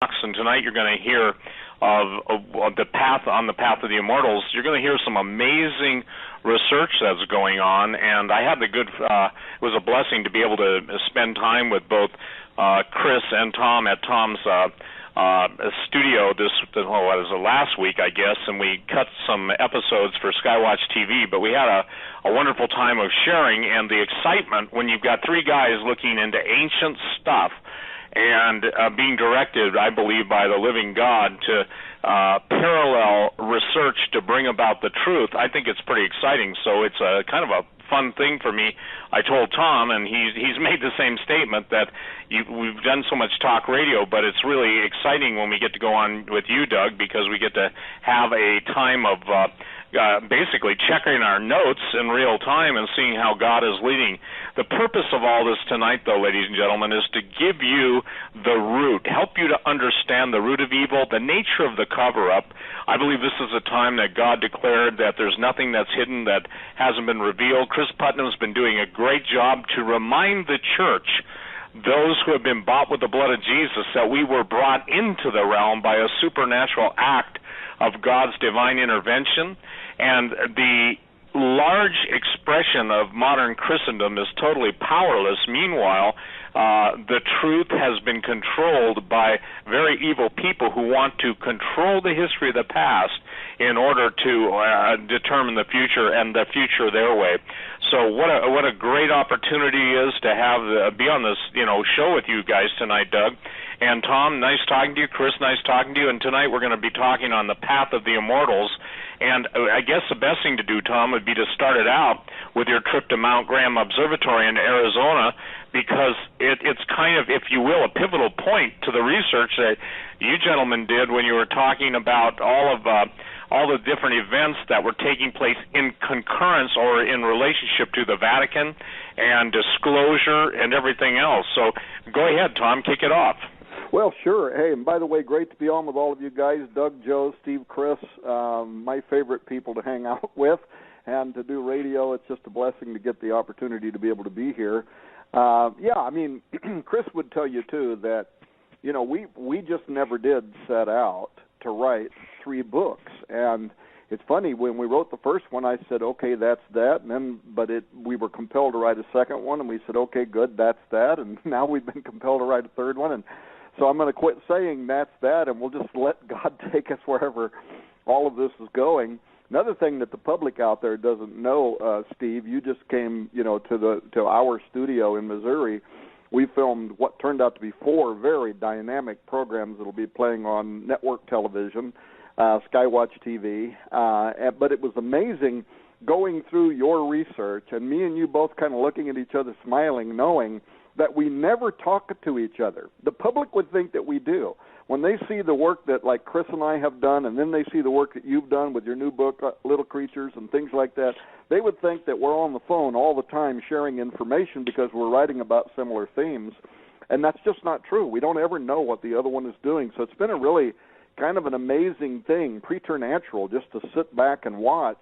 And tonight you're going to hear of the path of the immortals. You're going to hear some amazing research that's going on, and I had it was a blessing to be able to spend time with both Chris and Tom at Tom's studio it was last week, I guess, and we cut some episodes for Skywatch TV, but we had a wonderful time of sharing, and the excitement when you've got three guys looking into ancient stuff and being directed, I believe, by the living God to parallel research to bring about the truth. I think it's pretty exciting. So it's a kind of a fun thing for me. I told Tom, and he's made the same statement, that we've done so much talk radio, but it's really exciting when we get to go on with you, Doug, because we get to have a time of basically checking our notes in real time and seeing how God is leading. The purpose of all this tonight, though, ladies and gentlemen, is to give you the root, help you to understand the root of evil, the nature of the cover-up. I believe this is a time that God declared that there's nothing that's hidden that hasn't been revealed. Chris Putnam's been doing a great job to remind the church, those who have been bought with the blood of Jesus, that we were brought into the realm by a supernatural act of God's divine intervention. And the large expression of modern Christendom is totally powerless. Meanwhile, the truth has been controlled by very evil people who want to control the history of the past in order to determine the future, and the future their way. So what a great opportunity is to have be on this show with you guys tonight, Doug. And Tom, nice talking to you. Chris, nice talking to you. And tonight we're going to be talking on the path of the immortals. And I guess the best thing to do, Tom, would be to start it out with your trip to Mount Graham Observatory in Arizona, because it's kind of, if you will, a pivotal point to the research that you gentlemen did when you were talking about all the different events that were taking place in concurrence or in relationship to the Vatican and disclosure and everything else. So go ahead, Tom, kick it off. Well, sure. Hey, and by the way, great to be on with all of you guys, Doug, Joe, Steve, Chris, my favorite people to hang out with and to do radio. It's just a blessing to get the opportunity to be able to be here. Chris would tell you, too, that, we just never did set out to write 3 books. And it's funny, when we wrote the first one, I said, okay, that's that. And then, we were compelled to write a second one, and we said, okay, good, that's that. And now we've been compelled to write a third one. And so I'm going to quit saying that's that, and we'll just let God take us wherever all of this is going. Another thing that the public out there doesn't know, Steve, you just came, to our studio in Missouri. We filmed what turned out to be 4 very dynamic programs that will be playing on network television, Skywatch TV. But it was amazing going through your research, and me and you both kind of looking at each other, smiling, knowing that we never talk to each other. The public would think that we do. When they see the work that, like, Chris and I have done, and then they see the work that you've done with your new book, Little Creatures, and things like that, they would think that we're on the phone all the time sharing information because we're writing about similar themes. And that's just not true. We don't ever know what the other one is doing. So it's been a really kind of an amazing thing, preternatural, just to sit back and watch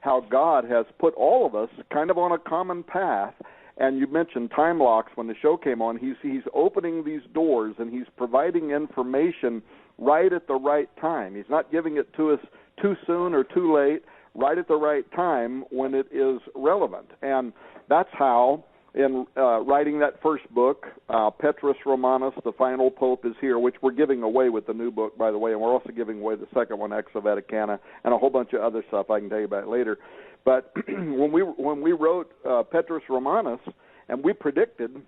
how God has put all of us kind of on a common path. And you mentioned time locks when the show came on. He's opening these doors, and he's providing information right at the right time. He's not giving it to us too soon or too late, right at the right time when it is relevant. And that's how, in writing that first book, Petrus Romanus, the Final Pope is Here, which we're giving away with the new book, by the way, and we're also giving away the second one, Ex Vaticana, and a whole bunch of other stuff I can tell you about later. But when we wrote Petrus Romanus, and we predicted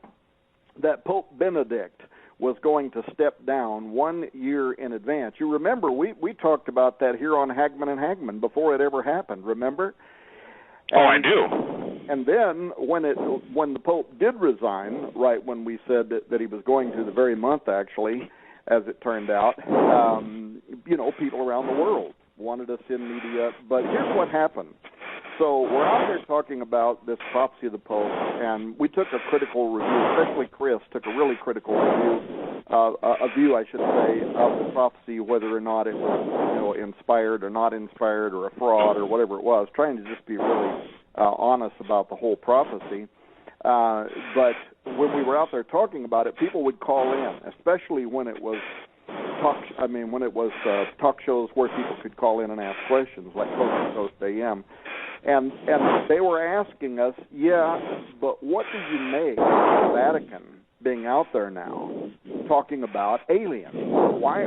that Pope Benedict was going to step down 1 year in advance. You remember, we talked about that here on Hagman and Hagman before it ever happened, remember? I do. And then when the Pope did resign, right when we said that he was going to, the very month actually, as it turned out, people around the world wanted us in media. But here's what happened. So we're out there talking about this prophecy of the Pope, and we took a critical review, especially Chris took a really critical review, I should say, of the prophecy, whether or not it was inspired or not inspired or a fraud or whatever it was, trying to just be really honest about the whole prophecy. But when we were out there talking about it, people would call in, especially when it was talk shows where people could call in and ask questions, like Coast to Coast AM, and they were asking us, but what do you make of the Vatican being out there now talking about aliens? Why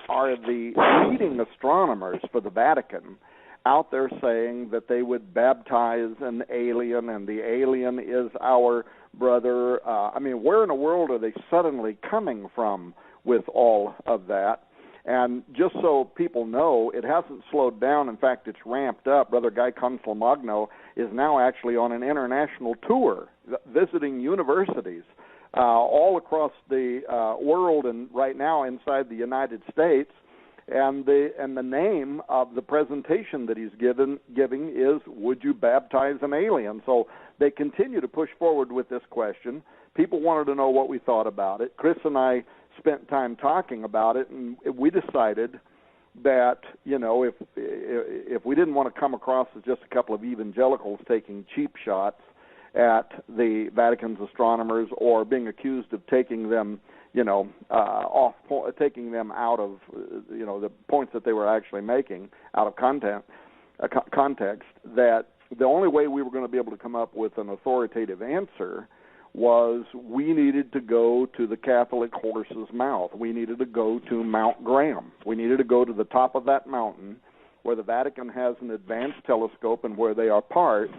are the leading astronomers for the Vatican out there saying that they would baptize an alien and the alien is our brother? Where in the world are they suddenly coming from with all of that? And just so people know, it hasn't slowed down. In fact, it's ramped up. Brother Guy Consolmagno is now actually on an international tour, visiting universities all across the world, and right now inside the United States. And the name of the presentation that he's giving is, "Would you baptize an alien?" So they continue to push forward with this question. People wanted to know what we thought about it. Chris and I spent time talking about it, and we decided that, if we didn't want to come across as just a couple of evangelicals taking cheap shots at the Vatican's astronomers or being accused of taking them, taking them out of, the points that they were actually making out of context, that the only way we were going to be able to come up with an authoritative answer was we needed to go to the Catholic horse's mouth. We needed to go to Mount Graham. We needed to go to the top of that mountain where the Vatican has an advanced telescope and where they are part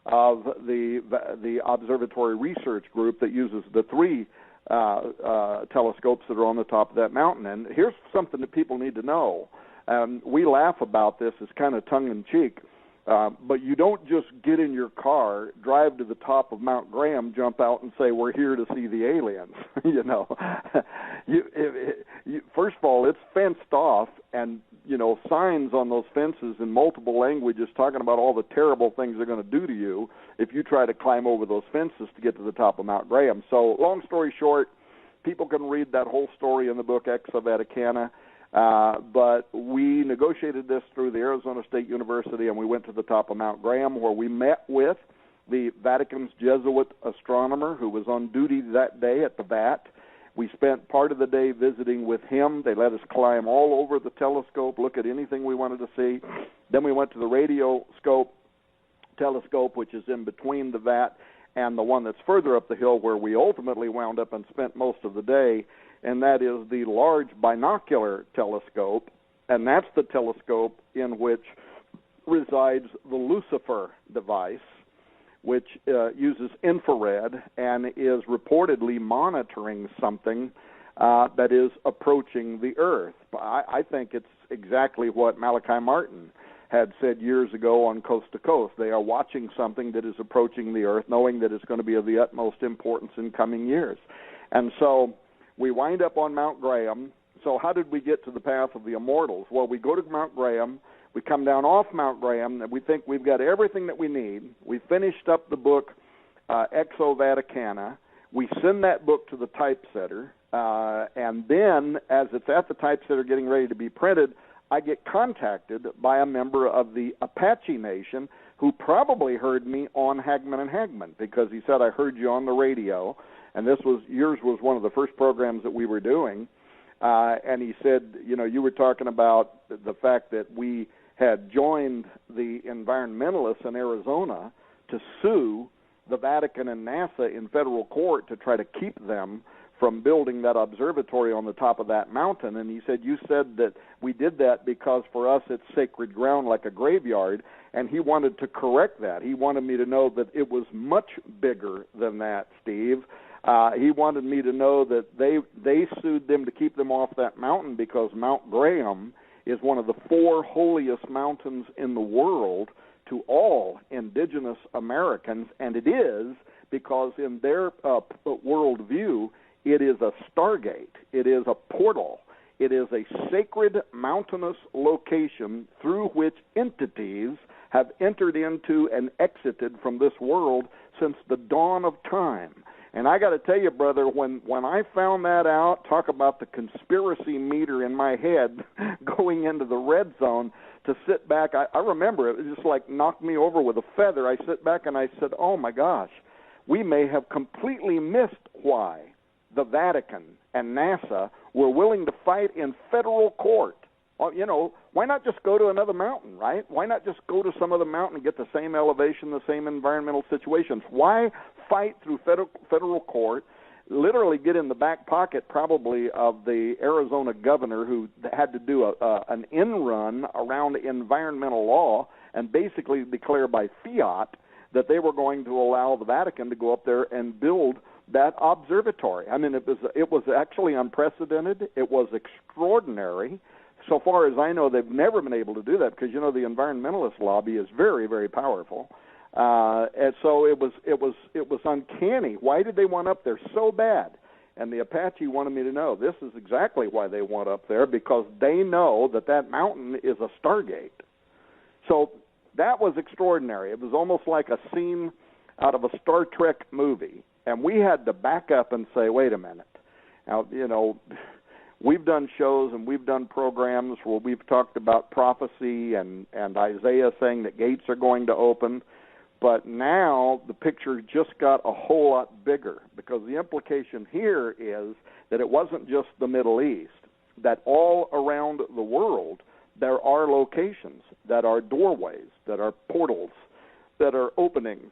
of the observatory research group that uses the three telescopes that are on the top of that mountain. And here's something that people need to know. We laugh about this as kind of tongue-in-cheek, but you don't just get in your car, drive to the top of Mount Graham, jump out and say, "We're here to see the aliens." First of all, it's fenced off, and signs on those fences in multiple languages talking about all the terrible things they're going to do to you if you try to climb over those fences to get to the top of Mount Graham. So, long story short, people can read that whole story in the book Exa Vaticana. But we negotiated this through the Arizona State University, and we went to the top of Mount Graham, where we met with the Vatican's Jesuit astronomer who was on duty that day at the VAT. We spent part of the day visiting with him. They let us climb all over the telescope, look at anything we wanted to see. Then we went to the radio telescope, which is in between the VAT and the one that's further up the hill, where we ultimately wound up and spent most of the day, and that is the large binocular telescope, and that's the telescope in which resides the Lucifer device, which uses infrared and is reportedly monitoring something that is approaching the Earth. I think it's exactly what Malachi Martin had said years ago on Coast to Coast. They are watching something that is approaching the Earth, knowing that it's going to be of the utmost importance in coming years. And so we wind up on Mount Graham. So how did we get to the path of the immortals? Well, we go to Mount Graham. We come down off Mount Graham, and we think we've got everything that we need. We finished up the book Exa Vaticana. We send that book to the typesetter, and then as it's at the typesetter getting ready to be printed, I get contacted by a member of the Apache Nation who probably heard me on Hagman and Hagman, because he said, "I heard you on the radio," and yours was one of the first programs that we were doing, and he said, you were talking about the fact that we had joined the environmentalists in Arizona to sue the Vatican and NASA in federal court to try to keep them from building that observatory on the top of that mountain. And he said, "You said that we did that because for us it's sacred ground like a graveyard," and he wanted to correct that. He wanted me to know that it was much bigger than that, Steve. He wanted me to know that they sued them to keep them off that mountain because Mount Graham is one of the 4 holiest mountains in the world to all indigenous Americans, and it is because in their worldview, it is a stargate. It is a portal. It is a sacred mountainous location through which entities have entered into and exited from this world since the dawn of time. And I got to tell you, brother, when I found that out, talk about the conspiracy meter in my head going into the red zone, to sit back, I remember it just like knocked me over with a feather. I sit back and I said, oh my gosh, we may have completely missed why the Vatican and NASA were willing to fight in federal court. You know, why not just go to another mountain, right? Why not just go to some other mountain and get the same elevation, the same environmental situations? Why fight through federal court, literally get in the back pocket probably of the Arizona governor who had to do an in-run around environmental law and basically declare by fiat that they were going to allow the Vatican to go up there and build that observatory. I mean, it was actually unprecedented. It was extraordinary. So far as I know, they've never been able to do that because, you know, the environmentalist lobby is very, very powerful. And so it was uncanny. Why did they want up there so bad? And the Apache wanted me to know this is exactly why they want up there, because they know that mountain is a stargate. So that was extraordinary. It was almost like a scene out of a Star Trek movie. And we had to back up and say, wait a minute. Now, you know, we've done shows and we've done programs where we've talked about prophecy and Isaiah saying that gates are going to open. But now the picture just got a whole lot bigger, because the implication here is that it wasn't just the Middle East, that all around the world there are locations that are doorways, that are portals, that are openings,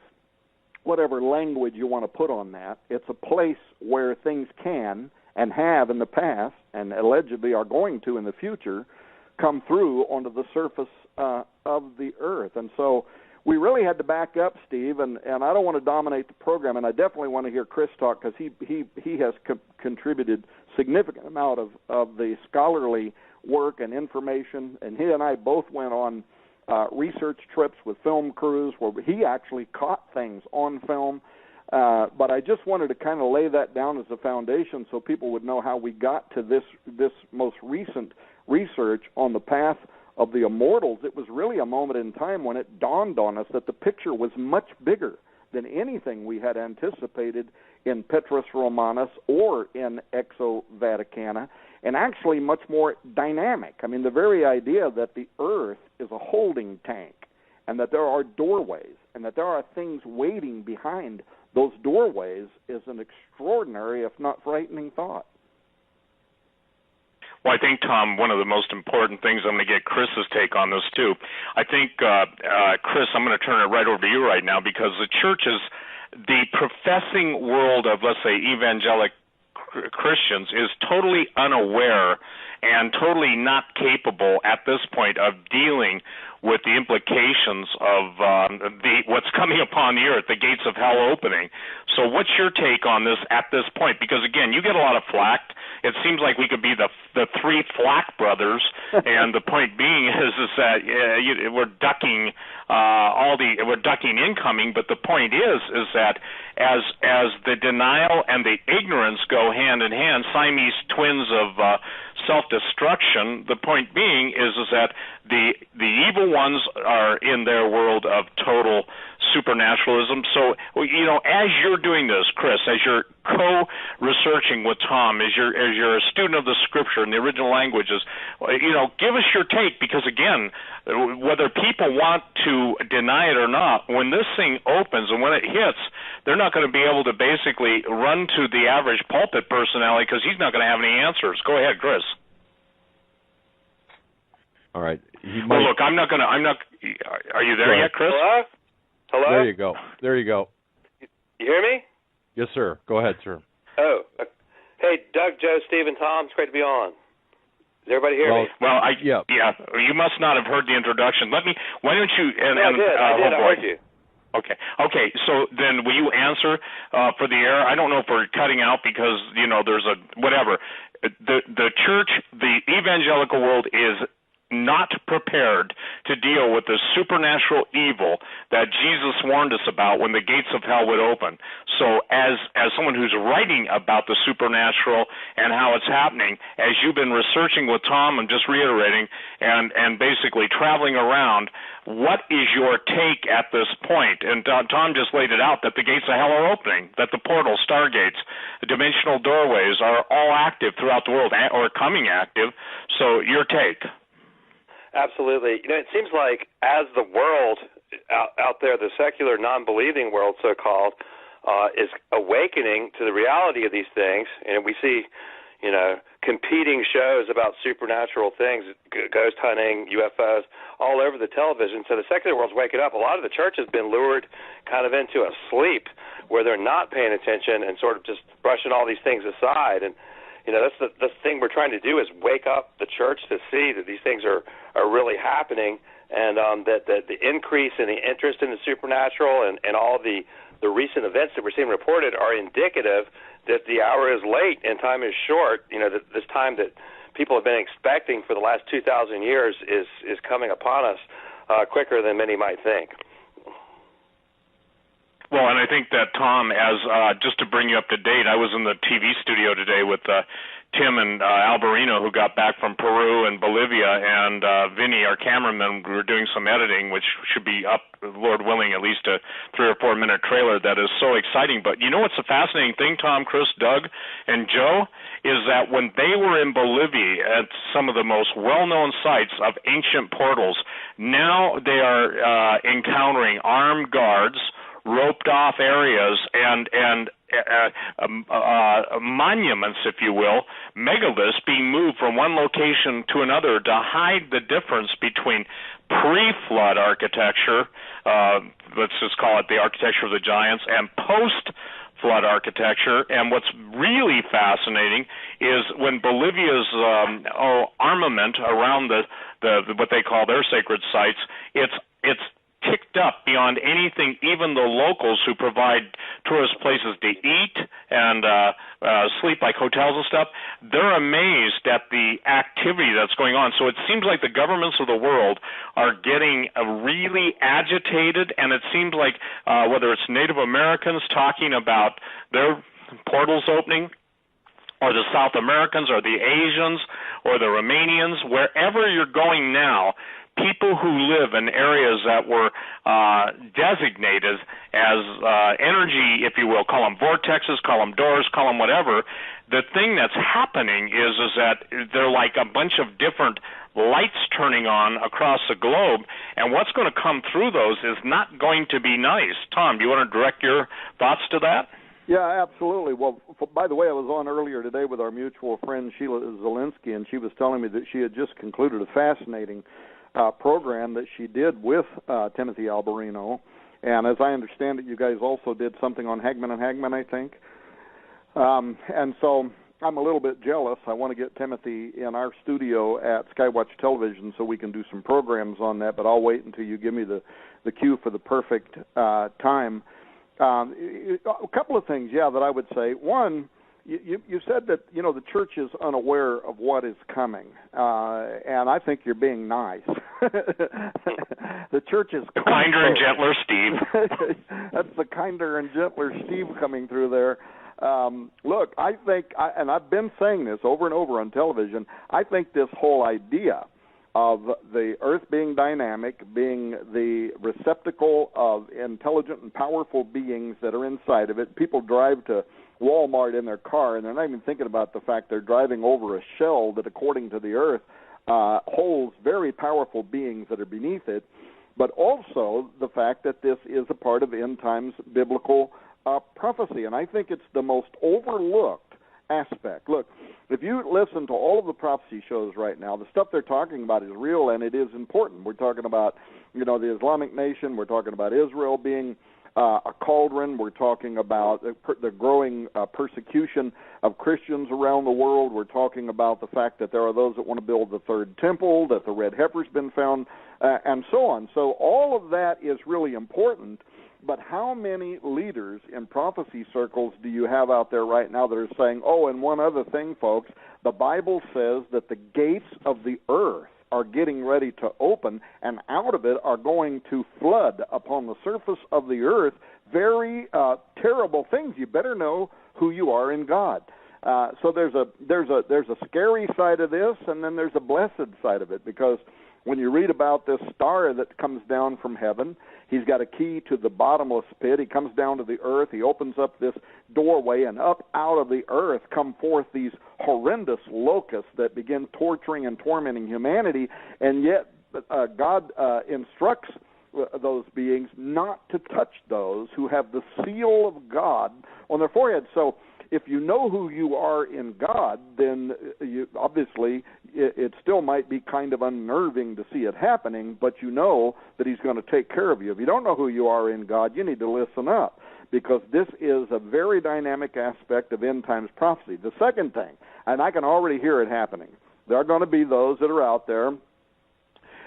whatever language you want to put on that. It's a place where things can and have in the past and allegedly are going to in the future come through onto the surface of the earth. And so we really had to back up, Steve, and I don't want to dominate the program, and I definitely want to hear Chris talk, because he has contributed significant amount of the scholarly work and information, and he and I both went on research trips with film crews where he actually caught things on film. But I just wanted to kind of lay that down as a foundation so people would know how we got to this most recent research on the path of the immortals. It was really a moment in time when it dawned on us that the picture was much bigger than anything we had anticipated in Petrus Romanus or in Exo Vaticana, and actually much more dynamic. I mean, the very idea that the earth is a holding tank and that there are doorways and that there are things waiting behind those doorways is an extraordinary, if not frightening, thought. Well, I think, Tom, one of the most important things, I'm going to get Chris's take on this, too. I think, Chris, I'm going to turn it right over to you right now, because the church is, the professing world of, let's say, evangelic Christians is totally unaware and totally not capable at this point of dealing with the implications of what's coming upon the earth, the gates of hell opening. So what's your take on this at this point? Because, again, you get a lot of flack. It seems like we could be the three Flack brothers, and the point being is that we're ducking we're ducking incoming. But the point is that as the denial and the ignorance go hand in hand, Siamese twins of self-destruction, the point being is that the evil ones are in their world of total supernaturalism. So, you know, as you're doing this, Chris, as you're co-researching with Tom, as you're a student of the Scripture and the original languages, you know, give us your take, because, again, whether people want to deny it or not, when this thing opens and when it hits, they're not going to be able to basically run to the average pulpit personality, because he's not going to have any answers. Go ahead, Chris. All right. Well, look, I'm not. Are you there yet, Chris? Hello? There you go. You hear me? Yes, sir. Go ahead, sir. Oh. Hey, Doug, Joe, Steve, and Tom, it's great to be on. Does everybody hear me? Well, yeah. You must not have heard the introduction. Why don't you? I did. I heard you. Okay. So then, will you answer for the air? I don't know if we're cutting out because there's a whatever. The church, the evangelical world is not prepared to deal with the supernatural evil that Jesus warned us about when the gates of hell would open. So as someone who's writing about the supernatural and how it's happening, as you've been researching with Tom and just reiterating and basically traveling around, what is your take at this point? And Tom just laid it out, that the gates of hell are opening, that the portals, stargates, the dimensional doorways are all active throughout the world, or coming active. So your take. Absolutely. It seems like as the world out there, the secular, non-believing world, so-called, is awakening to the reality of these things, and we see, competing shows about supernatural things, ghost hunting, UFOs, all over the television. So the secular world's waking up. A lot of the church has been lured kind of into a sleep where they're not paying attention and sort of just brushing all these things aside. And that's the thing we're trying to do, is wake up the church to see that these things are really happening, and that the increase in the interest in the supernatural and all the recent events that we're seeing reported are indicative that the hour is late and time is short. This time that people have been expecting for the last 2,000 years is coming upon us quicker than many might think. Well, and I think that, Tom, as just to bring you up to date, I was in the TV studio today with Tim and Alberino, who got back from Peru and Bolivia, and Vinny, our cameraman. We were doing some editing, which should be up, Lord willing, at least a 3 or 4 minute trailer that is so exciting. But you know what's a fascinating thing, Tom, Chris, Doug, and Joe, is that when they were in Bolivia at some of the most well-known sites of ancient portals, now they are encountering armed guards, roped off areas, and monuments, if you will, megaliths being moved from one location to another to hide the difference between pre-flood architecture, let's just call it the architecture of the giants, and post-flood architecture. And what's really fascinating is when Bolivia's armament around the what they call their sacred sites, it's ticked up beyond anything even the locals who provide tourist places to eat and sleep, like hotels and stuff, they're amazed at the activity that's going on. So it seems like the governments of the world are getting really agitated, and it seems like whether it's Native Americans talking about their portals opening, or the South Americans, or the Asians, or the Romanians, wherever you're going now, people who live in areas that were designated as energy, if you will, call them vortexes, call them doors, call them whatever, the thing that's happening is that they're like a bunch of different lights turning on across the globe, and what's going to come through those is not going to be nice. Tom, do you want to direct your thoughts to that? Yeah, absolutely. Well, by the way, I was on earlier today with our mutual friend Sheila Zielinski, and she was telling me that she had just concluded a fascinating program that she did with Timothy Alberino. And as I understand it, you guys also did something on Hagman and Hagman, I think. And so I'm a little bit jealous. I want to get Timothy in our studio at Skywatch Television so we can do some programs on that, but I'll wait until you give me the cue for the perfect time. A couple of things, that I would say. One, you said that, the church is unaware of what is coming, and I think you're being nice. The church is kinder and gentler Steve. That's the kinder and gentler Steve coming through there. Look, I think, and I've been saying this over and over on television, I think this whole idea of the earth being dynamic, being the receptacle of intelligent and powerful beings that are inside of it. People drive to Walmart in their car, and they're not even thinking about the fact they're driving over a shell that, according to the earth, holds very powerful beings that are beneath it, but also the fact that this is a part of end times biblical prophecy. And I think it's the most overlooked aspect. Look, if you listen to all of the prophecy shows right now, the stuff they're talking about is real and it is important. We're talking about, the Islamic nation. We're talking about Israel being a cauldron. We're talking about the growing persecution of Christians around the world. We're talking about the fact that there are those that want to build the third temple, that the red heifer's been found, and so on. So all of that is really important. But how many leaders in prophecy circles do you have out there right now that are saying, and one other thing, folks, the Bible says that the gates of the earth are getting ready to open, and out of it are going to flood upon the surface of the earth very terrible things. You better know who you are in God. So there's a scary side of this, and then there's a blessed side of it, because when you read about this star that comes down from heaven, he's got a key to the bottomless pit. He comes down to the earth. He opens up this doorway, and up out of the earth come forth these horrendous locusts that begin torturing and tormenting humanity, and yet God instructs those beings not to touch those who have the seal of God on their forehead. So if you know who you are in God, then obviously it still might be kind of unnerving to see it happening, but you know that he's going to take care of you. If you don't know who you are in God, you need to listen up, because this is a very dynamic aspect of end times prophecy. The second thing, and I can already hear it happening, there are going to be those that are out there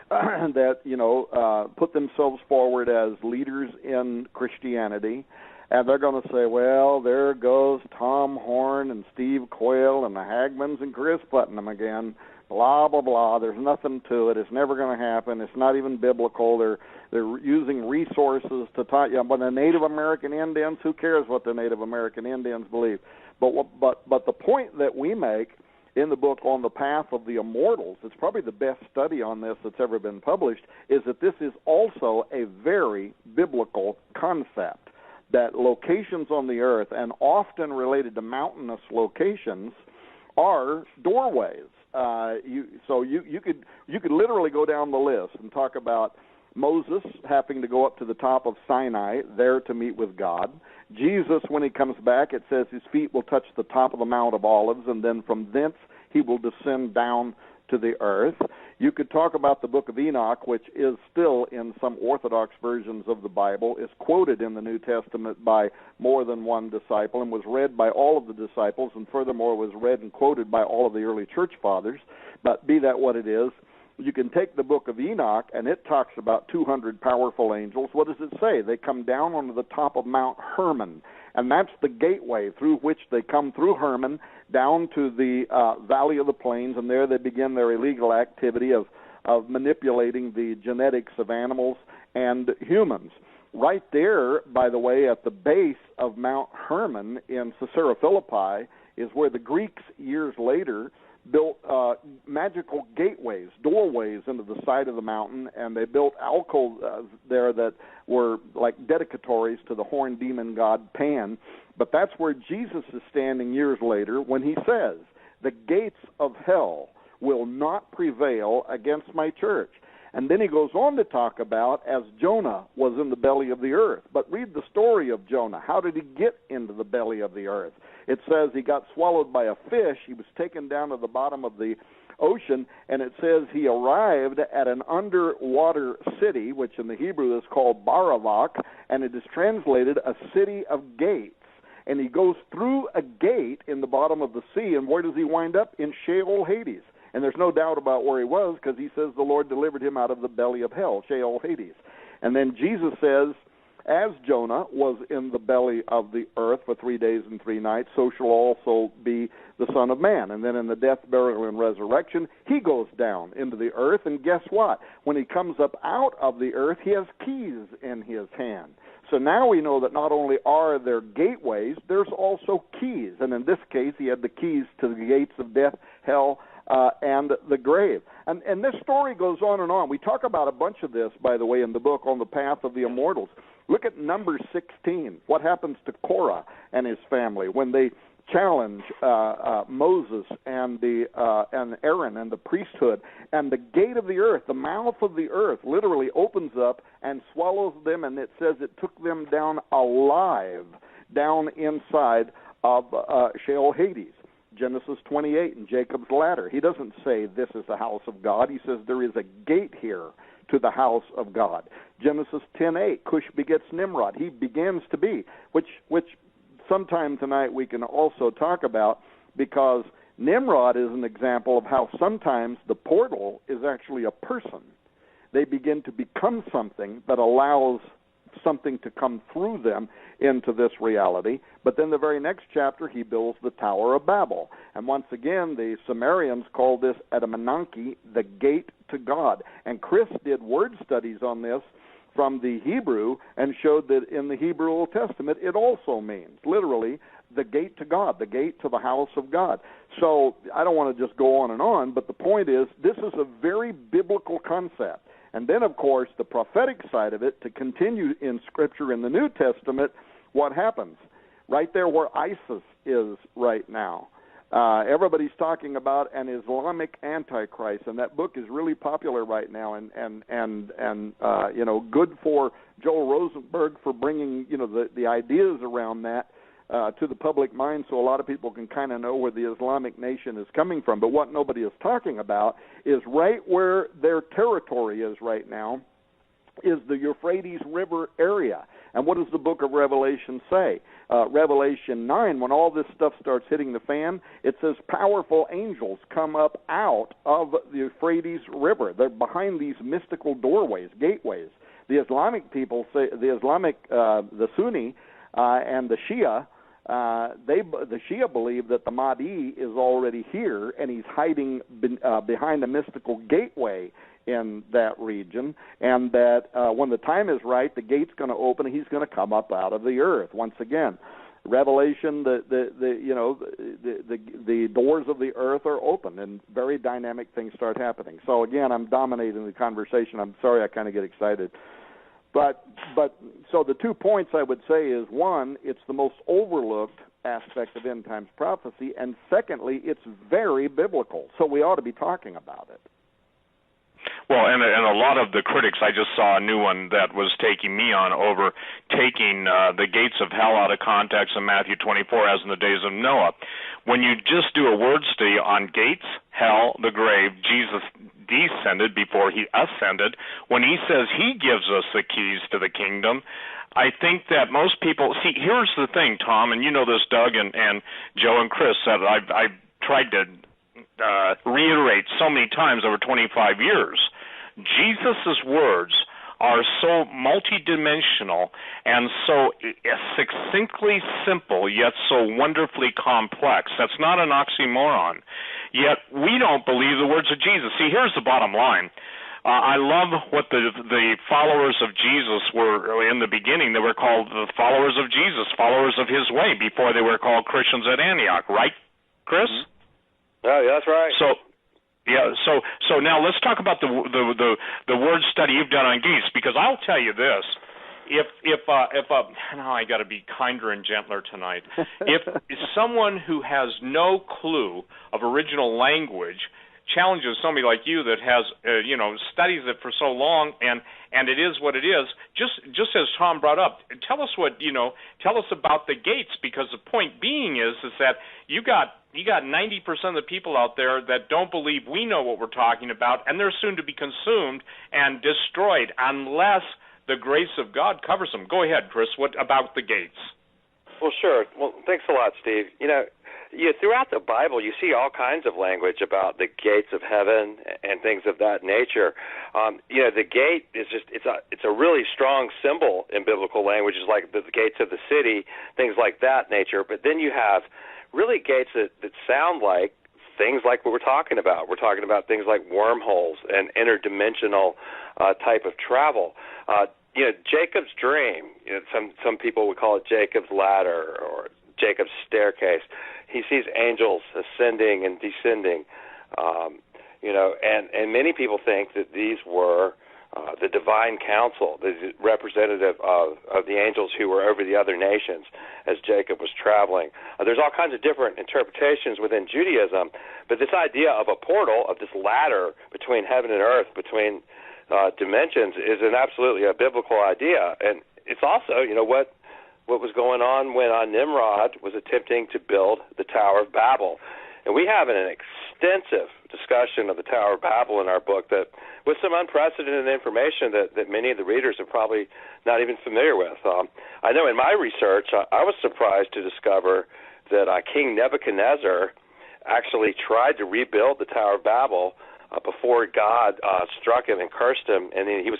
that, put themselves forward as leaders in Christianity, and they're going to say, well, there goes Tom Horn and Steve Quayle and the Hagmans and Chris Putnam again, blah, blah, blah. There's nothing to it. It's never going to happen. It's not even biblical. They're using resources to talk. But the Native American Indians, who cares what the Native American Indians believe? But the point that we make in the book On the Path of the Immortals, it's probably the best study on this that's ever been published, is that this is also a very biblical concept, that locations on the earth, and often related to mountainous locations, are doorways. You could literally go down the list and talk about Moses having to go up to the top of Sinai there to meet with God. Jesus, when he comes back, it says his feet will touch the top of the Mount of Olives, and then from thence he will descend down to the earth. You could talk about the book of Enoch, which is still in some Orthodox versions of the Bible, is quoted in the New Testament by more than one disciple and was read by all of the disciples, and furthermore was read and quoted by all of the early church fathers. But be that what it is, you can take the book of Enoch, and it talks about 200 powerful angels. What does it say? They come down onto the top of Mount Hermon, and that's the gateway through which they come through Hermon down to the Valley of the Plains, and there they begin their illegal activity of manipulating the genetics of animals and humans. Right there, by the way, at the base of Mount Hermon in Caesarea Philippi is where the Greeks years later built magical gateways, doorways into the side of the mountain, and they built alcoves there that were like dedicatories to the horned demon god Pan. But that's where Jesus is standing years later when he says, the gates of hell will not prevail against my church. And then he goes on to talk about as Jonah was in the belly of the earth. But read the story of Jonah. How did he get into the belly of the earth? It says he got swallowed by a fish. He was taken down to the bottom of the ocean, and it says he arrived at an underwater city, which in the Hebrew is called Baravak, and it is translated a city of gates. And he goes through a gate in the bottom of the sea, and where does he wind up? In Sheol, Hades. And there's no doubt about where he was, because he says the Lord delivered him out of the belly of hell, Sheol, Hades. And then Jesus says, as Jonah was in the belly of the earth for 3 days and 3 nights, so shall also be the Son of Man. And then in the death, burial, and resurrection, he goes down into the earth, and guess what? When he comes up out of the earth, he has keys in his hand. So now we know that not only are there gateways, there's also keys. And in this case, he had the keys to the gates of death, hell, and the grave. And this story goes on and on. We talk about a bunch of this, by the way, in the book On the Path of the Immortals. Look at number 16. What happens to Korah and his family when they challenge Moses and Aaron and the priesthood, and the gate of the earth, the mouth of the earth, literally opens up and swallows them, and it says it took them down alive, down inside of Sheol, Hades. Genesis 28 and Jacob's ladder. He doesn't say this is the house of God. He says there is a gate here to the house of God. Genesis 10:8, Cush begets Nimrod. He begins to be, which sometime tonight we can also talk about, because Nimrod is an example of how sometimes the portal is actually a person. They begin to become something that allows something to come through them into this reality. But then the very next chapter, he builds the Tower of Babel. And once again, the Sumerians call this Edamananki, the gate to God. And Chris did word studies on this from the Hebrew and showed that in the Hebrew Old Testament, it also means, literally, the gate to God, the gate to the house of God. So I don't want to just go on, but the point is, this is a very biblical concept. And then, of course, the prophetic side of it, to continue in Scripture in the New Testament, what happens? Right there where ISIS is right now. Everybody's talking about an Islamic Antichrist, and that book is really popular right now, and good for Joel Rosenberg for bringing the ideas around that to the public mind so a lot of people can kind of know where the Islamic nation is coming from. But what nobody is talking about is right where their territory is right now is the Euphrates River area. And what does the book of Revelation say? Revelation 9, when all this stuff starts hitting the fan, it says powerful angels come up out of the Euphrates River. They're behind these mystical doorways, gateways. The Islamic people say, the Sunni and the Shia, the Shia believe that the Mahdi is already here and he's hiding behind a mystical gateway in that region, and that when the time is right, the gate's going to open and he's going to come up out of the earth once again. Revelation, the doors of the earth are open and very dynamic things start happening. So again, I'm dominating the conversation. I'm sorry, I kind of get excited. But so the 2 points I would say is, one, it's the most overlooked aspect of end times prophecy, and secondly, it's very biblical. So we ought to be talking about it. Well, and a lot of the critics, I just saw a new one that was taking me on over taking the gates of hell out of context in Matthew 24 as in the days of Noah. When you just do a word study on gates, hell, the grave, Jesus descended before he ascended. When he says he gives us the keys to the kingdom, I think that most people, see, here's the thing, Tom, and you know this, Doug and Joe and Chris, that I've tried to reiterate so many times over 25 years. Jesus' words are so multidimensional and so succinctly simple, yet so wonderfully complex. That's not an oxymoron. Yet we don't believe the words of Jesus. See, here's the bottom line. I love what the followers of Jesus were in the beginning. They were called the followers of Jesus, followers of his way, before they were called Christians at Antioch, right, Chris? Mm-hmm. Oh, yeah, that's right. So now let's talk about the word study you've done on geese, because I'll tell you this: if now I got to be kinder and gentler tonight. If someone who has no clue of original language challenges somebody like you that has studies it for so long and it is what it is, just as Tom brought up, tell us about the gates, because the point being is that you got 90% of the people out there that don't believe we know what we're talking about, and they're soon to be consumed and destroyed unless the grace of God covers them. Go ahead, Chris. What about the gates? Well, sure. Well, thanks a lot, Steve. Throughout the Bible, you see all kinds of language about the gates of heaven and things of that nature. The gate is it's a really strong symbol in biblical languages, like the gates of the city, things like that nature. But then you have really gates that sound like things like what we're talking about. We're talking about things like wormholes and interdimensional type of travel. Jacob's dream, some people would call it Jacob's ladder or Jacob's staircase. He sees angels ascending and descending, and many people think that these were the divine council, the representative of the angels who were over the other nations as Jacob was traveling. There's all kinds of different interpretations within Judaism, but this idea of a portal, of this ladder between heaven and earth, between dimensions, is absolutely a biblical idea. And it's also, what was going on when Nimrod was attempting to build the Tower of Babel. And we have an extensive discussion of the Tower of Babel in our book that with some unprecedented information that many of the readers are probably not even familiar with. I know in my research, I was surprised to discover that King Nebuchadnezzar actually tried to rebuild the Tower of Babel before God struck him and cursed him, and he was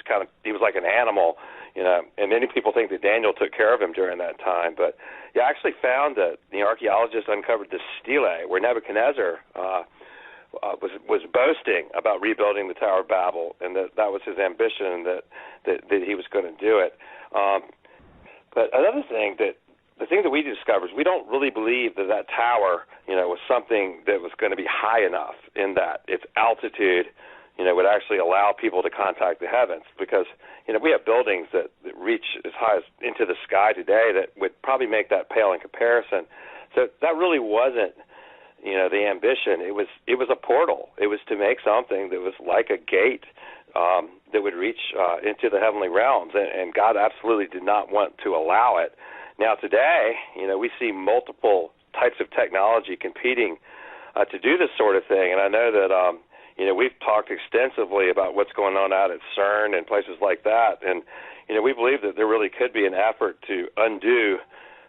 like an animal, and many people think that Daniel took care of him during that time. But you actually found that the archaeologists uncovered this stele where Nebuchadnezzar was boasting about rebuilding the Tower of Babel, and that was his ambition, that he was going to do it. But another thing the thing that we discovered is we don't really believe that tower, was something that was going to be high enough in that its altitude, would actually allow people to contact the heavens, because, we have buildings that reach as high as into the sky today that would probably make that pale in comparison. So that really wasn't, the ambition. It was a portal. It was to make something that was like a gate that would reach into the heavenly realms, and God absolutely did not want to allow it. Now today, we see multiple types of technology competing to do this sort of thing, and I know that we've talked extensively about what's going on out at CERN and places like that, and we believe that there really could be an effort to undo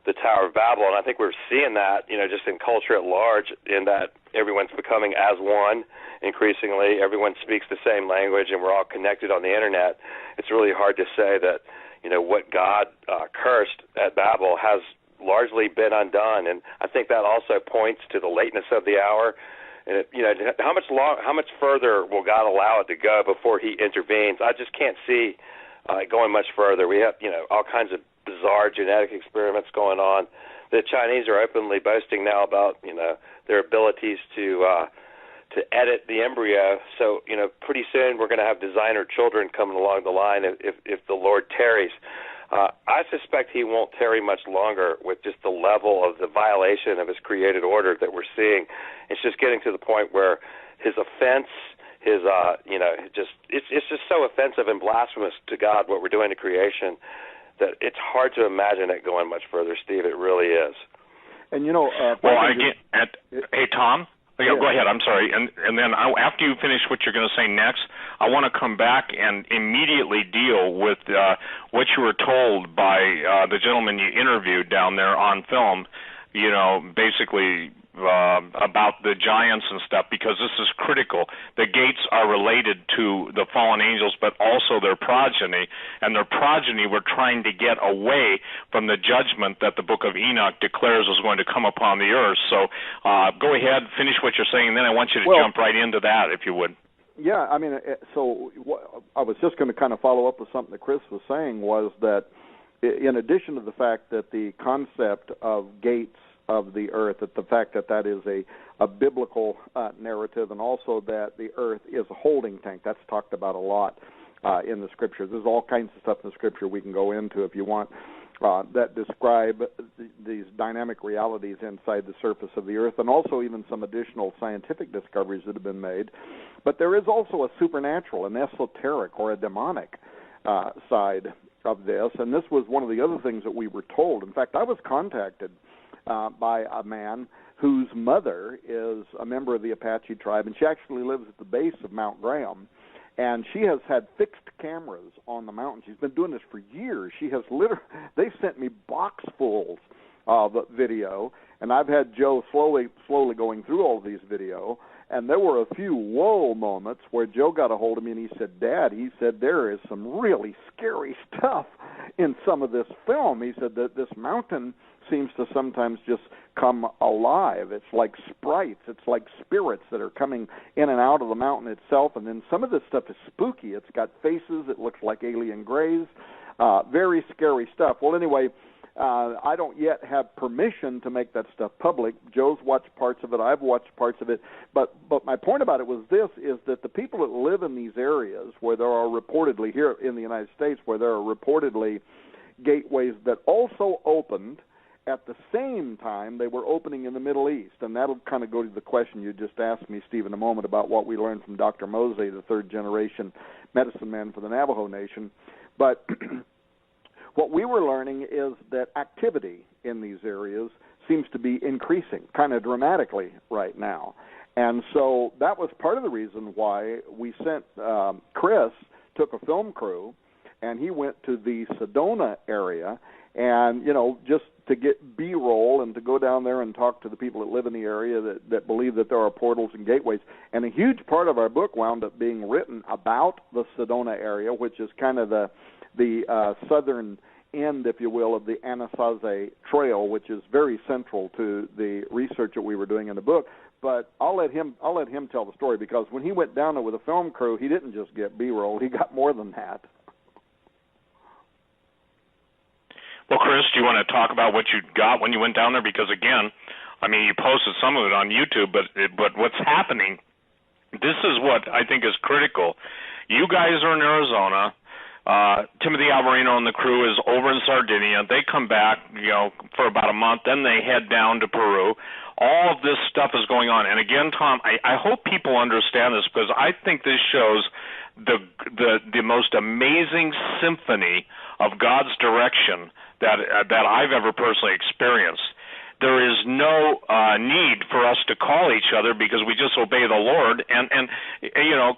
the Tower of Babel, and I think we're seeing that, just in culture at large, in that everyone's becoming as one increasingly. Everyone speaks the same language, and we're all connected on the internet. It's really hard to say that, what God cursed at Babel has largely been undone, and I think that also points to the lateness of the hour. And how much further will God allow it to go before He intervenes? I just can't see going much further. We have, all kinds of bizarre genetic experiments going on. The Chinese are openly boasting now about, their abilities to edit the embryo. So, pretty soon we're going to have designer children coming along the line if the Lord tarries. I suspect He won't tarry much longer with just the level of the violation of His created order that we're seeing. It's just getting to the point where His offense, it's just so offensive and blasphemous to God what we're doing to creation that it's hard to imagine it going much further, Steve. It really is. And hey, Tom. Yeah, go ahead. I'm sorry. And then after you finish what you're going to say next, I want to come back and immediately deal with what you were told by the gentleman you interviewed down there on film, basically about the giants and stuff, because this is critical. The gates are related to the fallen angels, but also their progeny, and their progeny were trying to get away from the judgment that the book of Enoch declares is going to come upon the earth. So go ahead, finish what you're saying, and then I want you to jump right into that, if you would. Yeah, I mean, so I was just going to kind of follow up with something that Chris was saying, was that in addition to the fact that the concept of gates of the earth, that the fact that is a biblical narrative, and also that the earth is a holding tank. That's talked about a lot in the Scriptures. There's all kinds of stuff in the Scripture we can go into if you want that describe these dynamic realities inside the surface of the earth, and also even some additional scientific discoveries that have been made. But there is also a supernatural, an esoteric, or a demonic side of this, and this was one of the other things that we were told. In fact, I was contacted by a man whose mother is a member of the Apache tribe, and she actually lives at the base of Mount Graham, and she has had fixed cameras on the mountain. She's been doing this for years. She has they've sent me boxfuls of video, and I've had Joe slowly going through all of these video, and there were a few whoa moments where Joe got a hold of me and he said, Dad, there is some really scary stuff in some of this film. He said that this mountain seems to sometimes just come alive. It's like sprites. It's like spirits that are coming in and out of the mountain itself. And then some of this stuff is spooky. It's got faces. It looks like alien grays. Very scary stuff. Well, anyway, I don't yet have permission to make that stuff public. Joe's watched parts of it. I've watched parts of it. But my point about it was this, is that the people that live in these areas where there are reportedly, here in the United States, where there are reportedly gateways that also opened at the same time they were opening in the Middle East. And that'll kind of go to the question you just asked me, Steve, in a moment about what we learned from Dr. Mose, the third-generation medicine man for the Navajo Nation. But what we were learning is that activity in these areas seems to be increasing kind of dramatically right now. And so that was part of the reason why we sent Chris, took a film crew, and he went to the Sedona area, and, just to get B-roll and to go down there and talk to the people that live in the area that believe that there are portals and gateways. And a huge part of our book wound up being written about the Sedona area, which is kind of the southern end, if you will, of the Anasazi Trail, which is very central to the research that we were doing in the book. But I'll let him tell the story, because when he went down there with a film crew, he didn't just get B-roll. He got more than that. Well, Chris, do you want to talk about what you got when you went down there? Because, again, I mean, you posted some of it on YouTube, but what's happening, this is what I think is critical. You guys are in Arizona. Timothy Alvarino and the crew is over in Sardinia. They come back, for about a month. Then they head down to Peru. All of this stuff is going on. And, again, Tom, I hope people understand this, because I think this shows the most amazing symphony of God's direction that I've ever personally experienced. There is no need for us to call each other because we just obey the Lord. And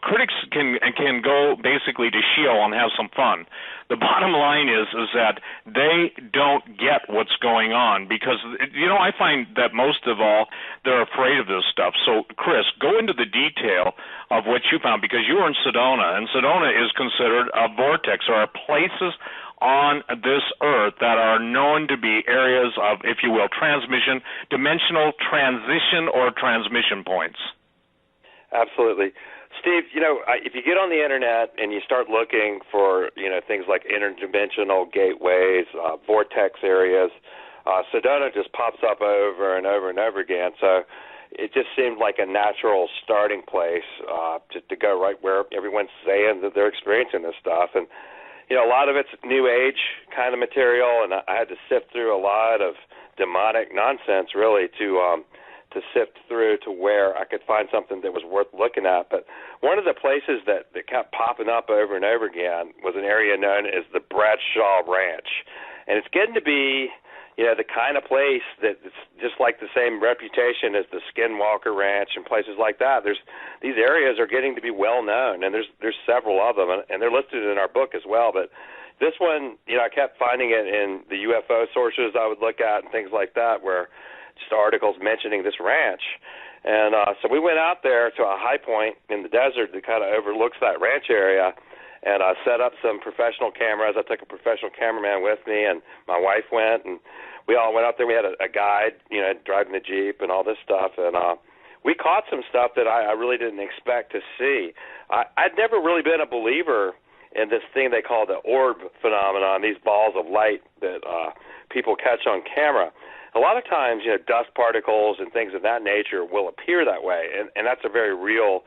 critics can go basically to Sheol and have some fun. The bottom line is that they don't get what's going on because, I find that most of all, they're afraid of this stuff. So, Chris, go into the detail of what you found because you were in Sedona, and Sedona is considered a vortex. There are places on this earth that are known to be areas of, if you will, dimensional transition or transmission points. Absolutely. Steve, if you get on the Internet and you start looking for, things like interdimensional gateways, vortex areas, Sedona just pops up over and over and over again. So it just seemed like a natural starting place to go right where everyone's saying that they're experiencing this stuff. And a lot of it's New Age kind of material, and I had to sift through a lot of demonic nonsense, really, to sift through to where I could find something that was worth looking at. But one of the places that kept popping up over and over again was an area known as the Bradshaw Ranch. And it's getting to be, the kind of place that's just like the same reputation as the Skinwalker Ranch and places like that. These areas are getting to be well known, and there's several of them, and they're listed in our book as well. But this one, I kept finding it in the UFO sources I would look at and things like that, where just articles mentioning this ranch. And so we went out there to a high point in the desert that kind of overlooks that ranch area, and I set up some professional cameras. I took a professional cameraman with me, and my wife went, and we all went out there. We had a guide, driving the Jeep and all this stuff, and we caught some stuff that I really didn't expect to see. I'd never really been a believer in this thing they call the orb phenomenon, these balls of light that people catch on camera. A lot of times, dust particles and things of that nature will appear that way, and that's a very real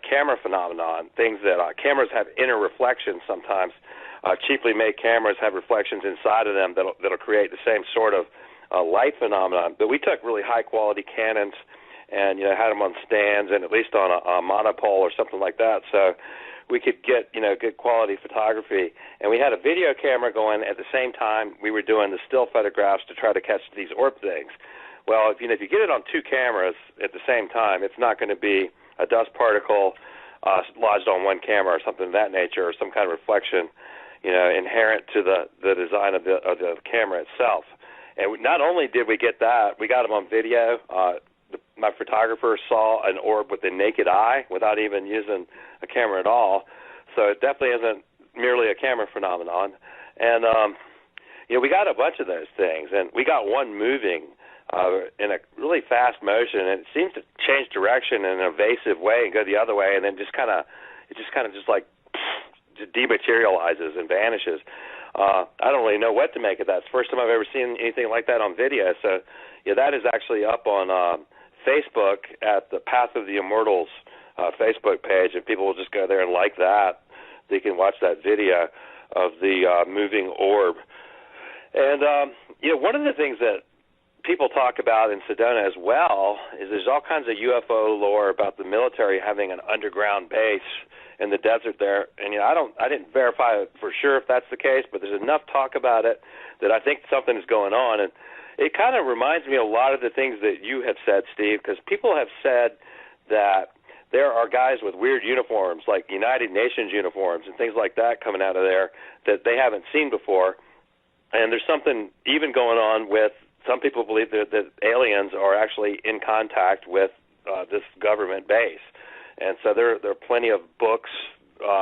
camera phenomenon. Things that cameras have inner reflections sometimes. Cheaply made cameras have reflections inside of them that'll create the same sort of light phenomenon. But we took really high-quality Canons and, had them on stands and at least on a monopole or something like that. So we could get, good quality photography. And we had a video camera going at the same time we were doing the still photographs to try to catch these orb things. Well, if you get it on two cameras at the same time, it's not going to be a dust particle lodged on one camera or something of that nature, or some kind of reflection, inherent to the design of the camera itself. And not only did we get that, we got them on video. My photographer saw an orb with the naked eye without even using a camera at all. So it definitely isn't merely a camera phenomenon. And, we got a bunch of those things. And we got one moving in a really fast motion, and it seems to change direction in an evasive way and go the other way, and then just dematerializes and vanishes. I don't really know what to make of that. It's the first time I've ever seen anything like that on video. So, that is actually up on Facebook at the Path of the Immortals Facebook page, and people will just go there and like that. They can watch that video of the moving orb. And, one of the things that people talk about in Sedona as well is there's all kinds of UFO lore about the military having an underground base in the desert there. And I didn't verify for sure if that's the case, but there's enough talk about it that I think something is going on. And it kind of reminds me a lot of the things that you have said, Steve, because people have said that there are guys with weird uniforms, like United Nations uniforms and things like that coming out of there that they haven't seen before. And there's something even going on with some people believe that aliens are actually in contact with this government base. And so there are plenty of books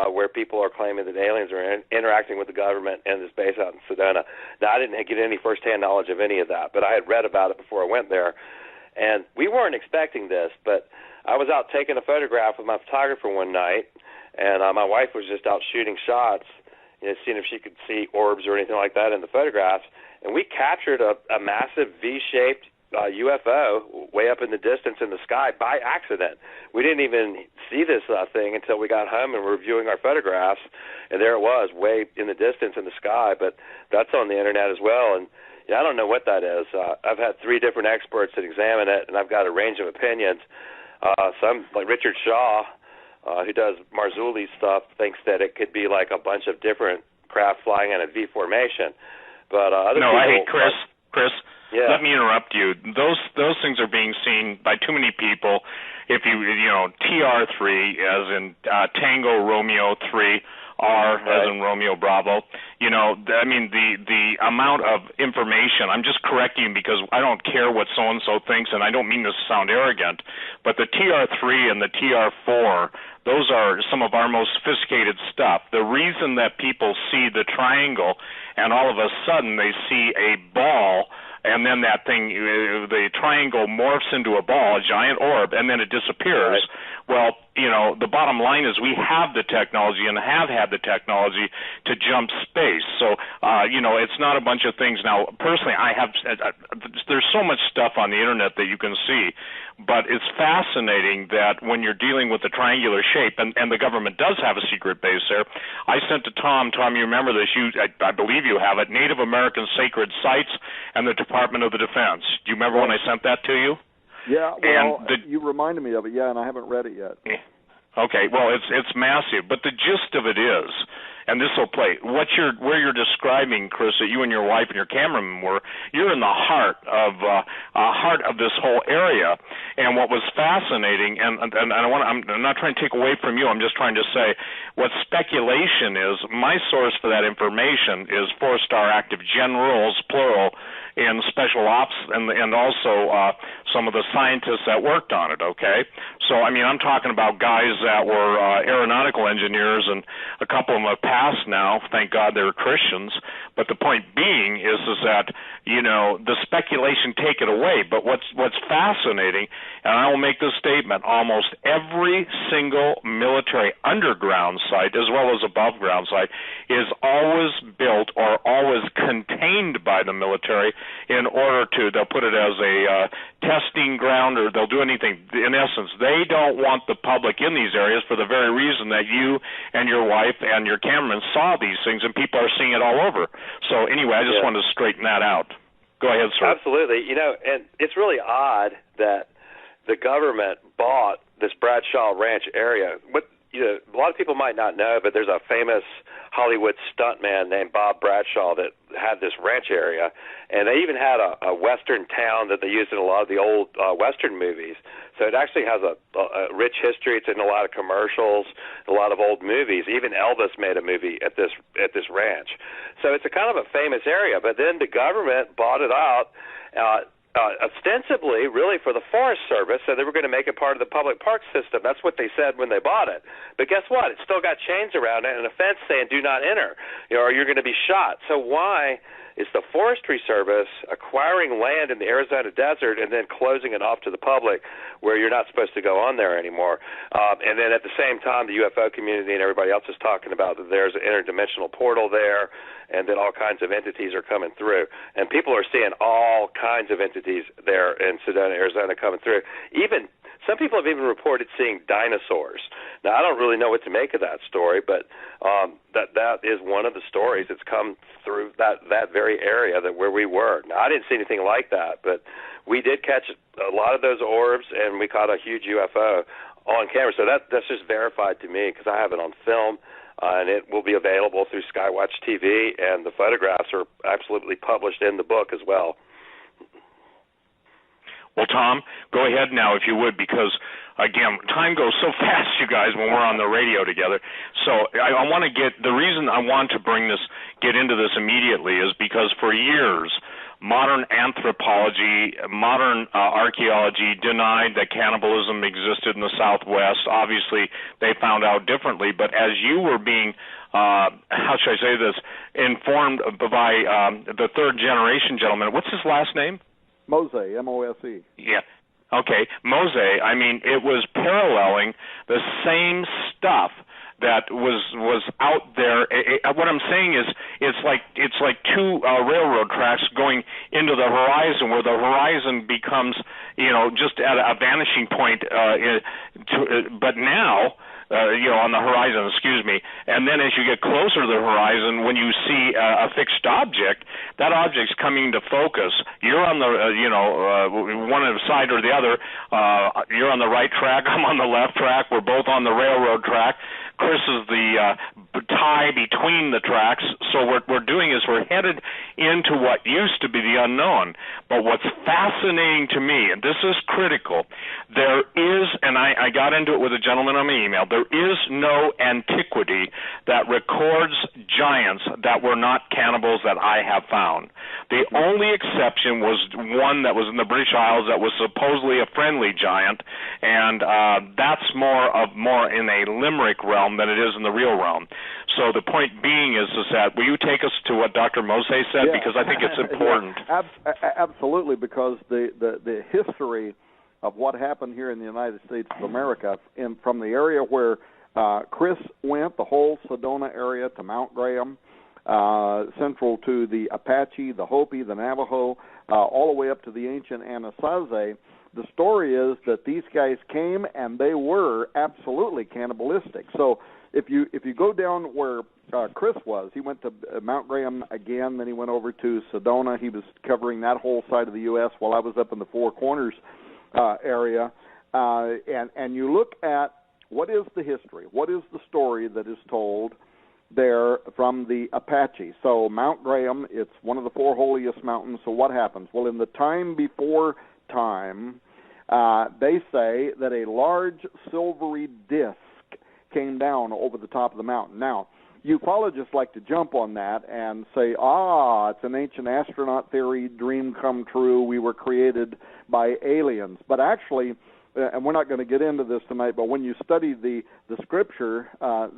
where people are claiming that aliens are interacting with the government and this base out in Sedona. Now, I didn't get any firsthand knowledge of any of that, but I had read about it before I went there. And we weren't expecting this, but I was out taking a photograph with my photographer one night, and my wife was just out shooting shots, seeing if she could see orbs or anything like that in the photographs. And we captured a massive V-shaped UFO way up in the distance in the sky by accident. We didn't even see this thing until we got home and were reviewing our photographs, and there it was, way in the distance in the sky. But that's on the Internet as well, and I don't know what that is. I've had 3 different experts that examine it, and I've got a range of opinions. Some, like Richard Shaw, who does Marzulli's stuff, thinks that it could be like a bunch of different craft flying in a V formation. But other no, people, Chris. Yeah. Let me interrupt you. Those things are being seen by too many people. If you TR3 as in Tango Romeo 3, R as in Romeo Bravo. I mean the amount of information. I'm just correcting you because I don't care what so and so thinks, and I don't mean this to sound arrogant, but the TR3 and the TR4, those are some of our most sophisticated stuff. The reason that people see the triangle and all of a sudden they see a ball, and then that thing, the triangle morphs into a ball, a giant orb, and then it disappears. Right. Well, the bottom line is we have the technology and have had the technology to jump space. So, it's not a bunch of things. Now, personally, there's so much stuff on the Internet that you can see, but it's fascinating that when you're dealing with the triangular shape, and the government does have a secret base there. I sent to Tom, you remember this, I believe you have it, Native American Sacred Sites and the Department of the Defense. Do you remember when I sent that to you? Yeah, well, you reminded me of it, and I haven't read it yet. Okay, well, it's massive, but the gist of it is, and this will play, where you're describing, Chris, that you and your wife and your cameraman were, you're in the heart of this whole area. And what was fascinating, and I'm not trying to take away from you, I'm just trying to say what speculation is. My source for that information is 4-star active generals, plural, in special ops, and also some of the scientists that worked on it, okay? So, I mean, I'm talking about guys that were aeronautical engineers, and a couple of them have passed now. Thank God they're Christians. But the point being is that, the speculation, take it away. But what's fascinating, and I will make this statement, almost every single military underground site, as well as above ground site, is always built or always contained by the military in order to, they'll put it as a testing ground, or they'll do anything. In essence, they don't want the public in these areas for the very reason that you and your wife and your cameraman saw these things, and people are seeing it all over. So anyway, I just wanted to straighten that out. Go ahead, sir. Absolutely. And it's really odd that the government bought this Bradshaw Ranch area. A lot of people might not know, but there's a famous Hollywood stuntman named Bob Bradshaw that had this ranch area, and they even had a western town that they used in a lot of the old western movies. So it actually has a rich history. It's in a lot of commercials, a lot of old movies. Even Elvis made a movie at this ranch. So it's a kind of a famous area. But then the government bought it out. Ostensibly, really, for the Forest Service, so they were going to make it part of the public park system. That's what they said when they bought it. But guess what? It's still got chains around it and a fence saying, do not enter, or you're going to be shot. So why is the Forestry Service acquiring land in the Arizona desert and then closing it off to the public where you're not supposed to go on there anymore? And then at the same time, the UFO community and everybody else is talking about that there's an interdimensional portal there and that all kinds of entities are coming through. And people are seeing all kinds of entities there in Sedona, Arizona coming through. Some people have even reported seeing dinosaurs. Now, I don't really know what to make of that story, but that is one of the stories that's come through that very area where we were. Now, I didn't see anything like that, but we did catch a lot of those orbs, and we caught a huge UFO on camera. So that's just verified to me because I have it on film, and it will be available through Skywatch TV, and the photographs are absolutely published in the book as well. Well, Tom, go ahead now if you would, because, again, time goes so fast, you guys, when we're on the radio together. So I want to the reason I want to get into this immediately is because for years, modern anthropology, modern archaeology denied that cannibalism existed in the Southwest. Obviously, they found out differently, but as you were being how should I say this, informed by the third generation gentleman, what's his last name? Mose, M-O-S-E. Yeah. Okay, Mose, I mean, it was paralleling the same stuff that was out there. What I'm saying is it's like two railroad tracks going into the horizon, where the horizon becomes, just at a vanishing point, but now, on the horizon, and then as you get closer to the horizon, when you see a fixed object, that object's coming to focus. You're on the, one side or the other. You're on the right track, I'm on the left track, we're both on the railroad track. Chris is the tie between the tracks, so what we're doing is we're headed into what used to be the unknown. But what's fascinating to me, and this is critical, there is, and I got into it with a gentleman on my email, there is no antiquity that records giants that were not cannibals that I have found. The only exception was one that was in the British Isles that was supposedly a friendly giant, and that's more in a limerick realm than it is in the real realm. So the point being is that will you take us to what Dr. Mose said, because I think it's important. Absolutely, because the history of what happened here in the United States of America, from the area where Chris went, the whole Sedona area to Mount Graham, central to the Apache, the Hopi, the Navajo, all the way up to the ancient Anasazi. The story is that these guys came and they were absolutely cannibalistic. So if you go down where Chris was, he went to Mount Graham again, then he went over to Sedona. He was covering that whole side of the U.S. while I was up in the Four Corners area. And you look at what is the history, what is the story that is told there from the Apache. So Mount Graham, it's one of the four holiest mountains. So what happens? Well, in the time before time, they say that a large silvery disc came down over the top of the mountain. Now, ufologists like to jump on that and say, it's an ancient astronaut theory, dream come true, we were created by aliens. But actually, and we're not going to get into this tonight, but when you study the scripture,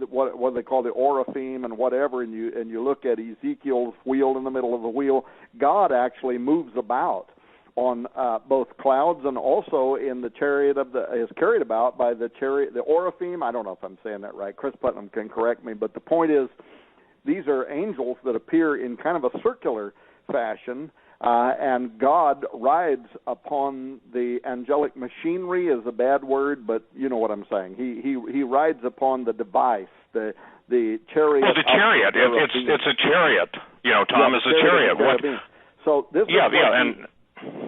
what they call the Oraphim and whatever, and you look at Ezekiel's wheel in the middle of the wheel, God actually moves about on both clouds and also in the chariot is carried about by the chariot, the Oraphim. I don't know if I'm saying that right. Chris Putnam can correct me, but the point is, these are angels that appear in kind of a circular fashion, and God rides upon the angelic machinery is a bad word, but you know what I'm saying. He rides upon the device, the chariot. Well, the chariot. It's a chariot. You know, Tom, is a chariot. What? So this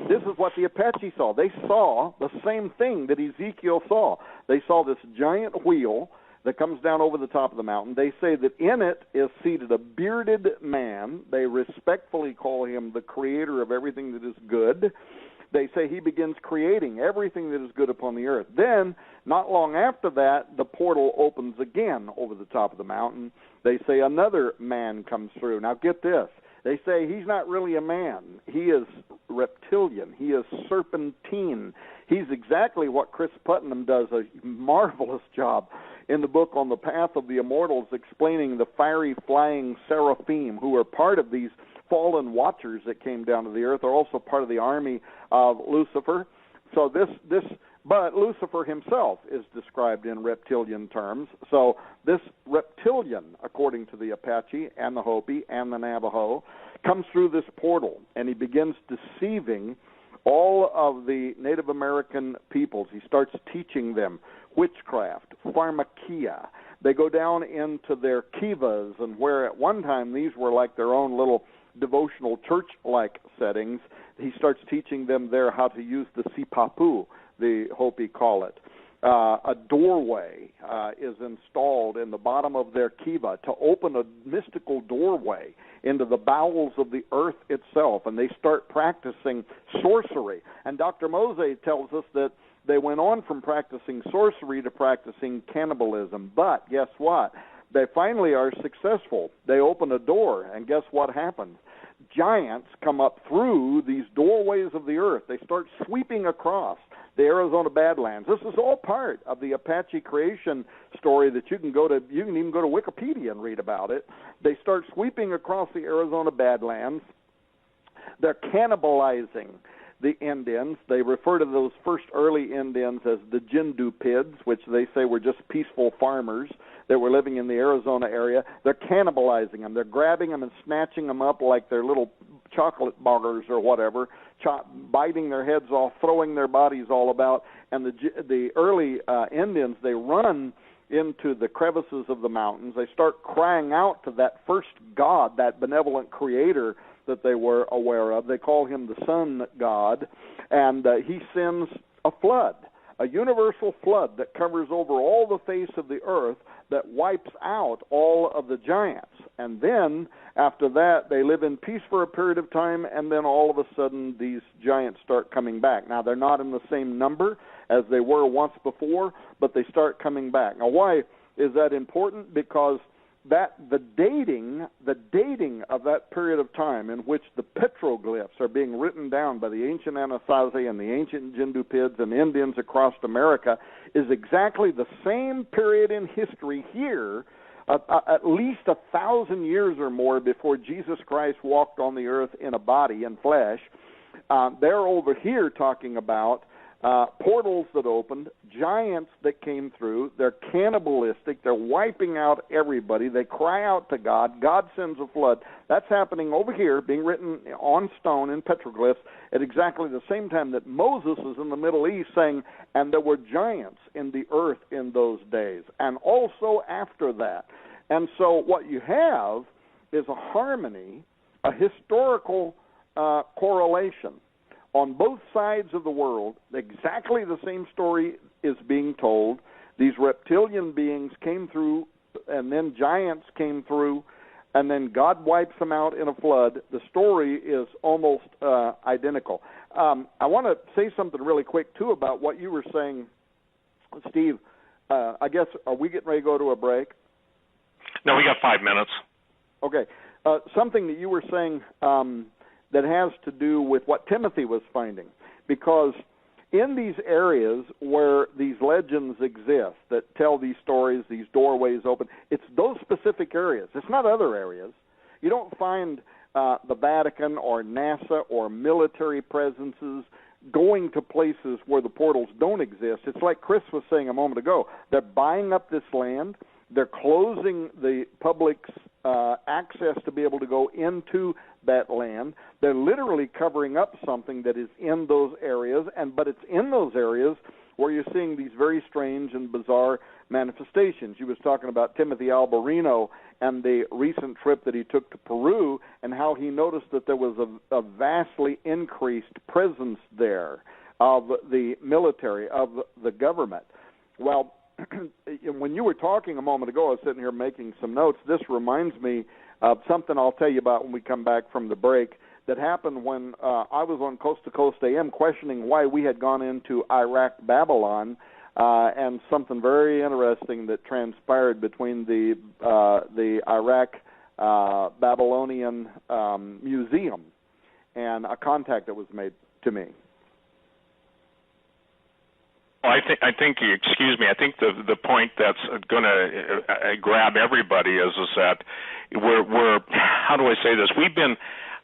this is what the Apache saw. They saw the same thing that Ezekiel saw. They saw this giant wheel that comes down over the top of the mountain. They say that in it is seated a bearded man. They respectfully call him the creator of everything that is good. They say he begins creating everything that is good upon the earth. Then, not long after that, the portal opens again over the top of the mountain. They say another man comes through. Now get this. They say he's not really a man. He is reptilian. He is serpentine. He's exactly what Chris Putnam does a marvelous job in the book On the Path of the Immortals, explaining the fiery flying seraphim who are part of these fallen watchers that came down to the earth, are also part of the army of Lucifer. So but Lucifer himself is described in reptilian terms. So this reptilian, according to the Apache and the Hopi and the Navajo, comes through this portal, and he begins deceiving all of the Native American peoples. He starts teaching them witchcraft, pharmakia. They go down into their kivas, and where at one time these were like their own little devotional church-like settings, he starts teaching them there how to use the sipapu, the Hopi call it. A doorway is installed in the bottom of their kiva to open a mystical doorway into the bowels of the earth itself, and they start practicing sorcery. And Dr. Mose tells us that they went on from practicing sorcery to practicing cannibalism. But guess what? They finally are successful. They open a door, and guess what happens? Giants come up through these doorways of the earth. They start sweeping across the Arizona Badlands. This is all part of the Apache creation story that you can even go to Wikipedia and read about it. They start sweeping across the Arizona Badlands. They're cannibalizing the Indians. They refer to those first early Indians as the Jindupids, which they say were just peaceful farmers that were living in the Arizona area. They're cannibalizing them. They're grabbing them and snatching them up like they're little chocolate bars or whatever, biting their heads off, throwing their bodies all about. And the early Indians, they run into the crevices of the mountains. They start crying out to that first god, that benevolent creator that they were aware of. They call him the sun god, and he sends a flood, a universal flood that covers over all the face of the earth that wipes out all of the giants. And then after that, they live in peace for a period of time, and then all of a sudden these giants start coming back. Now, they're not in the same number as they were once before, but they start coming back. Now, why is that important? Because the dating of that period of time in which the petroglyphs are being written down by the ancient Anasazi and the ancient Jindupids and Indians across America is exactly the same period in history here, at least 1,000 years or more before Jesus Christ walked on the earth in a body and flesh. They're over here talking about portals that opened, giants that came through. They're cannibalistic. They're wiping out everybody. They cry out to God. God sends a flood. That's happening over here, being written on stone in petroglyphs at exactly the same time that Moses is in the Middle East saying, and there were giants in the earth in those days, and also after that. And so what you have is a harmony, a historical correlation. On both sides of the world, exactly the same story is being told. These reptilian beings came through, and then giants came through, and then God wipes them out in a flood. The story is almost identical. I want to say something really quick, too, about what you were saying, Steve. I guess, are we getting ready to go to a break? No, we got 5 minutes. Okay. Something that you were saying that has to do with what Timothy was finding, because in these areas where these legends exist that tell these stories, these doorways open, it's those specific areas. It's not other areas. You don't find the Vatican or NASA or military presences going to places where the portals don't exist. It's like Chris was saying a moment ago. They're buying up this land. They're closing the public's access to be able to go into that land. They're literally covering up something that is in those areas, but it's in those areas where you're seeing these very strange and bizarre manifestations. You was talking about Timothy Alberino and the recent trip that he took to Peru and how he noticed that there was a vastly increased presence there of the military, of the government. Well, when you were talking a moment ago, I was sitting here making some notes. This reminds me of something I'll tell you about when we come back from the break that happened when I was on Coast to Coast AM questioning why we had gone into Iraq, Babylon, and something very interesting that transpired between the Iraq Babylonian Museum and a contact that was made to me. I think. Excuse me. I think the point that's going to grab everybody is that we're. How do I say this? We've been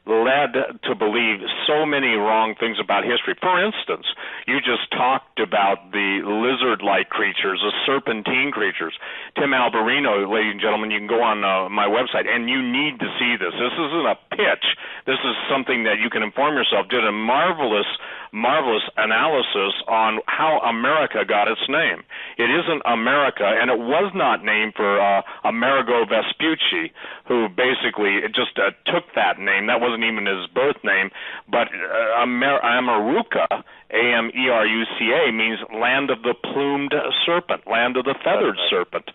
led to believe so many wrong things about history. For instance, you just talked about the lizard-like creatures, the serpentine creatures. Tim Alberino, ladies and gentlemen, you can go on my website, and you need to see this. This isn't a pitch. This is something that you can inform yourself. Did a marvelous analysis on how America got its name. It isn't America, and it was not named for Amerigo Vespucci, who basically just took that name. That wasn't even his birth name, but Amaruca, Ameruca, means land of the plumed serpent, land of the feathered serpent.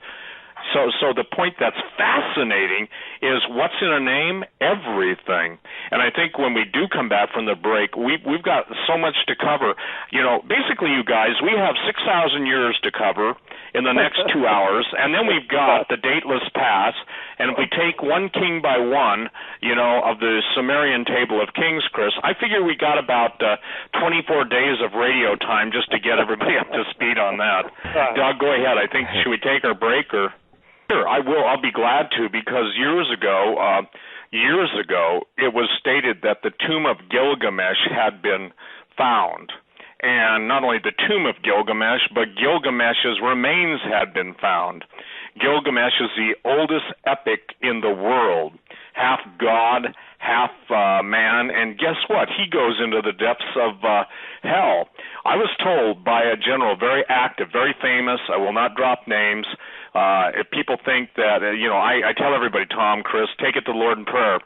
So the point that's fascinating is what's in a name? Everything. And I think when we do come back from the break, we've got so much to cover. You know, basically, you guys, we have 6,000 years to cover in the next 2 hours, and then we've got the dateless past. And if we take one king by one, you know, of the Sumerian table of kings, Chris, I figure we got about 24 days of radio time just to get everybody up to speed on that. Doug, go ahead. I think, should we take our break or? Sure, I will. I'll be glad to, because years ago, it was stated that the tomb of Gilgamesh had been found. And not only the tomb of Gilgamesh, but Gilgamesh's remains had been found. Gilgamesh is the oldest epic in the world, half god, half man, and guess what? He goes into the depths of hell. I was told by a general, very active, very famous, I will not drop names. If people think that, I tell everybody, Tom, Chris, take it to the Lord in prayer.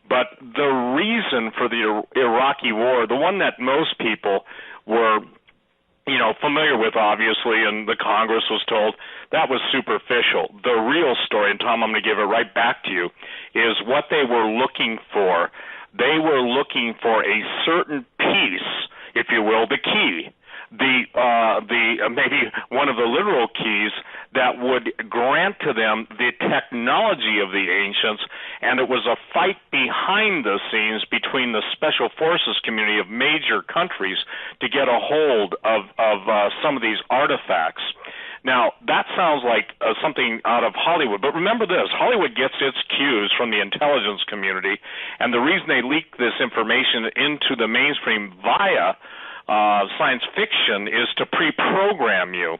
But the reason for the Iraqi war, the one that most people were familiar with, obviously, and the Congress was told, that was superficial. The real story, and Tom, I'm going to give it right back to you, is what they were looking for. They were looking for a certain piece, if you will, the key, maybe one of the literal keys that would grant to them the technology of the ancients, and it was a fight behind the scenes between the special forces community of major countries to get a hold of some of these artifacts. Now, that sounds like something out of Hollywood, but remember this, Hollywood gets its cues from the intelligence community, and the reason they leak this information into the mainstream via science fiction is to pre-program you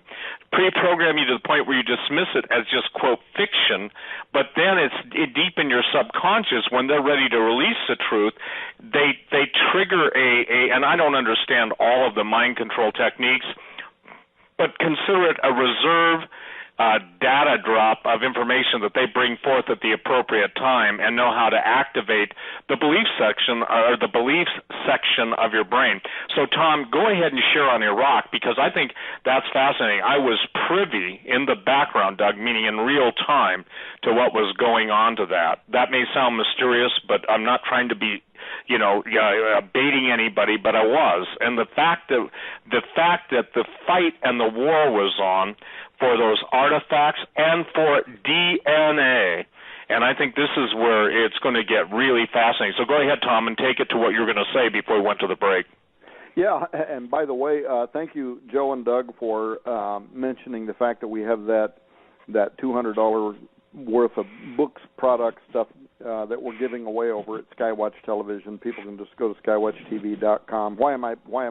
to the point where you dismiss it as just, quote, fiction, but then it's deep in your subconscious when they're ready to release the truth, they trigger and I don't understand all of the mind control techniques, but consider it a reserve data drop of information that they bring forth at the appropriate time and know how to activate the belief section of your brain. So, Tom, go ahead and share on Iraq, because I think that's fascinating. I was privy in the background, Doug, meaning in real time, to what was going on to that. That may sound mysterious, but I'm not trying to be baiting anybody, but I was. And the fact that the fight and the war was on for those artifacts and for DNA, and I think this is where it's going to get really fascinating. So go ahead, Tom, and take it to what you were going to say before we went to the break. Yeah, and by the way, thank you, Joe and Doug, for mentioning the fact that we have that $200 worth of books, product stuff that we're giving away over at Skywatch Television. People can just go to skywatchtv.com. Why am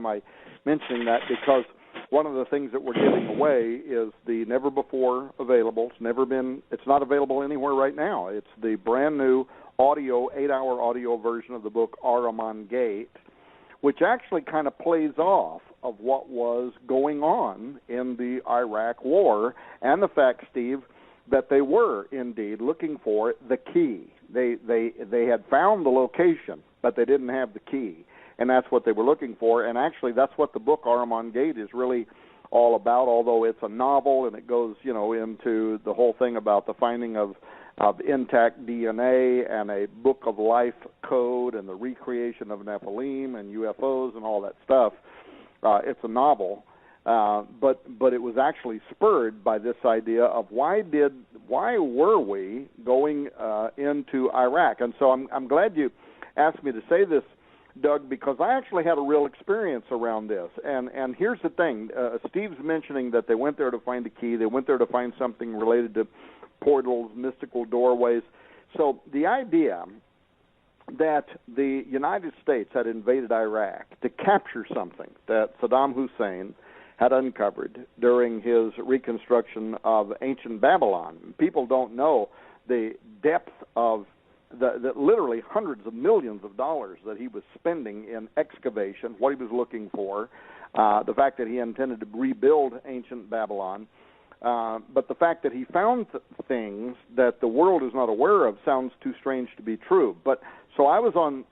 I mentioning that? Because one of the things that we're giving away is the never before available. It's not available anywhere right now. It's the brand new 8-hour audio version of the book Ahriman Gate, which actually kind of plays off of what was going on in the Iraq War, and the fact, Steve, that they were indeed looking for the key. They had found the location, but they didn't have the key, and that's what they were looking for. And actually, that's what the book Ahriman Gate is really all about. Although it's a novel, and it goes into the whole thing about the finding of intact DNA and a book of life code and the recreation of Nephilim and UFOs and all that stuff. It's a novel. But it was actually spurred by this idea of why were we going into Iraq? And so I'm glad you asked me to say this, Doug, because I actually had a real experience around this. And here's the thing: Steve's mentioning that they went there to find a key. They went there to find something related to portals, mystical doorways. So the idea that the United States had invaded Iraq to capture something that Saddam Hussein had uncovered during his reconstruction of ancient Babylon. People don't know the depth of the literally hundreds of millions of dollars that he was spending in excavation, what he was looking for, the fact that he intended to rebuild ancient Babylon, but the fact that he found things that the world is not aware of sounds too strange to be true. But so I was on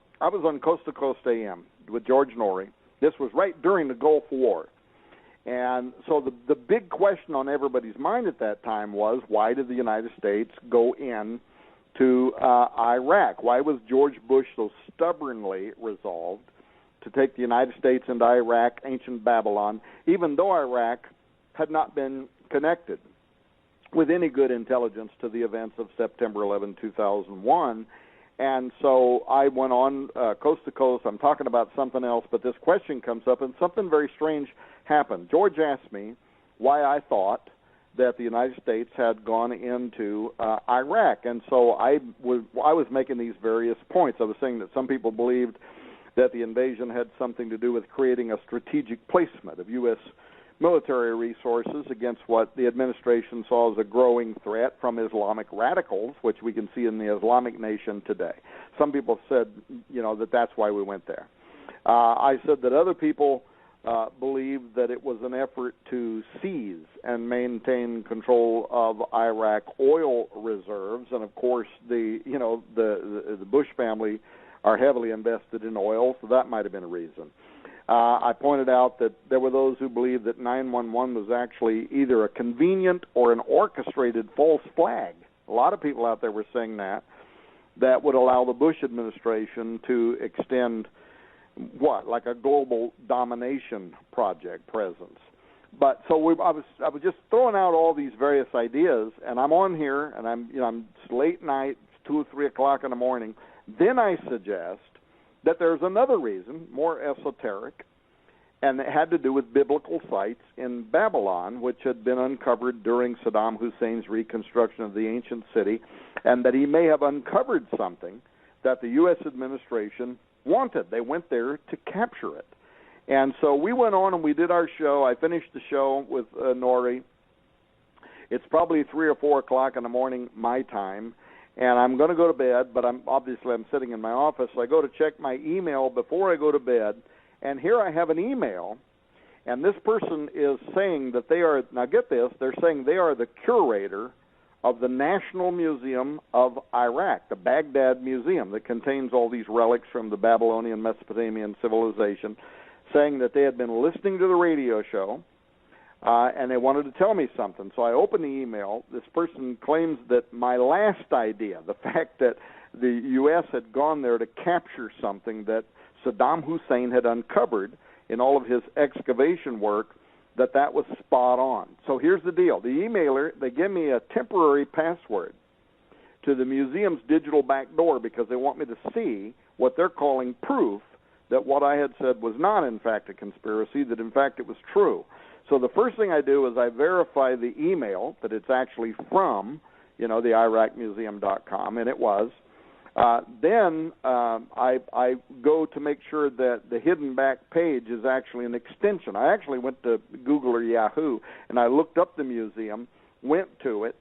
Coast to Coast AM with George Norrie. This was right during the Gulf War. And so the big question on everybody's mind at that time was, why did the United States go in to Iraq? Why was George Bush so stubbornly resolved to take the United States into Iraq, ancient Babylon, even though Iraq had not been connected with any good intelligence to the events of September 11, 2001? And so I went on coast to coast. I'm talking about something else, but this question comes up, and something very strange happened. George asked me why I thought that the United States had gone into Iraq, and so I was making these various points. I was saying that some people believed that the invasion had something to do with creating a strategic placement of U.S. military resources against what the administration saw as a growing threat from Islamic radicals, which we can see in the Islamic nation today. Some people said, that that's why we went there. I said that other people believed that it was an effort to seize and maintain control of Iraq oil reserves, and of course the Bush family are heavily invested in oil, so that might have been a reason. I pointed out that there were those who believed that 911 was actually either a convenient or an orchestrated false flag. A lot of people out there were saying that would allow the Bush administration to extend like a global domination project presence. But so I was just throwing out all these various ideas, and I'm on here, and I'm late night, 2 or 3 o'clock in the morning. Then I suggest that there's another reason, more esoteric, and it had to do with biblical sites in Babylon, which had been uncovered during Saddam Hussein's reconstruction of the ancient city, and that he may have uncovered something that the U.S. administration wanted. They went there to capture it. And so we went on and we did our show. I finished the show with Nori. It's probably 3 or 4 o'clock in the morning my time, and I'm going to go to bed, but I'm sitting in my office, so I go to check my email before I go to bed, and here I have an email, and this person is saying that they are, now get this, they're saying they are the curator of the National Museum of Iraq, the Baghdad Museum that contains all these relics from the Babylonian Mesopotamian civilization, saying that they had been listening to the radio show, and they wanted to tell me something. So I opened the email. This person claims that my last idea, the fact that the U.S. had gone there to capture something that Saddam Hussein had uncovered in all of his excavation work, that was spot on. So here's the deal. The emailer, they give me a temporary password to the museum's digital back door because they want me to see what they're calling proof that what I had said was not, in fact, a conspiracy, that, in fact, it was true. So the first thing I do is I verify the email that it's actually from, the IraqMuseum.com, and it was. Then I go to make sure that the hidden back page is actually an extension. I actually went to Google or Yahoo, and I looked up the museum, went to it,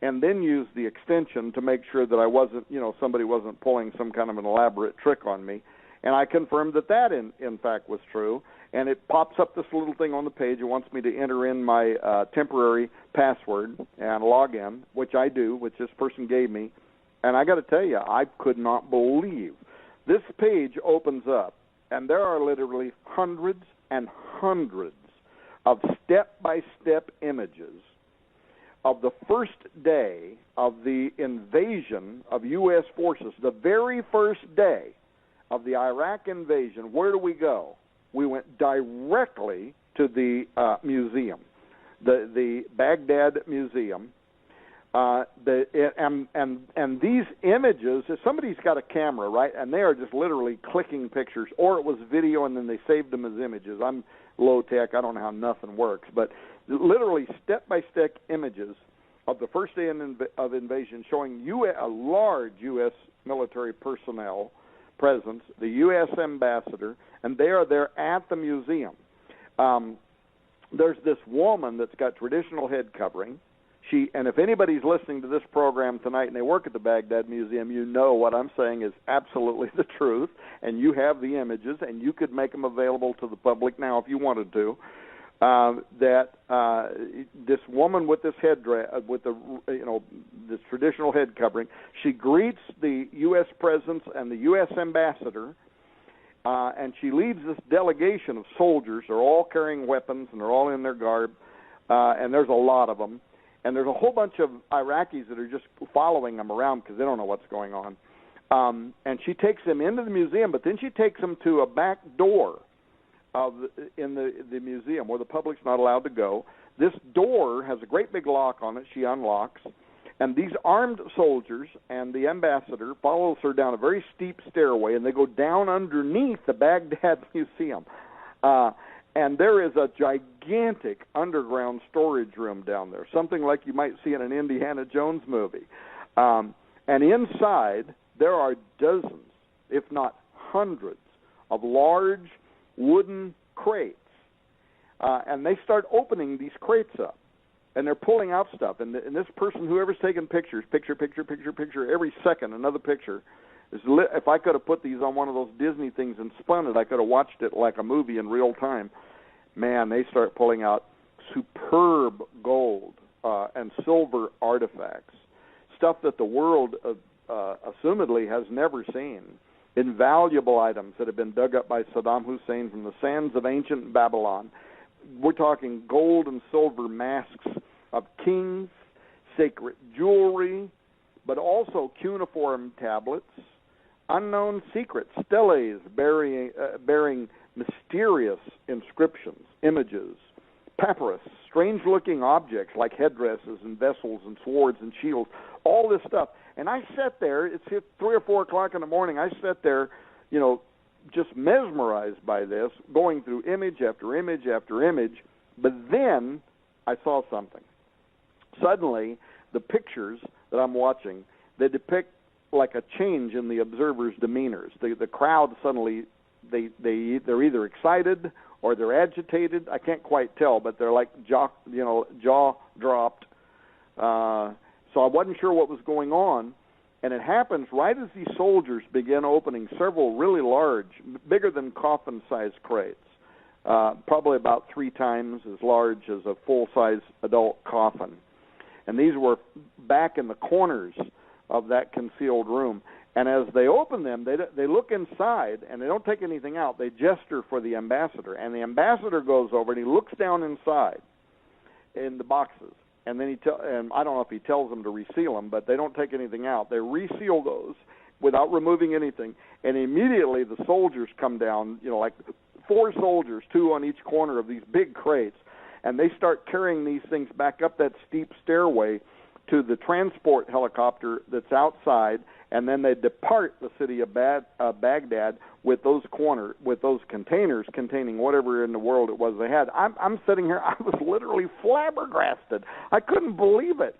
and then used the extension to make sure that I wasn't, somebody wasn't pulling some kind of an elaborate trick on me. And I confirmed that in fact was true. And it pops up this little thing on the page. It wants me to enter in my temporary password and log in, which I do, which this person gave me. And I got to tell you, I could not believe. This page opens up, and there are literally hundreds and hundreds of step-by-step images of the first day of the invasion of U.S. forces, the very first day of the Iraq invasion. Where do we go? We went directly to the museum, the Baghdad Museum. And these images, if somebody's got a camera, right, and they are just literally clicking pictures, or it was video and then they saved them as images. I'm low tech. I don't know how nothing works, but literally step-by-step images of the first day of invasion showing a large U.S. military personnel presence, the U.S. ambassador, and they are there at the museum. There's this woman that's got traditional head covering. And if anybody's listening to this program tonight and they work at the Baghdad Museum, you know what I'm saying is absolutely the truth, and you have the images, and you could make them available to the public now if you wanted to. This woman with this headdress, with this traditional head covering, she greets the U.S. presence and the U.S. ambassador, and she leads this delegation of soldiers. They're all carrying weapons, and they're all in their garb, and there's a lot of them. And there's a whole bunch of Iraqis that are just following them around because they don't know what's going on. And she takes them into the museum, but then she takes them to a back door in the museum where the public's not allowed to go. This door has a great big lock on it. She unlocks. And these armed soldiers and the ambassador follows her down a very steep stairway, and they go down underneath the Baghdad Museum. And there is a gigantic underground storage room down there, something like you might see in an Indiana Jones movie. And inside, there are dozens, if not hundreds, of large wooden crates. And they start opening these crates up, and they're pulling out stuff. And this person, whoever's taking pictures, picture, every second, another picture. If I could have put these on one of those Disney things and spun it, I could have watched it like a movie in real time. Man, they start pulling out superb gold and silver artifacts, stuff that the world assumedly has never seen. invaluable items that have been dug up by Saddam Hussein from the sands of ancient Babylon. We're talking gold and silver masks of kings, sacred jewelry, but also cuneiform tablets, unknown secrets, steles bearing mysterious inscriptions, images, papyrus, strange-looking objects like headdresses and vessels and swords and shields, all this stuff. And I sat there, it's 3 or 4 o'clock in the morning, I sat there, just mesmerized by this, going through image after image after image, but then I saw something. Suddenly, the pictures that I'm watching, they depict like a change in the observers' demeanors. The crowd suddenly, they're either excited or they're agitated. I can't quite tell, but they're like jaw dropped. So I wasn't sure what was going on, and it happens right as these soldiers begin opening several really large, bigger than coffin-sized crates, probably about 3 times as large as a full-size adult coffin. And these were back in the corners of that concealed room. And as they open them, they look inside, and they don't take anything out. They gesture for the ambassador, and the ambassador goes over, and he looks down inside in the boxes. And then and I don't know if he tells them to reseal them, but they don't take anything out. They reseal those without removing anything, and immediately the soldiers come down, like 4 soldiers, 2 on each corner of these big crates, and they start carrying these things back up that steep stairway to the transport helicopter that's outside, and then they depart the city of Baghdad with those containers containing whatever in the world it was they had. I'm sitting here, I was literally flabbergasted. I couldn't believe it.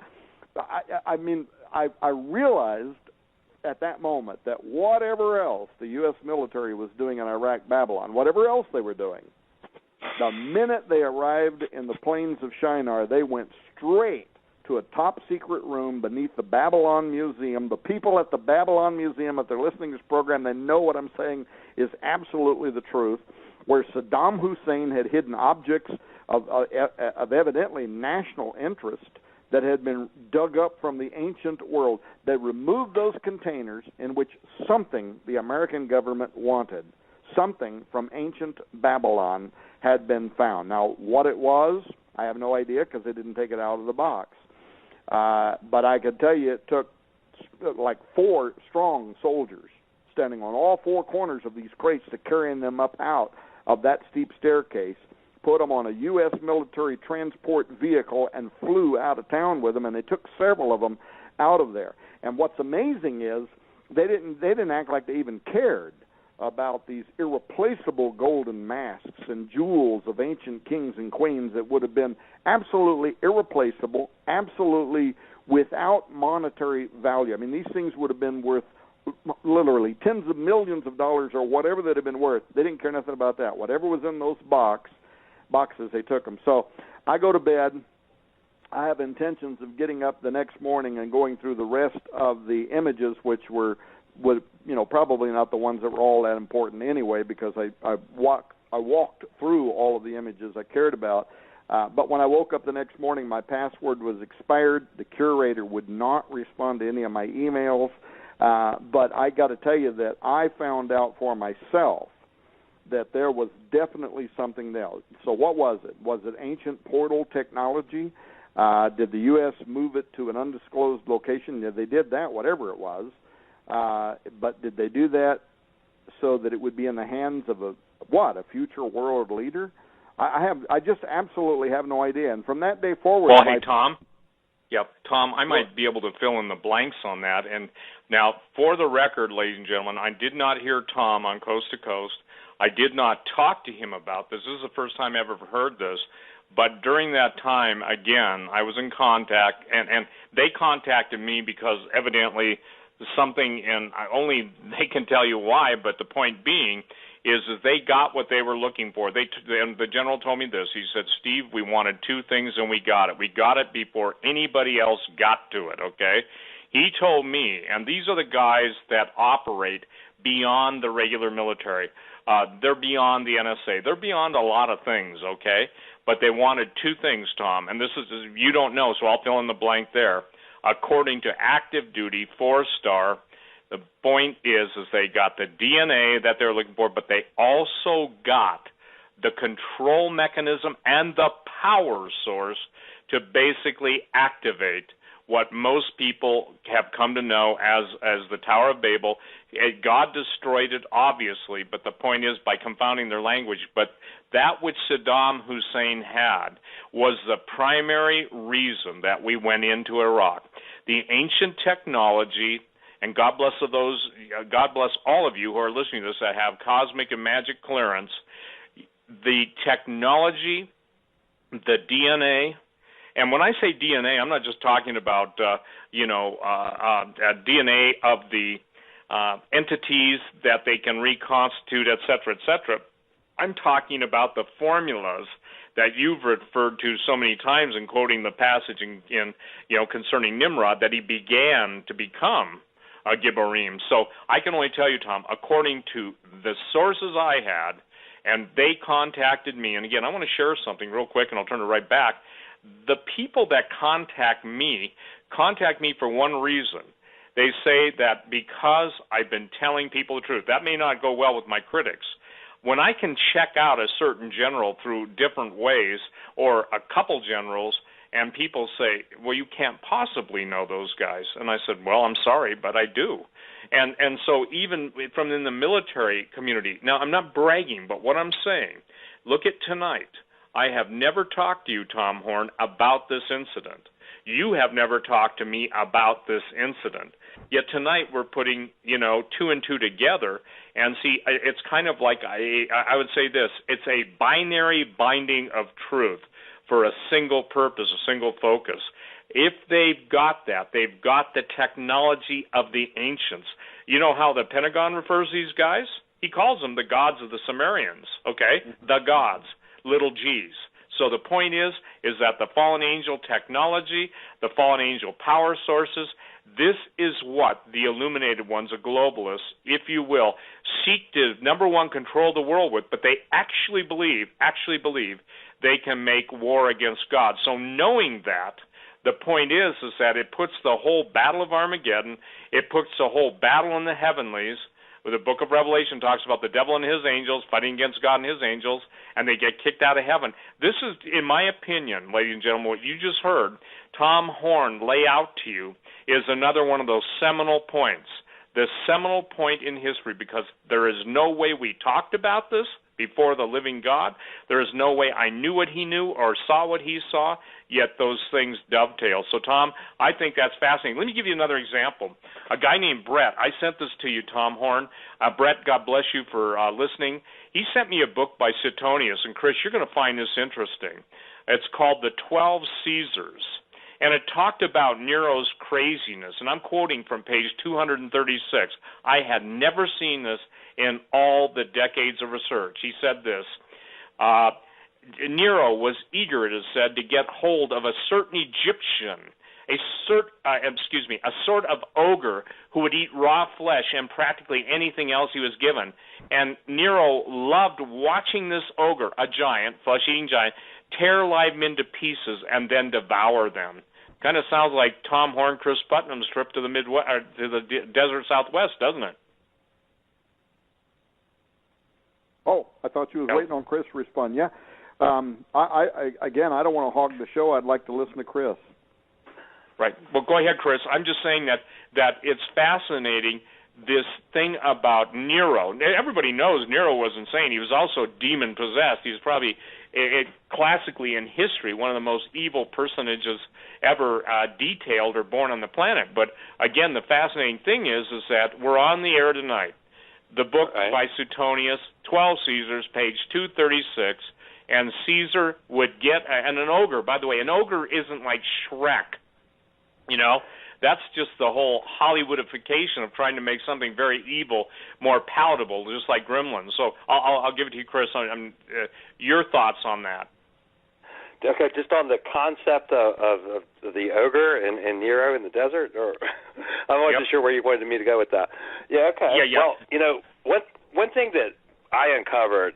I realized at that moment that whatever else the U.S. military was doing in Iraq, Babylon, whatever else they were doing, the minute they arrived in the plains of Shinar, they went straight to a top-secret room beneath the Babylon Museum. The people at the Babylon Museum, if they're listening to this program, they know what I'm saying is absolutely the truth, where Saddam Hussein had hidden objects of evidently national interest that had been dug up from the ancient world. They removed those containers in which something the American government wanted, something from ancient Babylon, had been found. Now, what it was, I have no idea because they didn't take it out of the box. But I could tell you it took like 4 strong soldiers standing on all 4 corners of these crates to carry them up out of that steep staircase, put them on a U.S. military transport vehicle, and flew out of town with them, and they took several of them out of there. And what's amazing is they didn't act like they even cared about these irreplaceable golden masks and jewels of ancient kings and queens that would have been absolutely irreplaceable, absolutely without monetary value. I mean, these things would have been worth literally tens of millions of dollars or whatever they'd have been worth. They didn't care nothing about that. Whatever was in those boxes, they took them. So I go to bed. I have intentions of getting up the next morning and going through the rest of the images, which were probably not the ones that were all that important anyway, because I walked through all of the images I cared about. But when I woke up the next morning, my password was expired. The curator would not respond to any of my emails. But I got to tell you that I found out for myself that there was definitely something else. So what was it? Was it ancient portal technology? Did the U.S. move it to an undisclosed location? Yeah, they did that, whatever it was. But did they do that so that it would be in the hands of a future world leader? I just absolutely have no idea. And from that day forward... Well, hey, Tom. Yep, Tom, I might be able to fill in the blanks on that. And now, for the record, ladies and gentlemen, I did not hear Tom on Coast to Coast. I did not talk to him about this. This is the first time I've ever heard this. But during that time, again, I was in contact, and they contacted me because evidently something, and only they can tell you why, but the point being is that they got what they were looking for. And the general told me this. He said, Steve, we wanted 2 things, and we got it. We got it before anybody else got to it, okay? He told me, and these are the guys that operate beyond the regular military. They're beyond the NSA. They're beyond a lot of things, okay? But they wanted 2 things, Tom, and this is, you don't know, so I'll fill in the blank there. According to active duty 4-star The point is they got the DNA that they're looking for, but they also got the control mechanism and the power source to basically activate what most people have come to know as the Tower of Babel. God destroyed it, obviously, but the point is by confounding their language. But that which Saddam Hussein had was the primary reason that we went into Iraq. The ancient technology, and God bless all of you who are listening to this that have cosmic and magic clearance, the technology, the DNA. And when I say DNA, I'm not just talking about DNA of the entities that they can reconstitute, et cetera, et cetera. I'm talking about the formulas that you've referred to so many times in quoting the passage in concerning Nimrod, that he began to become a Gibborim. So I can only tell you, Tom, according to the sources I had, and they contacted me, and again, I want to share something real quick, and I'll turn it right back. The people that contact me for one reason. They say that because I've been telling people the truth. That may not go well with my critics. When I can check out a certain general through different ways, or a couple generals, and people say, well, you can't possibly know those guys. And I said, well, I'm sorry, but I do. And so even from in the military community, now I'm not bragging, but what I'm saying, look at tonight. I have never talked to you, Tom Horn, about this incident. You have never talked to me about this incident. Yet tonight we're putting, two and two together. And see, it's kind of like, I would say this, it's a binary binding of truth for a single purpose, a single focus. If they've got that, they've got the technology of the ancients. You know how the Pentagon refers to these guys? He calls them the gods of the Sumerians, okay? The gods. Little g's. So the point is that the fallen angel technology, the fallen angel power sources, this is what the illuminated ones, the globalists, if you will, seek to, number one, control the world with, but they actually believe they can make war against God. So knowing that, the point is that it puts the whole battle of Armageddon, it puts the whole battle in the heavenlies, where the book of Revelation talks about the devil and his angels fighting against God and his angels, and they get kicked out of heaven. This is, in my opinion, ladies and gentlemen, what you just heard Tom Horn lay out to you is another one of those seminal points, the seminal point in history, because there is no way we talked about this before the living God. There is no way I knew what he knew or saw what he saw, yet those things dovetail. So, Tom, I think that's fascinating. Let me give you another example. A guy named Brett, I sent this to you, Tom Horn. Brett, God bless you for listening. He sent me a book by Suetonius, and Chris, you're going to find this interesting. It's called The 12 Caesars, and it talked about Nero's craziness, and I'm quoting from page 236. I had never seen this in all the decades of research. He said this, Nero was eager, it is said, to get hold of a certain Egyptian, a sort of ogre who would eat raw flesh and practically anything else he was given. And Nero loved watching this ogre, a giant, flesh-eating giant, tear live men to pieces and then devour them. Kind of sounds like Tom Horn, Chris Putnam's trip to the Midwest, to the desert Southwest, doesn't it? Oh, I thought you was waiting on Chris to respond. Yeah. I don't want to hog the show. I'd like to listen to Chris. Right. Well, go ahead, Chris. I'm just saying that it's fascinating, this thing about Nero. Everybody knows Nero was insane. He was also demon-possessed. He was probably, classically in history, one of the most evil personages ever detailed or born on the planet. But, again, the fascinating thing is that we're on the air tonight. The book by Suetonius, 12 Caesars, page 236, and Caesar would get, and an ogre, by the way, an ogre isn't like Shrek, that's just the whole Hollywoodification of trying to make something very evil more palatable, just like Gremlins. So I'll give it to you, Chris, on your thoughts on that. Okay, just on the concept of the ogre and Nero in the desert, or I wasn't sure where you wanted me to go with that. Yeah, okay. Yeah. Well, one thing that I uncovered,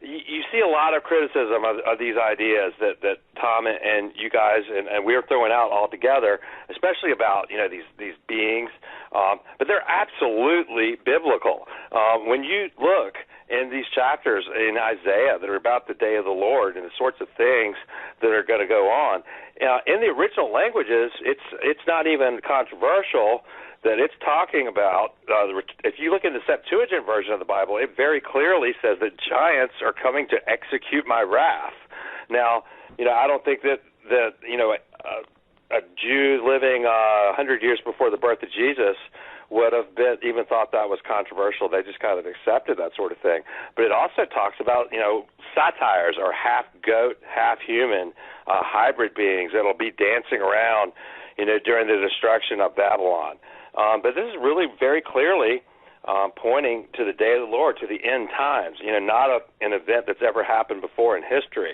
you see a lot of criticism of these ideas that Tom and you guys and we're throwing out all together, especially about these beings but they're absolutely biblical. When you look in these chapters in Isaiah that are about the day of the Lord and the sorts of things that are going to go on, in the original languages, it's not even controversial that it's talking about, if you look in the Septuagint version of the Bible, it very clearly says that giants are coming to execute my wrath. Now, I don't think that a Jew living 100 years before the birth of Jesus would have even thought that was controversial. They just kind of accepted that sort of thing. But it also talks about, satyrs or half goat, half human, hybrid beings that'll be dancing around, during the destruction of Babylon. But this is really very clearly pointing to the day of the Lord, to the end times, not an event that's ever happened before in history.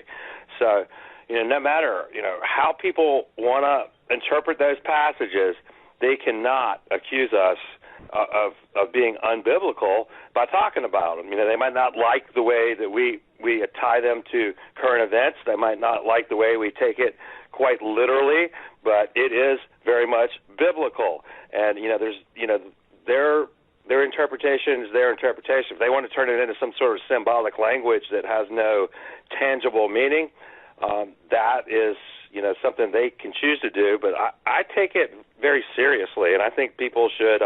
So, no matter, how people want to interpret those passages, they cannot accuse us of being unbiblical by talking about them. They might not like the way that we tie them to current events. They might not like the way we take it quite literally, but it is very much biblical. And, their interpretation is their interpretation. If they want to turn it into some sort of symbolic language that has no tangible meaning, that is, something they can choose to do. But I take it very seriously, and I think people should,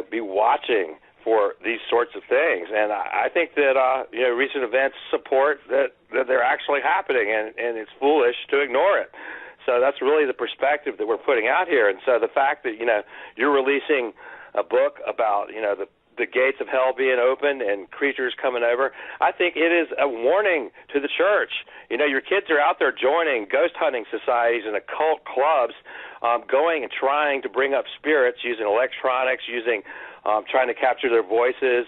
be watching for these sorts of things. And I think that, recent events support that they're actually happening, and it's foolish to ignore it. So that's really the perspective that we're putting out here. And so the fact that, you're releasing a book about, the gates of hell being opened and creatures coming over, I think it is a warning to the church. Your kids are out there joining ghost hunting societies and occult clubs, going and trying to bring up spirits using electronics, trying to capture their voices,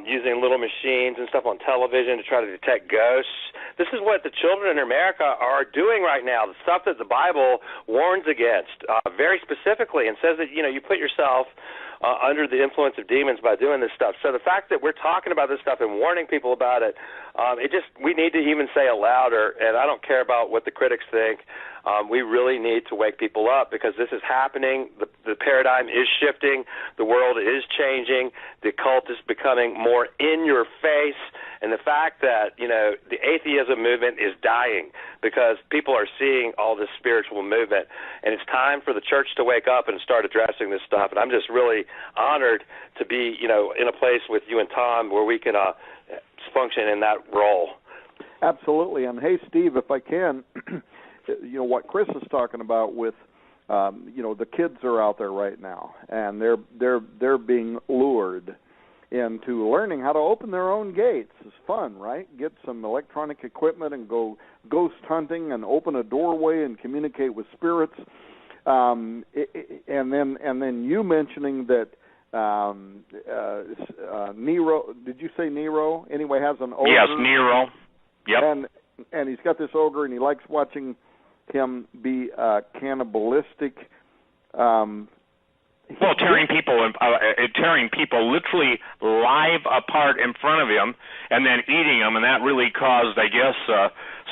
using little machines and stuff on television to try to detect ghosts. This is what the children in America are doing right now, the stuff that the Bible warns against very specifically, and says that, you put yourself under the influence of demons by doing this stuff. So the fact that we're talking about this stuff and warning people about it, we need to even say it louder, and I don't care about what the critics think. We really need to wake people up because this is happening. The paradigm is shifting. The world is changing. The occult is becoming more in your face. And the fact that, the atheism movement is dying because people are seeing all this spiritual movement. And it's time for the church to wake up and start addressing this stuff. And I'm just really honored to be, in a place with you and Tom where we can function in that role. Absolutely. And hey, Steve, if I can, what Chris is talking about with, the kids are out there right now, and they're being lured into learning how to open their own gates. It's fun, right? Get some electronic equipment and go ghost hunting and open a doorway and communicate with spirits. And then you mentioning that Nero, did you say Nero? Anyway, has an ogre. Yes, Nero. Yep. And he's got this ogre, and he likes watching him be cannibalistic. Tearing people literally live apart in front of him and then eating them, and that really caused, I guess,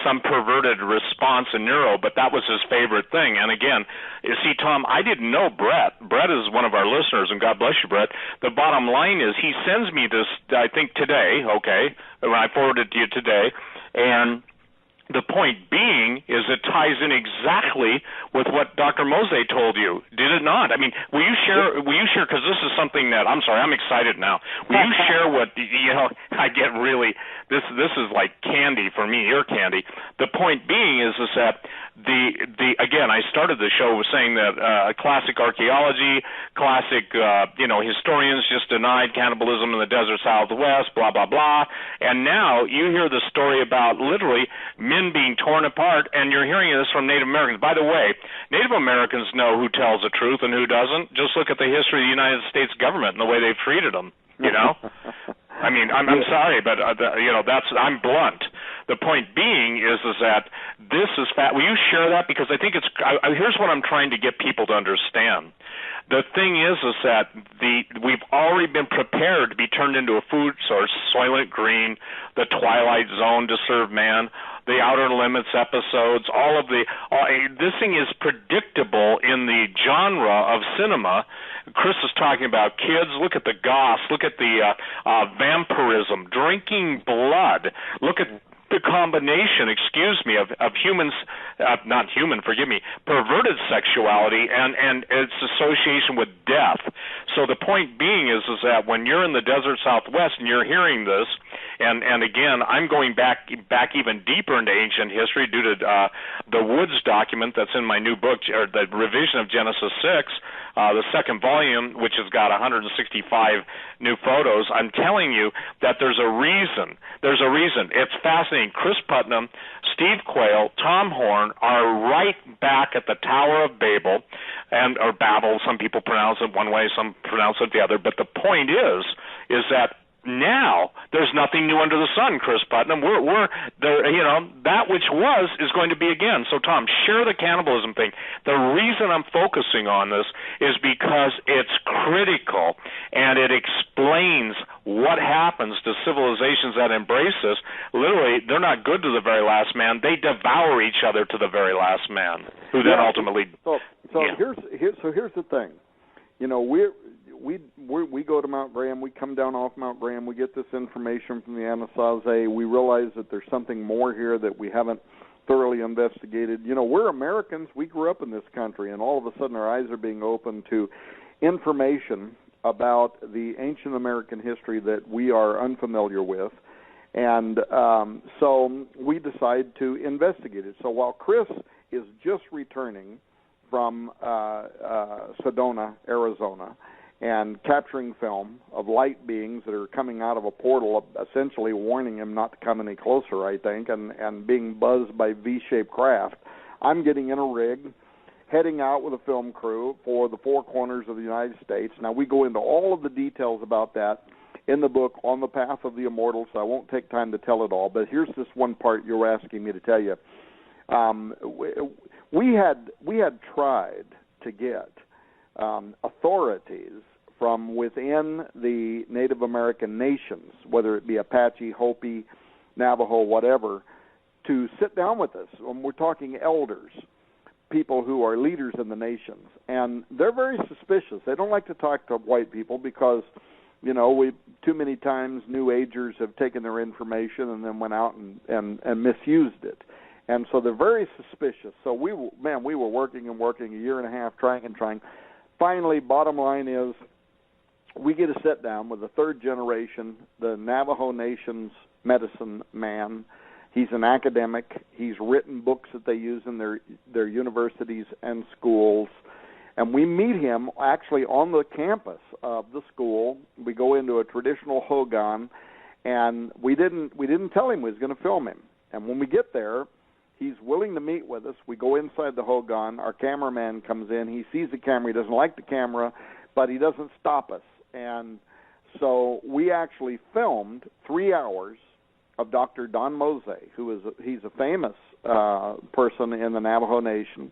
some perverted response in Nero, but that was his favorite thing. And again, you see, Tom, I didn't know Brett. Brett is one of our listeners, and God bless you, Brett. The bottom line is he sends me this, I think today, okay, when I forwarded it to you today, and the point being is it ties in exactly with what Dr. Mose told you, did it not? I mean, will you share, because this is something that, I'm sorry, I'm excited now. Will you share what, I get really, this is like candy for me, ear candy. The point being is that again, I started the show with saying that classic archaeology, classic, historians just denied cannibalism in the desert Southwest, blah, blah, blah. And now you hear the story about literally men being torn apart, and you're hearing this from Native Americans. By the way, Native Americans know who tells the truth and who doesn't. Just look at the history of the United States government and the way they've treated them, I mean, I'm sorry, but, I'm blunt. The point being is that this is will you share that? Because I think here's what I'm trying to get people to understand. The thing is that we've already been prepared to be turned into a food source, Soylent Green, the Twilight Zone to serve man. the Outer Limits episodes, this thing is predictable in the genre of cinema. Chris is talking about kids. Look at the goths. Look at the vampirism, drinking blood. Look at the combination, of humans, not human, forgive me, perverted sexuality and its association with death. So the point being is that when you're in the desert Southwest and you're hearing this, and again, I'm going back even deeper into ancient history due to the Woods document that's in my new book, or the revision of Genesis 6, the second volume, which has got 165 new photos. I'm telling you that there's a reason. There's a reason. It's fascinating. Chris Putnam, Steve Quayle, Tom Horn are right back at the Tower of Babel, or Babel. Some people pronounce it one way, some pronounce it the other. But the point is that now there's nothing new under the sun, Chris Putnam. We're there, that which was is going to be again. So Tom, share the cannibalism thing. The reason I'm focusing on this is because it's critical and it explains what happens to civilizations that embrace this. Literally, they're not good to the very last man. They devour each other to the very last man, who then ultimately. Here's the thing. We go to Mount Graham, we come down off Mount Graham, we get this information from the Anasazi, we realize that there's something more here that we haven't thoroughly investigated. We're Americans, we grew up in this country, and all of a sudden our eyes are being opened to information about the ancient American history that we are unfamiliar with, and so we decide to investigate it. So while Chris is just returning from Sedona, Arizona, and capturing film of light beings that are coming out of a portal, essentially warning him not to come any closer, I think, and being buzzed by V-shaped craft, I'm getting in a rig, heading out with a film crew for the four corners of the United States. Now, we go into all of the details about that in the book, On the Path of the Immortals, so I won't take time to tell it all, but here's this one part you were asking me to tell you. We had tried to get authorities from within the Native American nations, whether it be Apache, Hopi, Navajo, whatever, to sit down with us. We're talking elders, people who are leaders in the nations, and they're very suspicious. They don't like to talk to white people because, we too many times New Agers have taken their information and then went out and misused it. And so they're very suspicious. So we were working a year and a half, trying. Finally, bottom line is, we get a sit down with the third generation, the Navajo Nation's medicine man. He's an academic. He's written books that they use in their universities and schools. And we meet him actually on the campus of the school. We go into a traditional hogan, and we didn't tell him we was going to film him. And when we get there, he's willing to meet with us. We go inside the hogan. Our cameraman comes in. He sees the camera. He doesn't like the camera, but he doesn't stop us. And so we actually filmed 3 hours of Dr. Don Mose, he's a famous person in the Navajo Nation.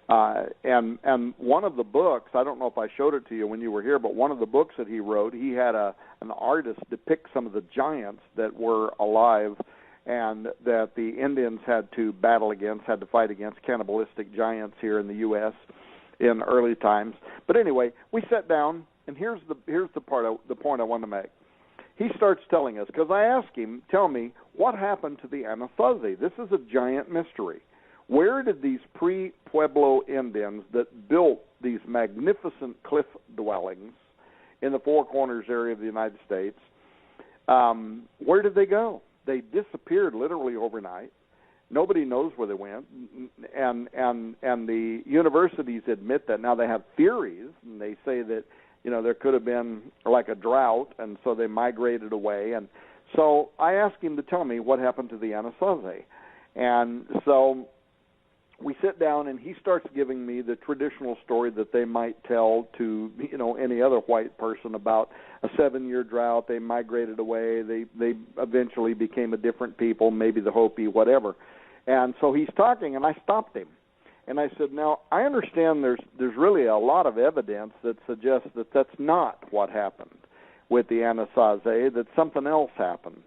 And one of the books, I don't know if I showed it to you when you were here, but one of the books that he wrote, he had an artist depict some of the giants that were alive and that the Indians had to fight against cannibalistic giants here in the U.S. in early times. But anyway, we sat down, and here's the point I want to make. He starts telling us, because I asked him, tell me, what happened to the Anasazi? This is a giant mystery. Where did these pre-Pueblo Indians that built these magnificent cliff dwellings in the Four Corners area of the United States, where did they go? They disappeared literally overnight. Nobody knows where they went, and the universities admit that. Now they have theories, and they say that there could have been like a drought, and so they migrated away. And so I asked him to tell me what happened to the Anasazi, and so we sit down, and he starts giving me the traditional story that they might tell to any other white person about a 7-year drought. They migrated away. They eventually became a different people, maybe the Hopi, whatever. And so he's talking, and I stopped him, and I said, now I understand there's really a lot of evidence that suggests that that's not what happened with the Anasazi, that something else happened.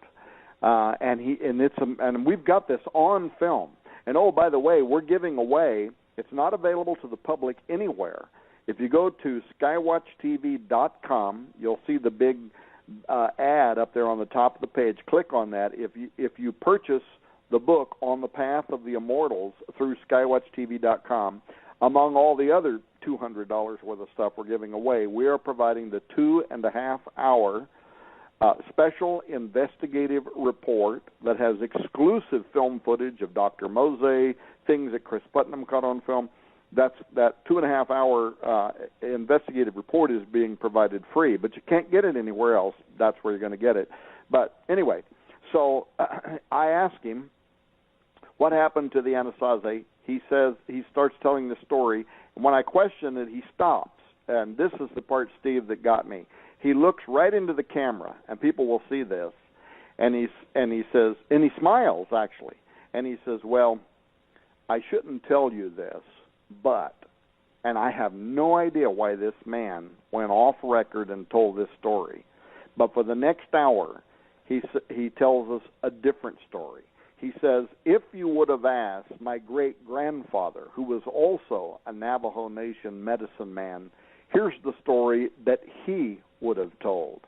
and we've got this on film. And oh, by the way, we're giving away. It's not available to the public anywhere. If you go to skywatchtv.com, you'll see the big ad up there on the top of the page. Click on that. If you purchase the book On the Path of the Immortals through skywatchtv.com, among all the other $200 worth of stuff we're giving away, we are providing the 2.5-hour special investigative report that has exclusive film footage of Dr. Mose, things that Chris Putnam caught on film. That 2.5-hour investigative report is being provided free, but you can't get it anywhere else. That's where you're going to get it. But anyway, so I asked him what happened to the Anasazi. He says, he starts telling the story, and when I question it, he stops. And this is the part, Steve, that got me. He looks right into the camera, and people will see this, and he says, and he smiles actually, and he says, "Well, I shouldn't tell you this, but," and I have no idea why this man went off record and told this story, but for the next hour, he tells us a different story. He says, "If you would have asked my great-grandfather, who was also a Navajo Nation medicine man, here's the story that he would have told."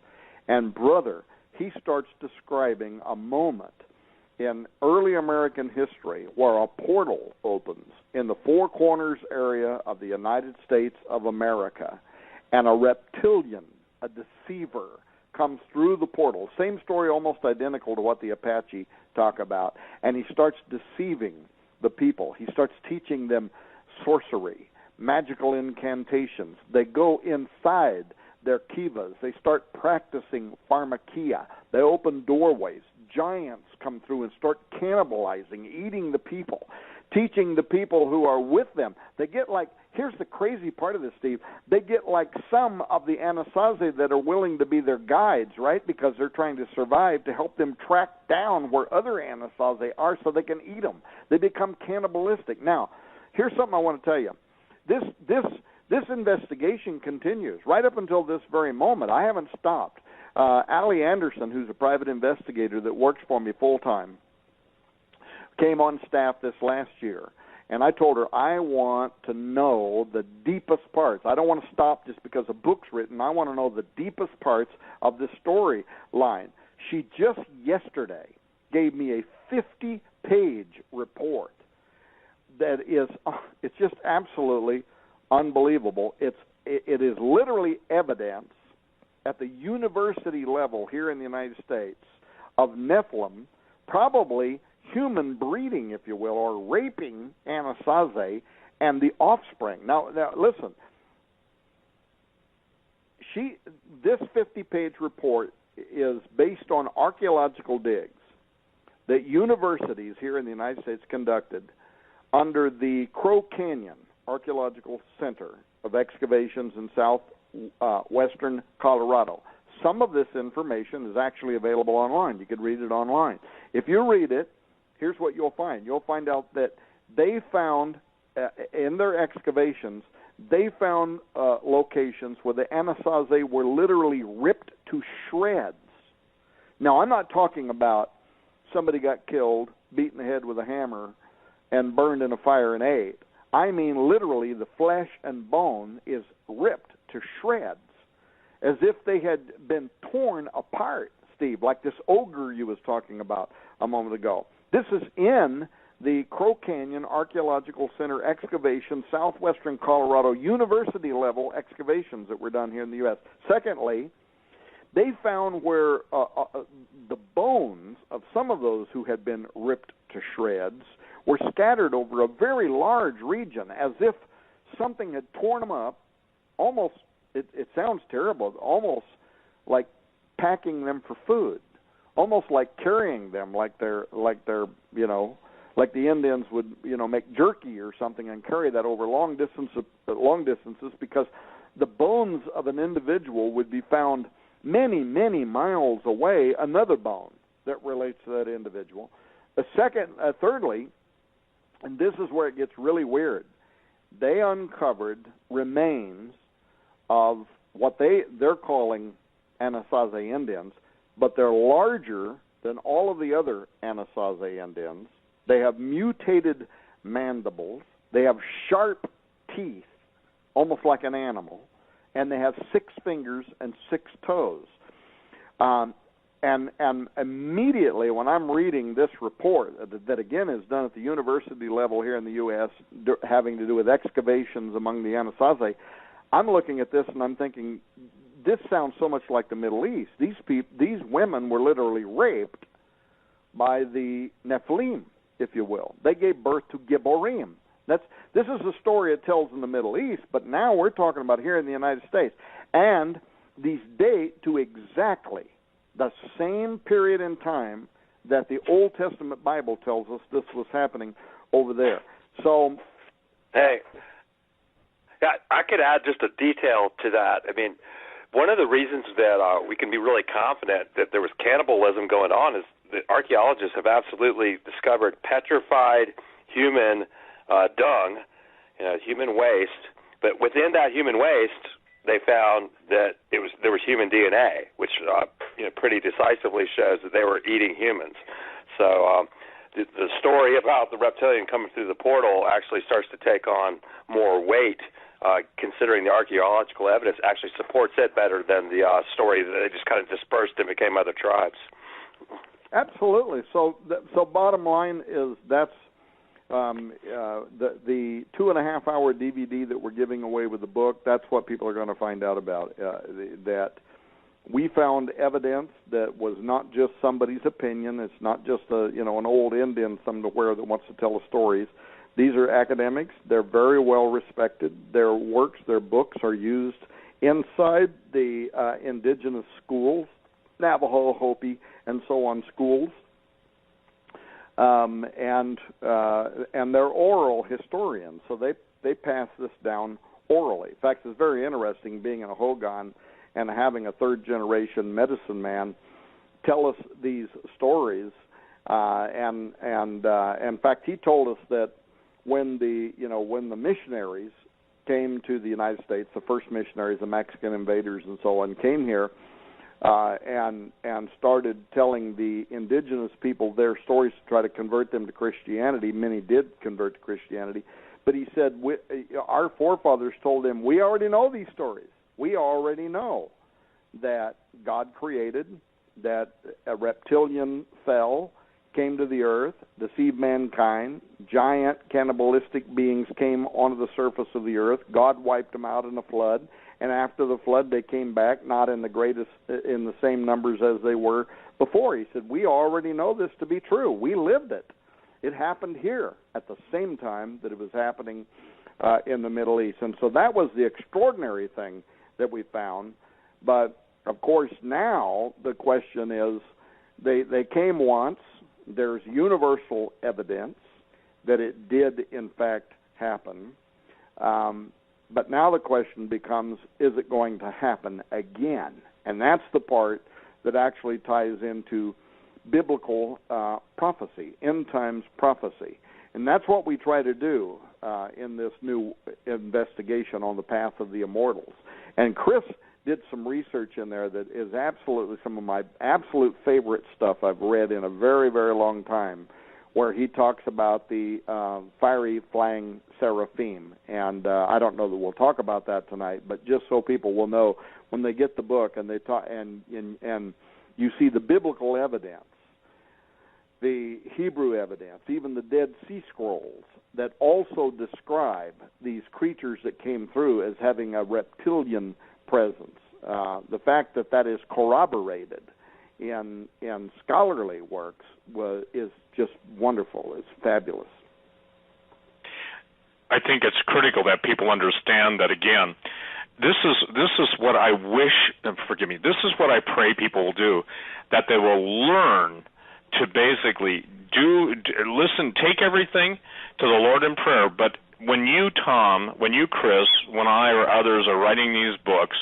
And brother, he starts describing a moment in early American history where a portal opens in the Four Corners area of the United States of America, and a reptilian, a deceiver, comes through the portal. Same story, almost identical to what the Apache talk about, and he starts deceiving the people. He starts teaching them sorcery, magical incantations. They go inside their kivas. They start practicing pharmakia. They open doorways. Giants come through and start cannibalizing, eating the people, teaching the people who are with them. They get like, here's the crazy part of this, Steve, they get like some of the Anasazi that are willing to be their guides, right, because they're trying to survive, to help them track down where other Anasazi are so they can eat them. They become cannibalistic. Now, here's something I want to tell you. This investigation continues right up until this very moment. I haven't stopped. Allie Anderson, who's a private investigator that works for me full-time, came on staff this last year, and I told her I want to know the deepest parts. I don't want to stop just because a book's written. I want to know the deepest parts of this storyline. She just yesterday gave me a 50-page report that is, it's just absolutely unbelievable. It is literally evidence at the university level here in the United States of Nephilim, probably human breeding, if you will, or raping Anasazi and the offspring. Now listen, this 50-page report is based on archaeological digs that universities here in the United States conducted under the Crow Canyon Archaeological Center of excavations in southwestern Colorado. Some of this information is actually available online. You could read it online. If you read it, here's what you'll find. You'll find out that they found, in their excavations, they found locations where the Anasazi were literally ripped to shreds. Now, I'm not talking about somebody got killed, beaten in the head with a hammer, and burned in a fire and ate. I mean literally the flesh and bone is ripped to shreds, as if they had been torn apart, Steve, like this ogre you was talking about a moment ago. This is in the Crow Canyon Archaeological Center excavation, southwestern Colorado, university-level excavations that were done here in the U.S. Secondly, they found where the bones of some of those who had been ripped to shreds were scattered over a very large region, as if something had torn them up, almost, it sounds terrible, almost like packing them for food, almost like carrying them like they're like the Indians would, make jerky or something and carry that over long distances, because the bones of an individual would be found many, many miles away, another bone that relates to that individual. Thirdly, and this is where it gets really weird, they uncovered remains of what they're calling Anasazi Indians, but they're larger than all of the other Anasazi-Indians. They have mutated mandibles. They have sharp teeth, almost like an animal, and they have 6 fingers and 6 toes. And immediately when I'm reading this report that again is done at the university level here in the U.S., having to do with excavations among the Anasazi, I'm looking at this and I'm thinking, this sounds so much like the Middle East. These women were literally raped by the Nephilim, if you will. They gave birth to Gibborim. This is the story it tells in the Middle East, but now we're talking about here in the United States. And these date to exactly the same period in time that the Old Testament Bible tells us this was happening over there. So, hey, I could add just a detail to that. I mean, one of the reasons that we can be really confident that there was cannibalism going on is that archaeologists have absolutely discovered petrified human dung, human waste. But within that human waste, they found that there was human DNA, which pretty decisively shows that they were eating humans. So the story about the reptilian coming through the portal actually starts to take on more weight, considering the archaeological evidence actually supports it better than the story that they just kind of dispersed and became other tribes. Absolutely. So bottom line is that's the 2.5-hour DVD that we're giving away with the book. That's what people are going to find out about. That we found evidence that was not just somebody's opinion. It's not just an old Indian somewhere that wants to tell us stories. These are academics. They're very well respected. Their works, their books are used inside the indigenous schools, Navajo, Hopi, and so on schools. And they're oral historians, so they pass this down orally. In fact, it's very interesting being in a Hogan and having a third-generation medicine man tell us these stories. And in fact, he told us that when the missionaries came to the United States, the first missionaries, the Mexican invaders and so on, came here. And started telling the indigenous people their stories to try to convert them to Christianity. Many did convert to Christianity. But he said, our forefathers told them, we already know these stories. We already know that God created, that a reptilian fell, came to the earth, deceived mankind, giant cannibalistic beings came onto the surface of the earth, God wiped them out in a flood, and after the flood they came back not in the same numbers as they were before. He said, we already know this to be true. We lived it. It happened here at the same time that it was happening in the Middle East. And so that was the extraordinary thing that we found. But, of course, now the question is, they came once. There's universal evidence that it did, in fact, happen. But now the question becomes, is it going to happen again? And that's the part that actually ties into biblical prophecy, end times prophecy. And that's what we try to do in this new investigation on the path of the immortals. And Chris did some research in there that is absolutely some of my absolute favorite stuff I've read in a very, very long time, where he talks about the fiery flying seraphim. And I don't know that we'll talk about that tonight, but just so people will know, when they get the book and they talk, and you see the biblical evidence, the Hebrew evidence, even the Dead Sea Scrolls that also describe these creatures that came through as having a reptilian presence. The fact that is corroborated in scholarly works is just wonderful. It's fabulous. I think it's critical that people understand that, again, this is what I wish, this is what I pray people will do, that they will learn to basically listen, take everything to the Lord in prayer. But when you, Tom, when you, Chris, when I or others are writing these books,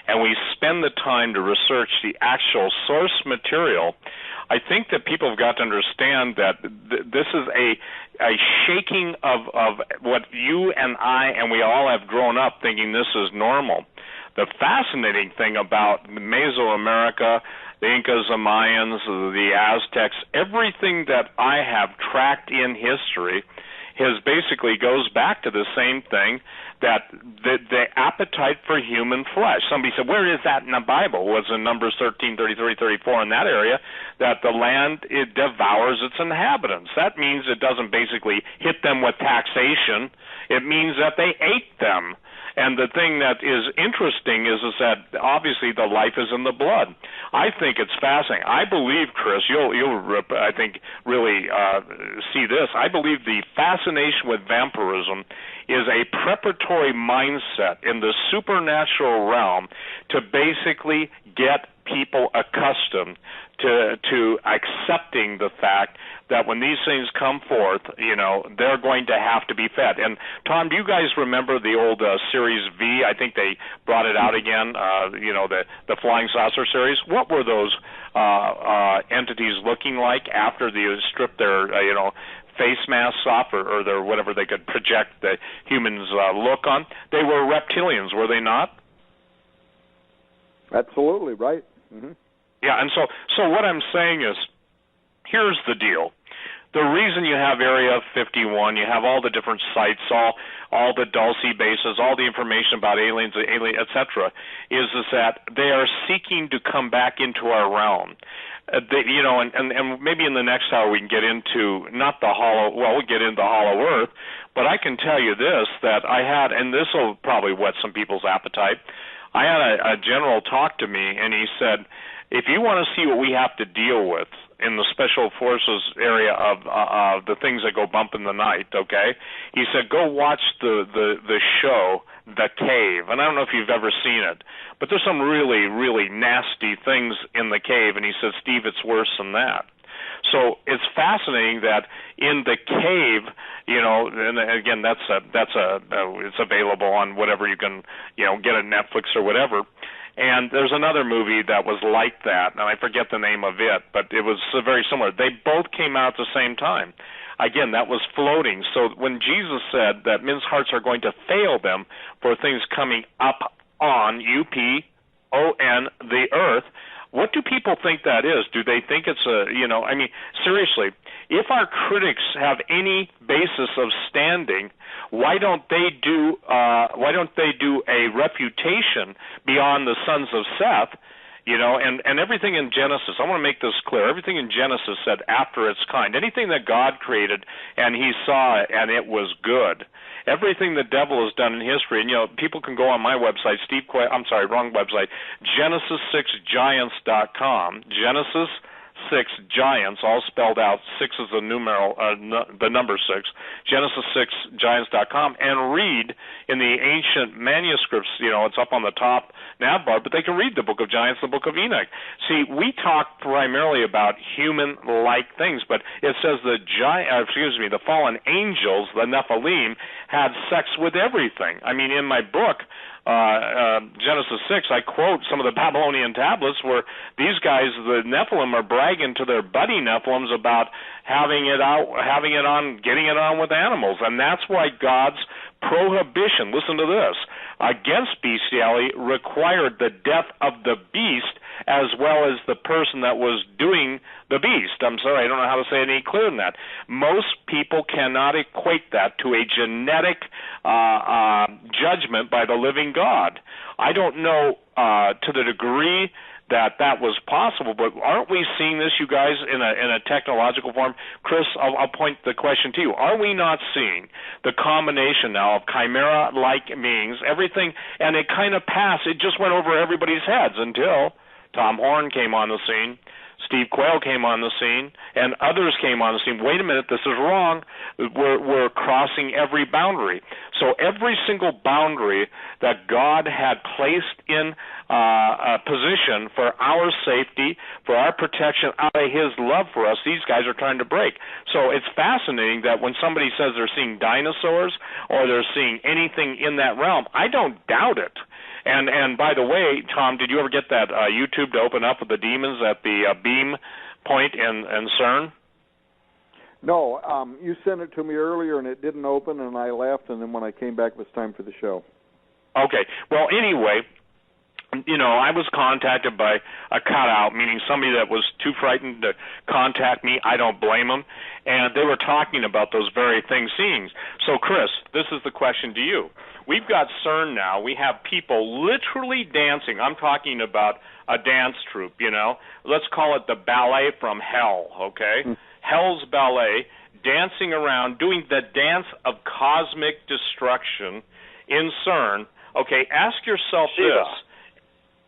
and we spend the time to research the actual source material, I think that people have got to understand that this is a shaking of what you and I and we all have grown up thinking this is normal. The fascinating thing about Mesoamerica, the Incas, the Mayans, the Aztecs, everything that I have tracked in history basically goes back to the same thing, that the appetite for human flesh. Somebody said, where is that in the Bible? It was in Numbers 13, 33, 34 in that area, that the land, it devours its inhabitants. That means it doesn't basically hit them with taxation. It means that they ate them. And the thing that is interesting is that obviously the life is in the blood. I think it's fascinating. I believe, Chris, you'll I think really see this. I believe the fascination with vampirism is a preparatory mindset in the supernatural realm to basically get people accustomed to accepting the fact that when these things come forth, they're going to have to be fed. And Tom, do you guys remember the old Series V? I think they brought it out again. The Flying Saucer series. What were those entities looking like after they stripped their face masks off, or their whatever they could project the humans' look on? They were reptilians, were they not? Absolutely right. Mm-hmm. Yeah, and so what I'm saying is, here's the deal. The reason you have Area 51, you have all the different sites, all the Dulce bases, all the information about aliens, etc., is that they are seeking to come back into our realm. And maybe in the next hour we can get into we'll get into Hollow Earth, but I can tell you this, that I had, and this will probably whet some people's appetite, I had a general talk to me, and he said, if you want to see what we have to deal with in the Special Forces area of the things that go bump in the night, okay, he said, go watch the show, The Cave. And I don't know if you've ever seen it, but there's some really, really nasty things in the cave, and he said, Steve, it's worse than that. So it's fascinating that in the cave, and again, it's available on whatever you can, get on Netflix or whatever. And there's another movie that was like that, and I forget the name of it, but it was very similar. They both came out at the same time. Again, that was floating. So when Jesus said that men's hearts are going to fail them for things coming up on, UPON, the earth, what do people think that is? Do they think it's seriously, if our critics have any basis of standing, why don't they do a refutation beyond the sons of Seth? And everything in Genesis, I want to make this clear, everything in Genesis said after its kind. Anything that God created and he saw it and it was good. Everything the devil has done in history, and people can go on my website, Genesis6Giants.com, Genesis 6 Giants, all spelled out. 6 is the the number 6. Genesis6Giants.com, and read in the ancient manuscripts. It's up on the top nav bar, but they can read the Book of Giants, the Book of Enoch. See, we talk primarily about human-like things, but it says the fallen angels, the Nephilim, had sex with everything. I mean, in my book, Genesis 6, I quote some of the Babylonian tablets where these guys, the Nephilim, are bragging to their buddy Nephilims about getting it on with animals. And that's why God's prohibition, listen to this, against bestiality required the death of the beast as well as the person that was doing the beast. I'm sorry, I don't know how to say it any clearer than that. Most people cannot equate that to a genetic judgment by the living God. I don't know to the degree that was possible, but aren't we seeing this, you guys, in a technological form? Chris, I'll point the question to you. Are we not seeing the combination now of chimera-like beings, everything, and it kind of passed, it just went over everybody's heads until Tom Horn came on the scene, Steve Quayle came on the scene, and others came on the scene. Wait a minute, this is wrong. We're crossing every boundary. So every single boundary that God had placed in a position for our safety, for our protection, out of his love for us, these guys are trying to break. So it's fascinating that when somebody says they're seeing dinosaurs or they're seeing anything in that realm, I don't doubt it. And by the way, Tom, did you ever get that YouTube to open up with the demons at the beam point in CERN? No, you sent it to me earlier and it didn't open, and I left, and then when I came back it was time for the show. Okay. Well, anyway, I was contacted by a cutout, meaning somebody that was too frightened to contact me. I don't blame them. And they were talking about those very things, seeing. So, Chris, this is the question to you. We've got CERN now. We have people literally dancing. I'm talking about a dance troupe, Let's call it the ballet from hell, okay? Hell's ballet, dancing around, doing the dance of cosmic destruction in CERN. Okay, ask yourself this.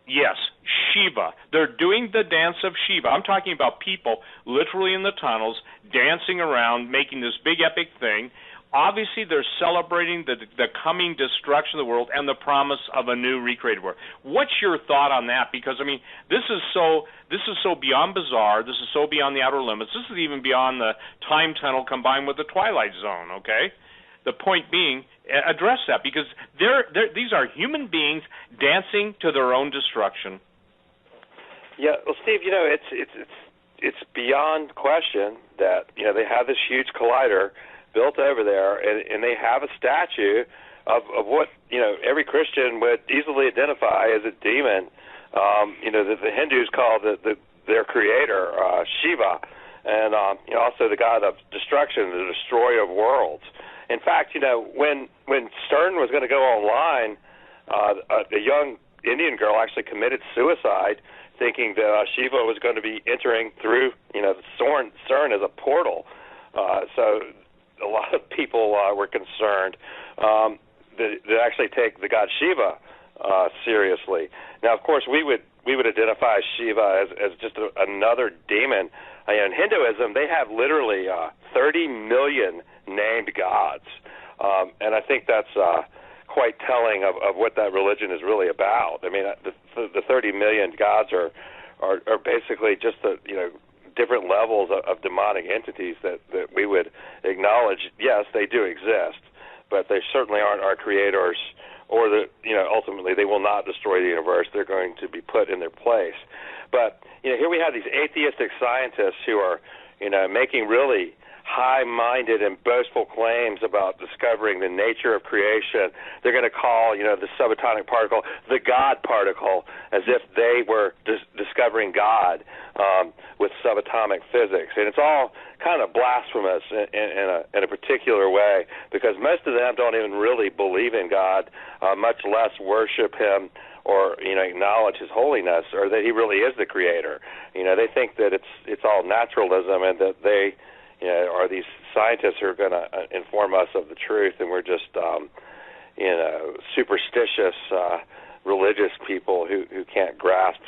Yes, Shiva. They're doing the dance of Shiva. I'm talking about people literally in the tunnels, dancing around, making this big epic thing. Obviously, they're celebrating the coming destruction of the world and the promise of a new recreated world. What's your thought on that? Because, this is so beyond bizarre. This is so beyond the outer limits. This is even beyond the time tunnel combined with the Twilight Zone, okay? The point being, address that, because these are human beings dancing to their own destruction. Yeah, well, Steve, it's beyond question that they have this huge collider built over there, and they have a statue of what every Christian would easily identify as a demon. That the Hindus call their creator Shiva, and also the god of destruction, the destroyer of worlds. In fact, when CERN was going to go online, a young Indian girl actually committed suicide, thinking that Shiva was going to be entering through, CERN as a portal. So a lot of people were concerned that actually take the god Shiva seriously. Now, of course, we would identify Shiva as just another demon. In Hinduism, they have literally 30 million named gods, and I think that's quite telling of what that religion is really about. The 30 million gods are basically just the different levels of demonic entities that we would acknowledge. Yes, they do exist, but they certainly aren't our creators, or ultimately they will not destroy the universe. They're going to be put in their place. But here we have these atheistic scientists who are making really high-minded and boastful claims about discovering the nature of creation. They're going to call, the subatomic particle the God particle, as if they were discovering God with subatomic physics. And it's all kind of blasphemous in a particular way, because most of them don't even really believe in God, much less worship Him or acknowledge His holiness, or that He really is the Creator. They think that it's all naturalism, and that they are these scientists who are going to inform us of the truth, and we're just, superstitious religious people who can't grasp,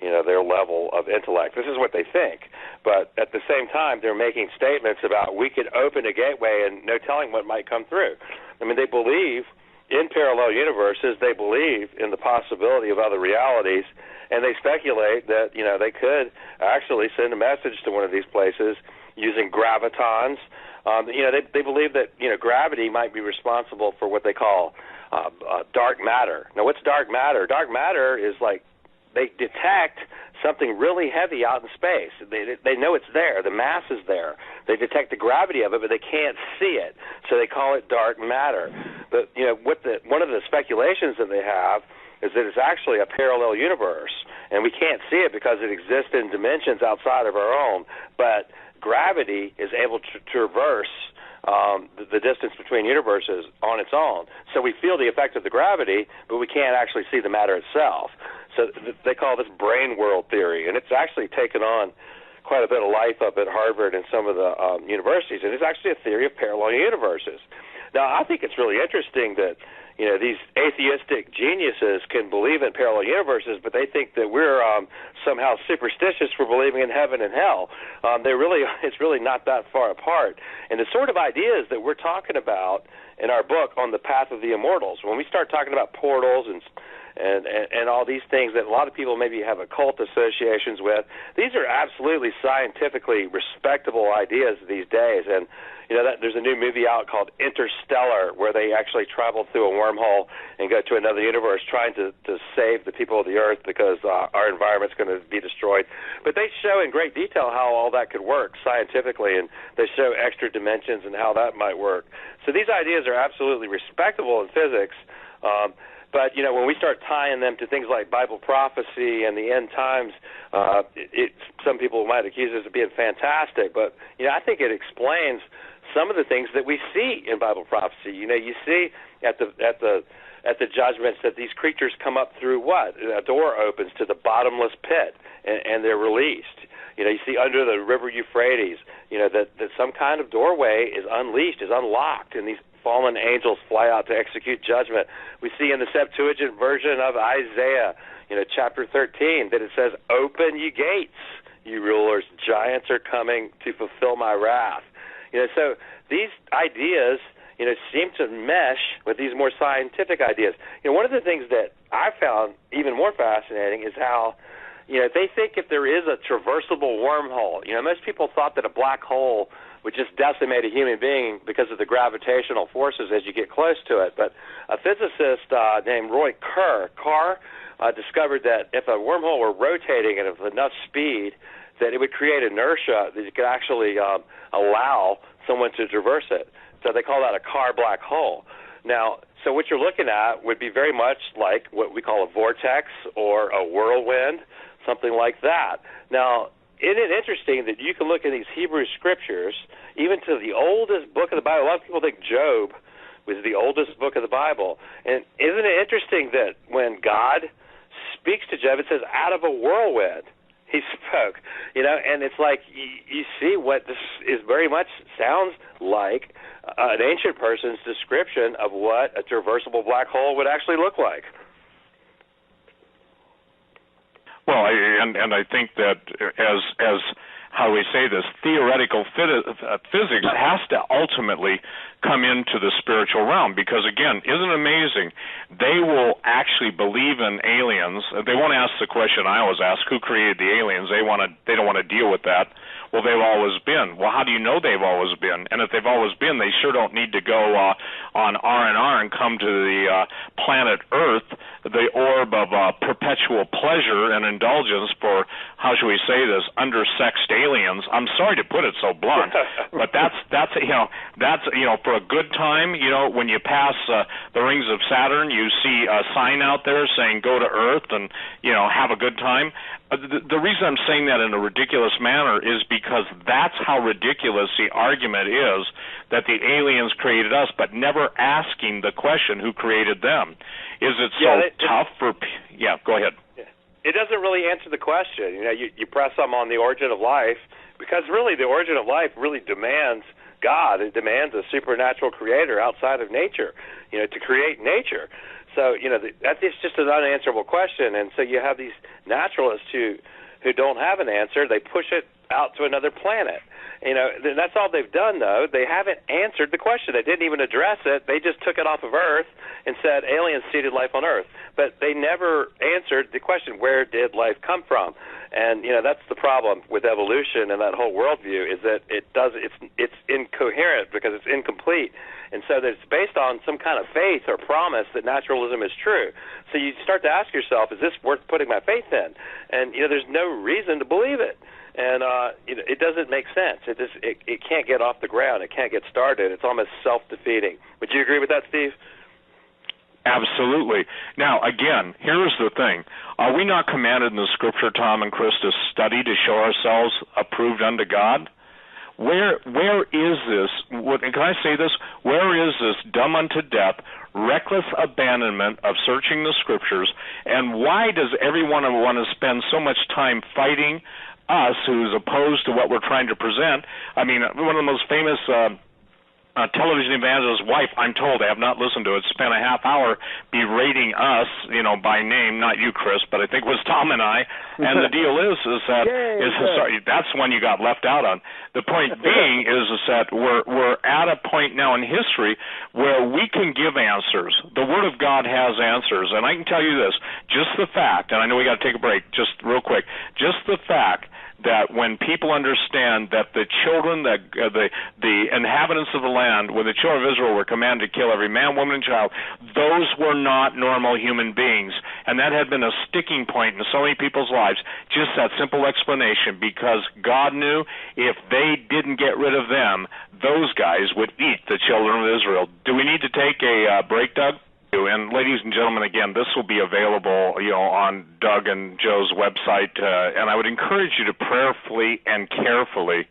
their level of intellect. This is what they think. But at the same time, they're making statements about we could open a gateway and no telling what might come through. They believe in parallel universes. They believe in the possibility of other realities, and they speculate that, they could actually send a message to one of these places using gravitons. They believe that gravity might be responsible for what they call dark matter. Now, what's dark matter? Dark matter is like they detect something really heavy out in space. They know it's there. The mass is there. They detect the gravity of it, but they can't see it. So they call it dark matter. But one of the speculations that they have is that it's actually a parallel universe, and we can't see it because it exists in dimensions outside of our own. But gravity is able to traverse the distance between universes on its own. So we feel the effect of the gravity, but we can't actually see the matter itself. So they call this brain world theory, and it's actually taken on quite a bit of life up at Harvard and some of the universities, and it's actually a theory of parallel universes. Now, I think it's really interesting that these atheistic geniuses can believe in parallel universes, but they think that we're somehow superstitious for believing in heaven and hell. It's really not that far apart. And the sort of ideas that we're talking about in our book on the path of the immortals, when we start talking about portals and all these things that a lot of people maybe have occult associations with, these are absolutely scientifically respectable ideas these days. And there's a new movie out called Interstellar, where they actually travel through a wormhole and go to another universe trying to save the people of the Earth because our environment's going to be destroyed. But they show in great detail how all that could work scientifically, and they show extra dimensions and how that might work. So these ideas are absolutely respectable in physics. But, when we start tying them to things like Bible prophecy and the end times, some people might accuse us of being fantastic, but, I think it explains some of the things that we see in Bible prophecy. You see at the judgments that these creatures come up through what? A door opens to the bottomless pit, and they're released. You see under the river Euphrates, that some kind of doorway is unleashed, is unlocked, and these fallen angels fly out to execute judgment. We see in the Septuagint version of Isaiah, chapter 13, that it says, "Open ye gates, you rulers, giants are coming to fulfill my wrath." So these ideas, seem to mesh with these more scientific ideas. One of the things that I found even more fascinating is how, they think if there is a traversable wormhole, most people thought that a black hole would just decimate a human being because of the gravitational forces as you get close to it. But a physicist named Roy Kerr discovered that if a wormhole were rotating at enough speed, that it would create inertia that you could actually allow someone to traverse it. So they call that a Kerr black hole. Now, so what you're looking at would be very much like what we call a vortex or a whirlwind, something like that. Now, isn't it interesting that you can look at these Hebrew scriptures, even to the oldest book of the Bible? A lot of people think Job was the oldest book of the Bible. And isn't it interesting that when God speaks to Job, it says, out of a whirlwind he spoke, and it's like you see what this is very much sounds like an ancient person's description of what a traversable black hole would actually look like. Well, and I think that as how we say this, theoretical physics has to ultimately come into the spiritual realm, because again, isn't it amazing? They will actually believe in aliens. They won't ask the question I always ask: who created the aliens? They don't want to deal with that. Well, they've always been. Well, how do you know they've always been? And if they've always been, they sure don't need to go on R&R and come to the planet Earth, the orb of perpetual pleasure and indulgence for, how should we say this, undersexed aliens. I'm sorry to put it so blunt, but that's for a good time. When you pass the rings of Saturn, you see a sign out there saying "Go to Earth" and have a good time. The reason I'm saying that in a ridiculous manner is because that's how ridiculous the argument is that the aliens created us, but never asking the question who created them. Is it so tough for... Yeah, go ahead. It doesn't really answer the question. You press them on the origin of life, because really the origin of life really demands God. It demands a supernatural creator outside of nature, to create nature. So, that is just an unanswerable question. And so you have these naturalists who don't have an answer. They push it out to another planet. That's all they've done, though. They haven't answered the question. They didn't even address it. They just took it off of Earth and said aliens seeded life on Earth. But they never answered the question, where did life come from? And, that's the problem with evolution and that whole worldview, is that it's incoherent because it's incomplete. And so it's based on some kind of faith or promise that naturalism is true. So you start to ask yourself, is this worth putting my faith in? And, there's no reason to believe it. And, it doesn't make sense. It can't get off the ground. It can't get started. It's almost self-defeating. Would you agree with that, Steve? Absolutely. Now, again, here's the thing. Are we not commanded in the Scripture, Tom and Chris, to study to show ourselves approved unto God? Where is this, can I say this, where is this dumb unto death, reckless abandonment of searching the Scriptures, and why does everyone want to spend so much time fighting us who's opposed to what we're trying to present? I mean, one of the most famous television evangelist's wife, I'm told, I have not listened to it, spent a half hour berating us, by name, not you, Chris, but I think it was Tom and I. And the deal is that sorry, that's one you got left out on. The point being is that we're at a point now in history where we can give answers. The Word of God has answers, and I can tell you this: just the fact, and I know we got to take a break, just real quick, just the fact that when people understand that the children, the inhabitants of the land, when the children of Israel were commanded to kill every man, woman, and child, those were not normal human beings. And that had been a sticking point in so many people's lives, just that simple explanation, because God knew if they didn't get rid of them, those guys would eat the children of Israel. Do we need to take a break, Doug? And ladies and gentlemen, again, this will be available, on Doug and Joe's website, and I would encourage you to prayerfully and carefully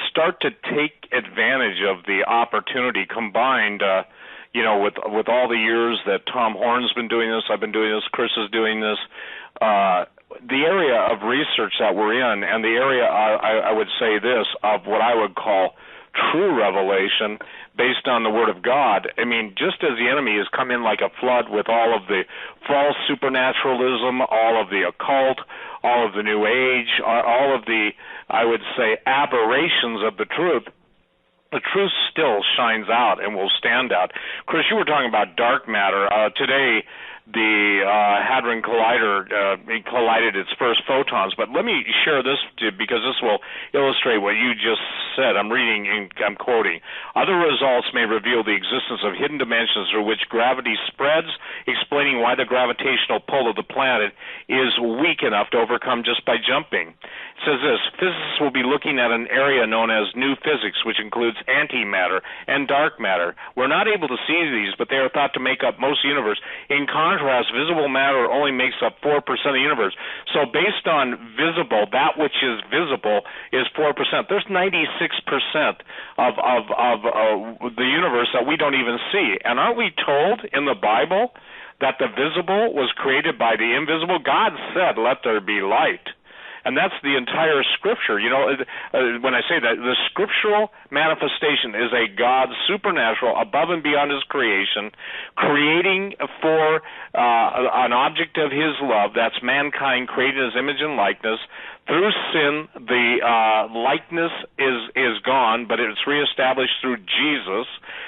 start to take advantage of the opportunity combined, with all the years that Tom Horn's been doing this, I've been doing this, Chris is doing this, the area of research that we're in, and the area, I would say this, of what I would call true revelation based on the Word of God. I mean, just as the enemy has come in like a flood with all of the false supernaturalism, all of the occult, all of the New Age, all of the, I would say, aberrations of the truth still shines out and will stand out. Chris, you were talking about dark matter. Today, the Hadron Collider collided its first photons. But let me share this because this will illustrate what you just said. I'm quoting. Other results may reveal the existence of hidden dimensions through which gravity spreads, explaining why the gravitational pull of the planet is weak enough to overcome just by jumping. It says this: physicists will be looking at an area known as new physics, which includes antimatter and dark matter. We're not able to see these, but they are thought to make up most of the universe. In contrast, visible matter only makes up 4% of the universe. So based on visible, that which is visible is 4%. There's 96% of the universe that we don't even see. And aren't we told in the Bible that the visible was created by the invisible? God said, "Let there be light." And that's the entire Scripture. When I say that, the scriptural manifestation is a God supernatural, above and beyond His creation, creating for an object of His love, that's mankind created in His image and likeness. Through sin, the likeness is gone, but it's reestablished through Jesus.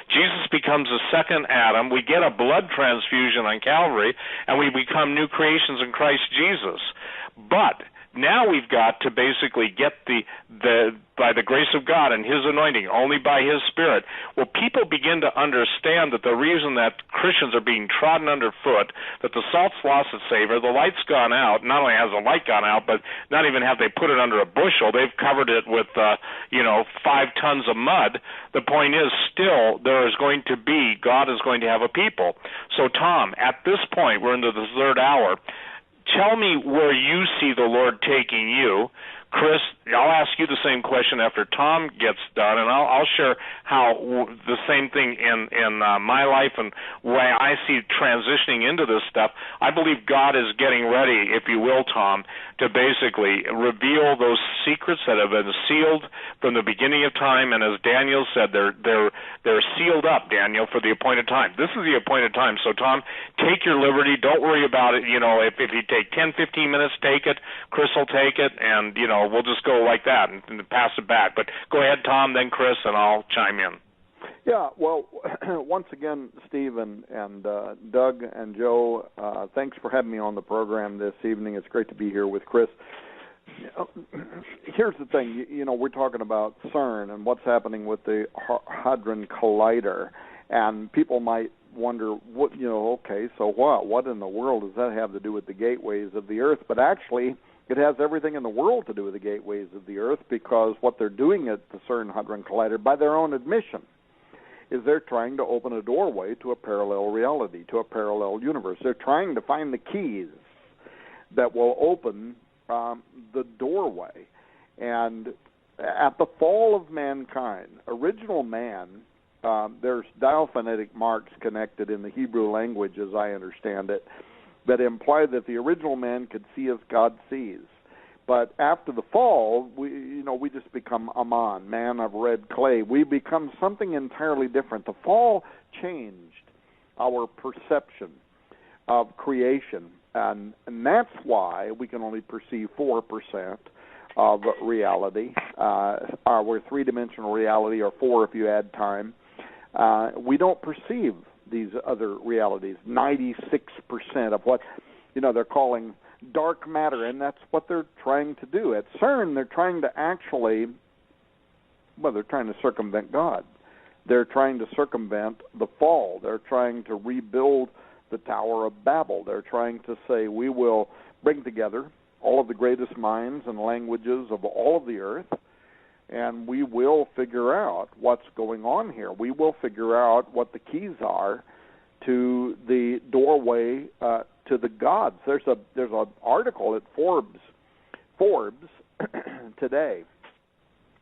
Jesus becomes the second Adam. We get a blood transfusion on Calvary, and we become new creations in Christ Jesus. But now we've got to basically get by the grace of God and His anointing, only by His Spirit. Well, people begin to understand that the reason that Christians are being trodden underfoot, that the salt's lost its savor, the light's gone out. Not only has the light gone out, but not even have they put it under a bushel, they've covered it with 5 tons of mud. The point is, still, God is going to have a people. So, Tom, at this point, we're into the third hour. Tell me where you see the Lord taking you. Chris, I'll ask you the same question after Tom gets done, and I'll share how the same thing in my life and why I see transitioning into this stuff. I believe God is getting ready, if you will, Tom, to basically reveal those secrets that have been sealed from the beginning of time. And as Daniel said, they're sealed up, Daniel, for the appointed time. This is the appointed time. So, Tom, take your liberty. Don't worry about it. If you take 10, 15 minutes, take it. Chris will take it, and we'll just go like that and pass it back. But go ahead, Tom, then Chris, and I'll chime in. Yeah, well, once again, Steve and Doug and Joe, thanks for having me on the program this evening. It's great to be here with Chris. Here's the thing, we're talking about CERN and what's happening with the Hadron Collider, and people might wonder, okay, so what? What in the world does that have to do with the gateways of the Earth? But actually, it has everything in the world to do with the gateways of the Earth, because what they're doing at the CERN Hadron Collider, by their own admission, is they're trying to open a doorway to a parallel reality, to a parallel universe. They're trying to find the keys that will open the doorway. And at the fall of mankind, original man, there's diaphonetic marks connected in the Hebrew language, as I understand it, that imply that the original man could see as God sees. But after the fall, we just become Aman, man of red clay. We become something entirely different. The fall changed our perception of creation, and that's why we can only perceive 4% of reality. Our three-dimensional reality, or 4 if you add time. We don't perceive these other realities. 96% of what they're calling dark matter, and that's what they're trying to do. At CERN, they're trying to circumvent God. They're trying to circumvent the fall. They're trying to rebuild the Tower of Babel. They're trying to say, we will bring together all of the greatest minds and languages of all of the earth, and we will figure out what's going on here. We will figure out what the keys are to the doorway to the gods. There's an article at Forbes today.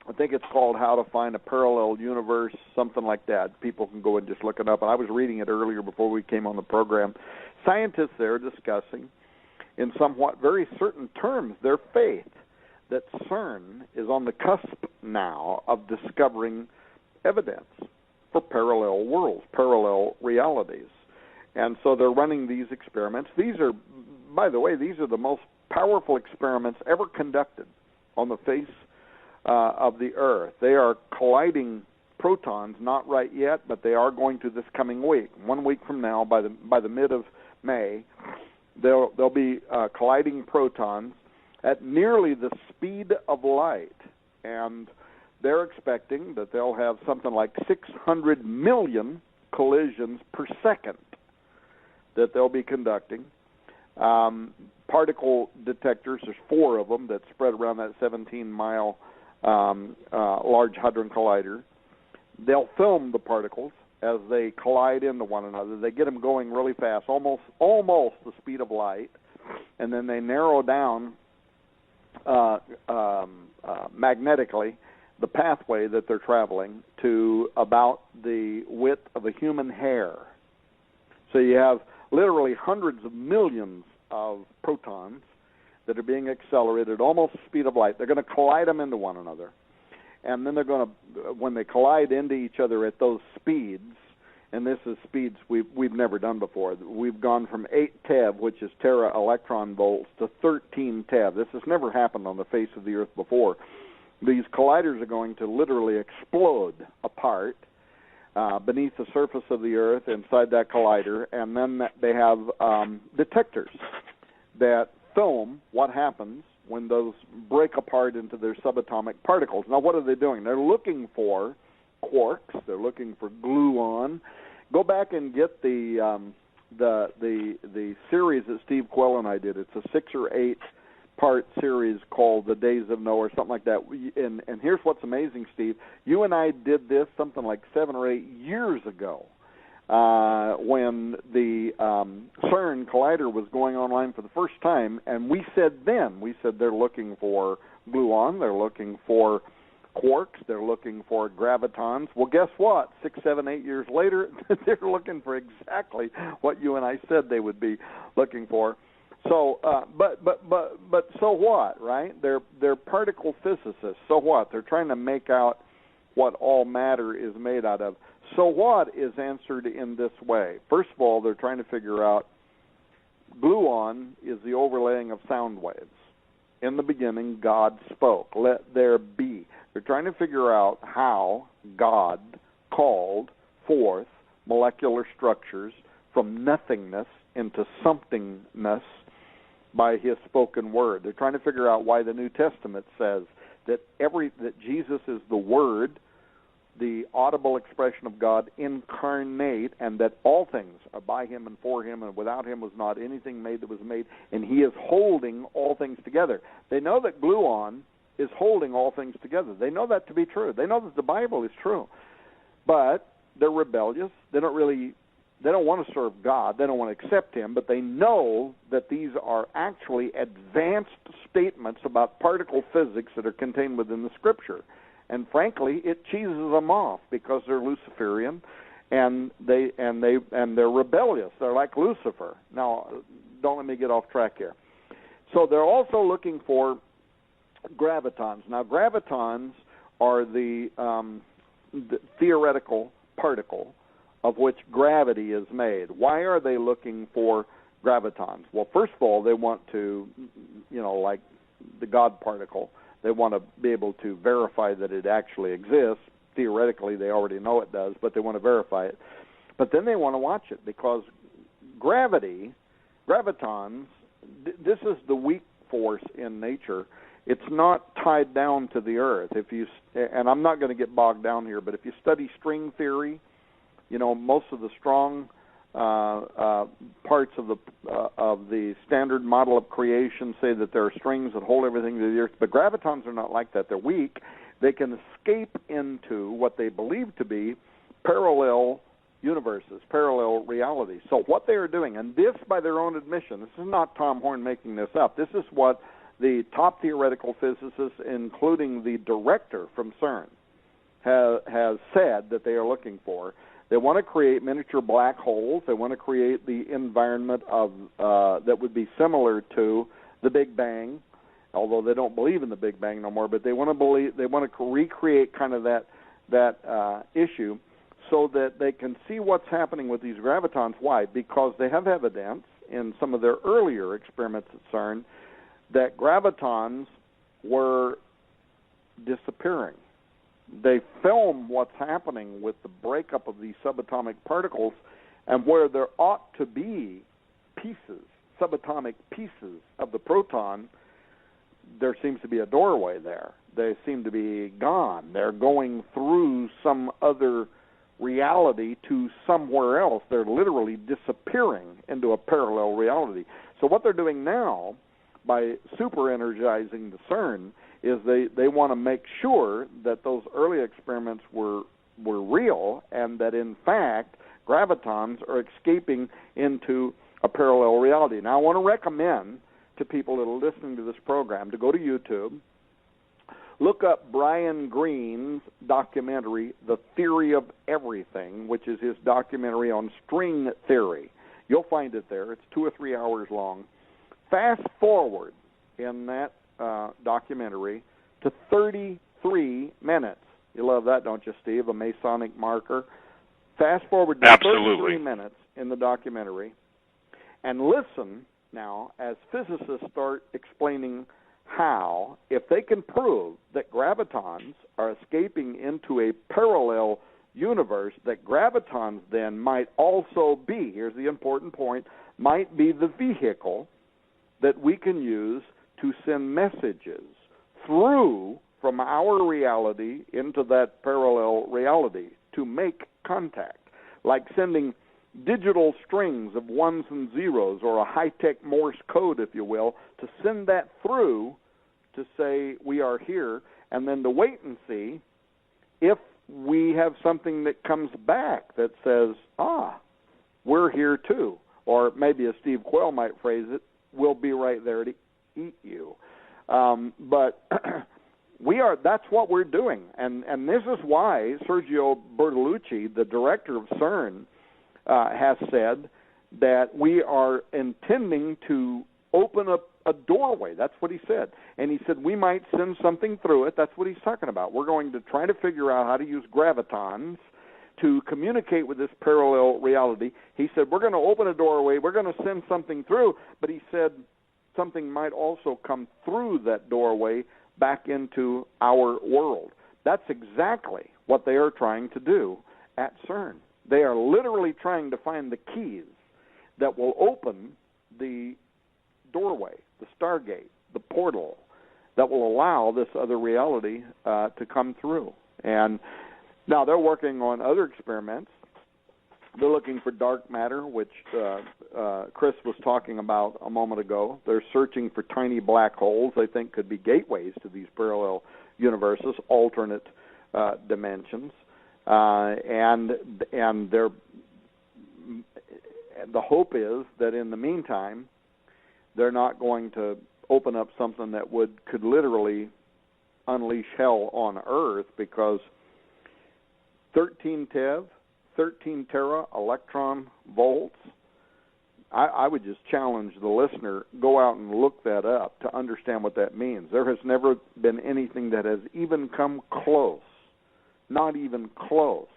I think it's called How to Find a Parallel Universe, something like that. People can go and just look it up. And I was reading it earlier before we came on the program. Scientists there discussing in somewhat very certain terms their faith that CERN is on the cusp now of discovering evidence for parallel worlds, parallel realities. And so they're running these experiments. These are, by the way, these are the most powerful experiments ever conducted on the face of the Earth. They are colliding protons, not right yet, but they are going to this coming week. 1 week from now, by the mid of May, they'll be colliding protons at nearly the speed of light, and they're expecting that they'll have something like 600 million collisions per second that they'll be conducting. Particle detectors, there's 4 of them that spread around that 17-mile Large Hadron Collider. They'll film the particles as they collide into one another. They get them going really fast, almost the speed of light, and then they narrow down magnetically the pathway that they're traveling to about the width of a human hair. So you have literally hundreds of millions of protons that are being accelerated almost the speed of light. They're going to collide them into one another. And then they're going to, when they collide into each other at those speeds, and this is speeds we've never done before. We've gone from 8 TeV, which is tera electron volts, to 13 TeV. This has never happened on the face of the Earth before. These colliders are going to literally explode apart beneath the surface of the Earth inside that collider, and then they have detectors that film what happens when those break apart into their subatomic particles. Now, what are they doing? They're looking for quarks. They're looking for gluon. Go back and get the series that Steve Quayle and I did. It's a 6 or 8 part series called The Days of Noah or something like that. And here's what's amazing, Steve. You and I did this something like 7 or 8 years ago when the CERN collider was going online for the first time, and we said they're looking for gluon, they're looking for quarks, they're looking for gravitons. Well, guess what? 6, 7, 8 years later, they're looking for exactly what you and I said they would be looking for. So, but so what, right? They're particle physicists. So what? They're trying to make out what all matter is made out of. So what is answered in this way. First of all, they're trying to figure out gluon is the overlaying of sound waves. In the beginning, God spoke. Let there be. They're trying to figure out how God called forth molecular structures from nothingness into somethingness by his spoken word. They're trying to figure out why the New Testament says that Jesus is the Word, the audible expression of God incarnate, and that all things are by him and for him, and without him was not anything made that was made, and he is holding all things together. They know that gluon is holding all things together. They know that to be true. They know that the Bible is true. But they're rebellious. They don't want to serve God. They don't want to accept him, but they know that these are actually advanced statements about particle physics that are contained within the Scripture. And frankly, it cheeses them off because they're Luciferian and they're rebellious. They're like Lucifer. Now, don't let me get off track here. So they're also looking for gravitons. Now, gravitons are the theoretical particle of which gravity is made. Why are they looking for gravitons? Well, first of all, they want to, like the God particle, they want to be able to verify that it actually exists. Theoretically, they already know it does, but they want to verify it. But then they want to watch it because gravitons, this is the weak force in nature. It's not tied down to the Earth. And I'm not going to get bogged down here, but if you study string theory, most of the strong parts of the standard model of creation say that there are strings that hold everything to the Earth, but gravitons are not like that. They're weak. They can escape into what they believe to be parallel universes, parallel realities. So what they are doing, and this by their own admission, this is not Tom Horn making this up, this is what the top theoretical physicists, including the director from CERN, has said that they are looking for. They want to create miniature black holes. They want to create the environment of that would be similar to the Big Bang, although they don't believe in the Big Bang no more. But they want to recreate kind of that issue, so that they can see what's happening with these gravitons. Why? Because they have evidence in some of their earlier experiments at CERN that gravitons were disappearing. They film what's happening with the breakup of these subatomic particles, and where there ought to be pieces, subatomic pieces of the proton, there seems to be a doorway there. They seem to be gone. They're going through some other reality to somewhere else. They're literally disappearing into a parallel reality. So what they're doing now, by super energizing the CERN, is they want to make sure that those early experiments were real, and that in fact gravitons are escaping into a parallel reality. Now I want to recommend to people that are listening to this program to go to YouTube, look up Brian Greene's documentary, The Theory of Everything, which is his documentary on string theory. You'll find it there. It's 2 or 3 hours long. Fast forward in that documentary to 33 minutes. You love that, don't you, Steve? A Masonic marker. Fast forward to 33 minutes in the documentary, and listen now as physicists start explaining how, if they can prove that gravitons are escaping into a parallel universe, that gravitons then might also be, here's the important point, might be the vehicle that we can use to send messages through from our reality into that parallel reality to make contact, like sending digital strings of ones and zeros, or a high-tech Morse code, if you will, to send that through to say we are here, and then to wait and see if we have something that comes back that says, we're here too. Or maybe, as Steve Quayle might phrase it, we'll be right there to eat you. But that's what we're doing. And this is why Sergio Bertolucci, the director of CERN, has said that we are intending to open up a doorway. That's what he said. And he said we might send something through it. That's what he's talking about. We're going to try to figure out how to use gravitons to communicate with this parallel reality. He said we're going to open a doorway. We're going to send something through. But he said something might also come through that doorway back into our world. That's exactly what they are trying to do at CERN. They are literally trying to find the keys that will open the doorway, the stargate, the portal, that will allow this other reality to come through. And now they're working on other experiments. They're looking for dark matter, which Chris was talking about a moment ago. They're searching for tiny black holes they think could be gateways to these parallel universes, alternate dimensions. And the hope is that in the meantime, they're not going to open up something that could literally unleash hell on Earth, because 13 TeV, 13 tera electron volts, I would just challenge the listener, go out and look that up to understand what that means. There has never been anything that has even come close, not even close,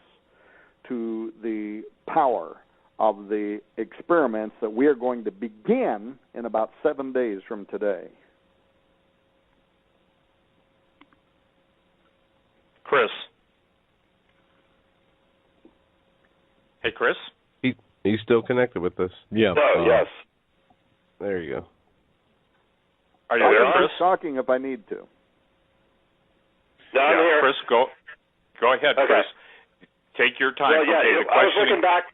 to the power of the experiments that we are going to begin in about 7 days from today. Chris. Hey, Chris? He's still connected with us. Yeah. No, yes. There you go. Are you there, Chris? I'm talking if I need to. No, I'm here. Chris, go ahead, Okay. Chris. Take your time. Well, yeah, okay, the I was question. looking back.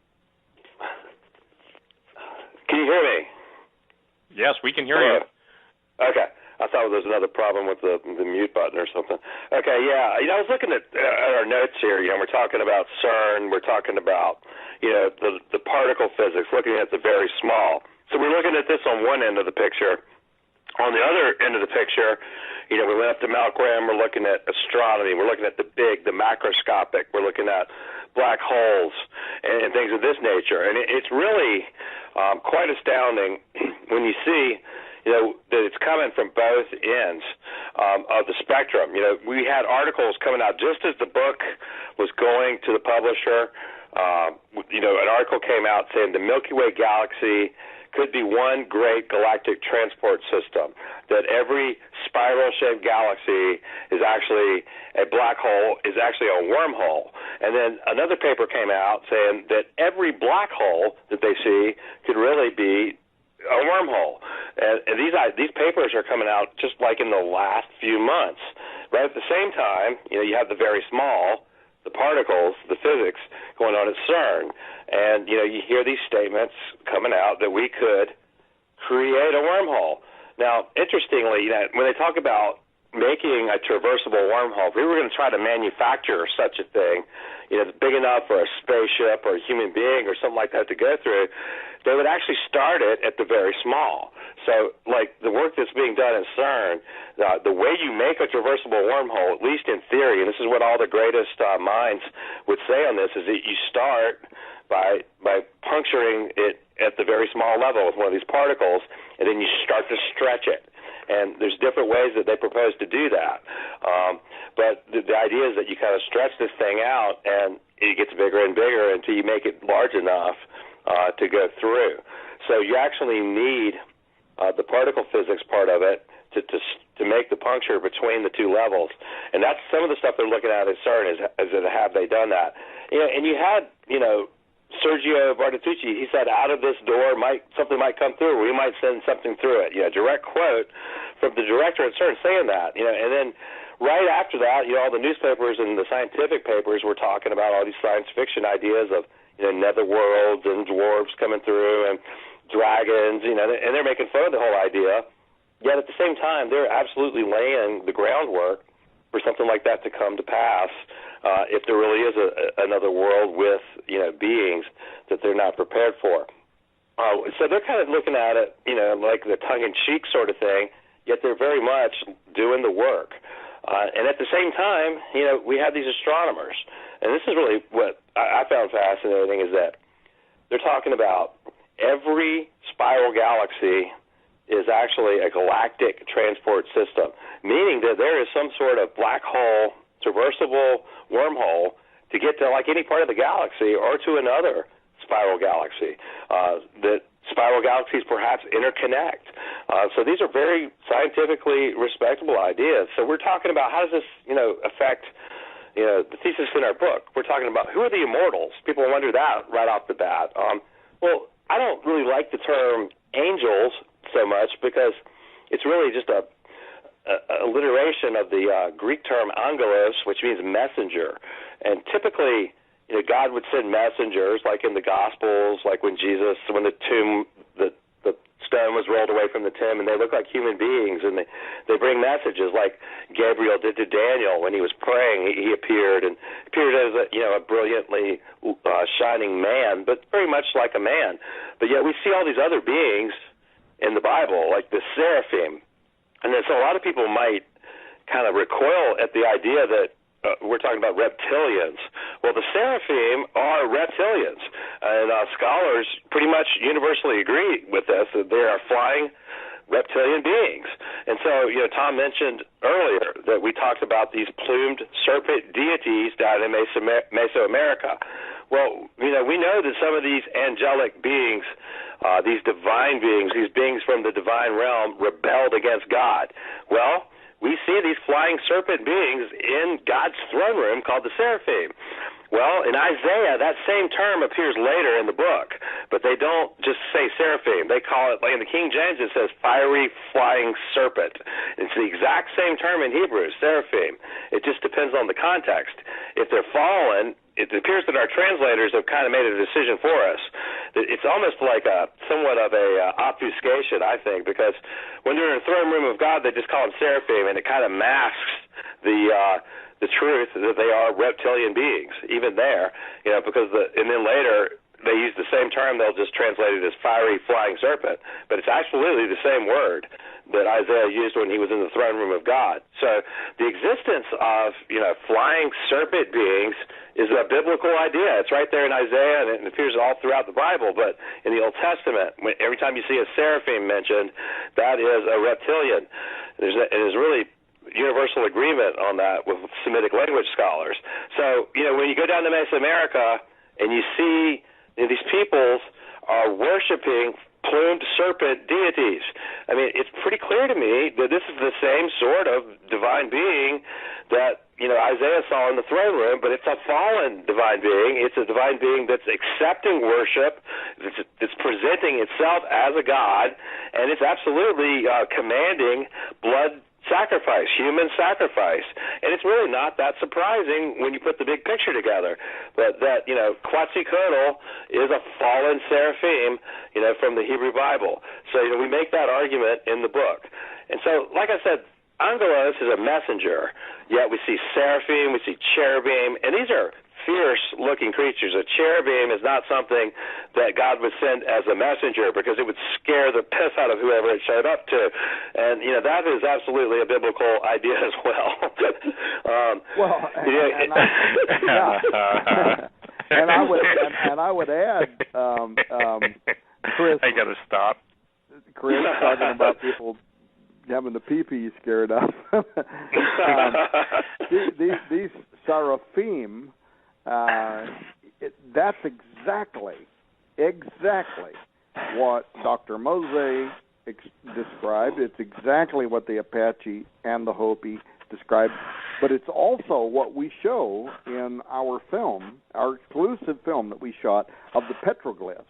Can you hear me? Yes, we can hear Hello? you. Okay. I thought there was another problem with the mute button or something. Okay, yeah. I was looking at our notes here. We're talking about CERN. We're talking about, the particle physics, looking at the very small. So we're looking at this on one end of the picture. On the other end of the picture, we went up to Mount Graham. We're looking at astronomy. We're looking at the big, the macroscopic. We're looking at black holes and things of this nature. And it's really quite astounding when you see that it's coming from both ends of the spectrum. We had articles coming out just as the book was going to the publisher. An article came out saying the Milky Way galaxy could be one great galactic transport system, that every spiral-shaped galaxy is actually a black hole, is actually a wormhole. And then another paper came out saying that every black hole that they see could really be a wormhole. And these papers are coming out just like in the last few months. Right at the same time, you have the very small, the particles, the physics going on at CERN. And, you hear these statements coming out that we could create a wormhole. Now, interestingly, when they talk about making a traversable wormhole, if we were going to try to manufacture such a thing, big enough for a spaceship or a human being or something like that to go through, they would actually start it at the very small. So, like the work that's being done in CERN, the way you make a traversable wormhole, at least in theory, and this is what all the greatest minds would say on this, is that you start by puncturing it at the very small level with one of these particles, and then you start to stretch it. And there's different ways that they propose to do that. But the idea is that you kind of stretch this thing out, and it gets bigger and bigger until you make it large enough to go through. So you actually need the particle physics part of it to make the puncture between the two levels. And that's some of the stuff they're looking at CERN is have they done that. And you had, Sergio Bartolucci, he said, out of this door something might come through. We might send something through it. Direct quote from the director at CERN saying that. And then right after that, all the newspapers and the scientific papers were talking about all these science fiction ideas of netherworlds and dwarves coming through and dragons, and they're making fun of the whole idea. Yet at the same time, they're absolutely laying the groundwork for something like that to come to pass. If there really is another world with beings that they're not prepared for. So they're kind of looking at it, like the tongue-in-cheek sort of thing, yet they're very much doing the work. And at the same time, we have these astronomers. And this is really what I found fascinating, is that they're talking about every spiral galaxy is actually a galactic transport system, meaning that there is some sort of black hole, traversable wormhole to get to like any part of the galaxy or to another spiral galaxy. That spiral galaxies perhaps interconnect. So these are very scientifically respectable ideas. So we're talking about how does this, affect, the thesis in our book. We're talking about who are the immortals. People wonder that right off the bat. Well, I don't really like the term angels so much because it's really just a alliteration of the Greek term angelos, which means messenger. And typically, God would send messengers, like in the Gospels, like when the stone was rolled away from the tomb, and they look like human beings, and they bring messages, like Gabriel did to Daniel when he was praying. He appeared as a brilliantly shining man, but very much like a man. But yet we see all these other beings in the Bible, like the seraphim. And then so a lot of people might kind of recoil at the idea that we're talking about reptilians. Well, the seraphim are reptilians, and scholars pretty much universally agree with this, that they are flying reptilian beings. And so, Tom mentioned earlier that we talked about these plumed serpent deities down in Mesoamerica. Well, we know that some of these angelic beings, these divine beings, these beings from the divine realm, rebelled against God. Well, we see these flying serpent beings in God's throne room called the seraphim. Well, in Isaiah, that same term appears later in the book, but they don't just say seraphim. They call it, like in the King James, it says fiery flying serpent. It's the exact same term in Hebrew, seraphim. It just depends on the context. If they're fallen, it appears that our translators have kind of made a decision for us it's almost like somewhat of a obfuscation, I think, because when they're in the throne room of God, they just call them seraphim, and it kind of masks the truth that they are reptilian beings, even there, because and then later they use the same term. They'll just translate it as fiery flying serpent, but it's absolutely the same word that Isaiah used when he was in the throne room of God. So the existence of flying serpent beings is a biblical idea. It's right there in Isaiah, and it appears all throughout the Bible. But in the Old Testament, every time you see a seraphim mentioned, that is a reptilian. There's really universal agreement on that with Semitic language scholars. So when you go down to Mesoamerica and you see these peoples are worshiping plumed serpent deities. I mean, it's pretty clear to me that this is the same sort of divine being that Isaiah saw in the throne room, but it's a fallen divine being. It's a divine being that's accepting worship, that's presenting itself as a god, and it's absolutely commanding blood sacrifice, human sacrifice. And it's really not that surprising when you put the big picture together. But that, Quetzalcoatl is a fallen seraphim, from the Hebrew Bible. So, we make that argument in the book. And so, like I said, Angelos is a messenger, yet we see seraphim, we see cherubim, and these are fierce-looking creatures. A cherubim is not something that God would send as a messenger because it would scare the piss out of whoever it showed up to. And, that is absolutely a biblical idea as well. And I would add, Chris. I got to stop. Chris, talking about people having the pee-pee scared up. These seraphim, that's exactly what Dr. Mose described. It's exactly what the Apache and the Hopi described, but it's also what we show in our film, our exclusive film that we shot of the petroglyphs.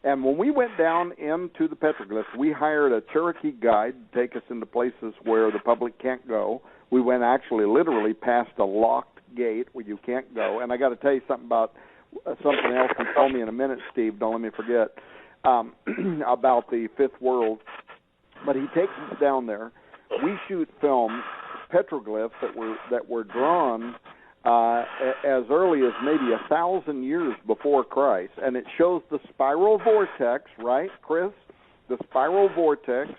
And when we went down into the petroglyphs, we hired a Cherokee guide to take us into places where the public can't go. We went actually literally past a locked gate where you can't go. And I got to tell you something about something else you told me in a minute, Steve. Don't let me forget about the Fifth World. But he takes us down there. We shoot film petroglyphs that were drawn as early as maybe 1,000 years before Christ, and it shows the spiral vortex, right, Chris? The spiral vortex,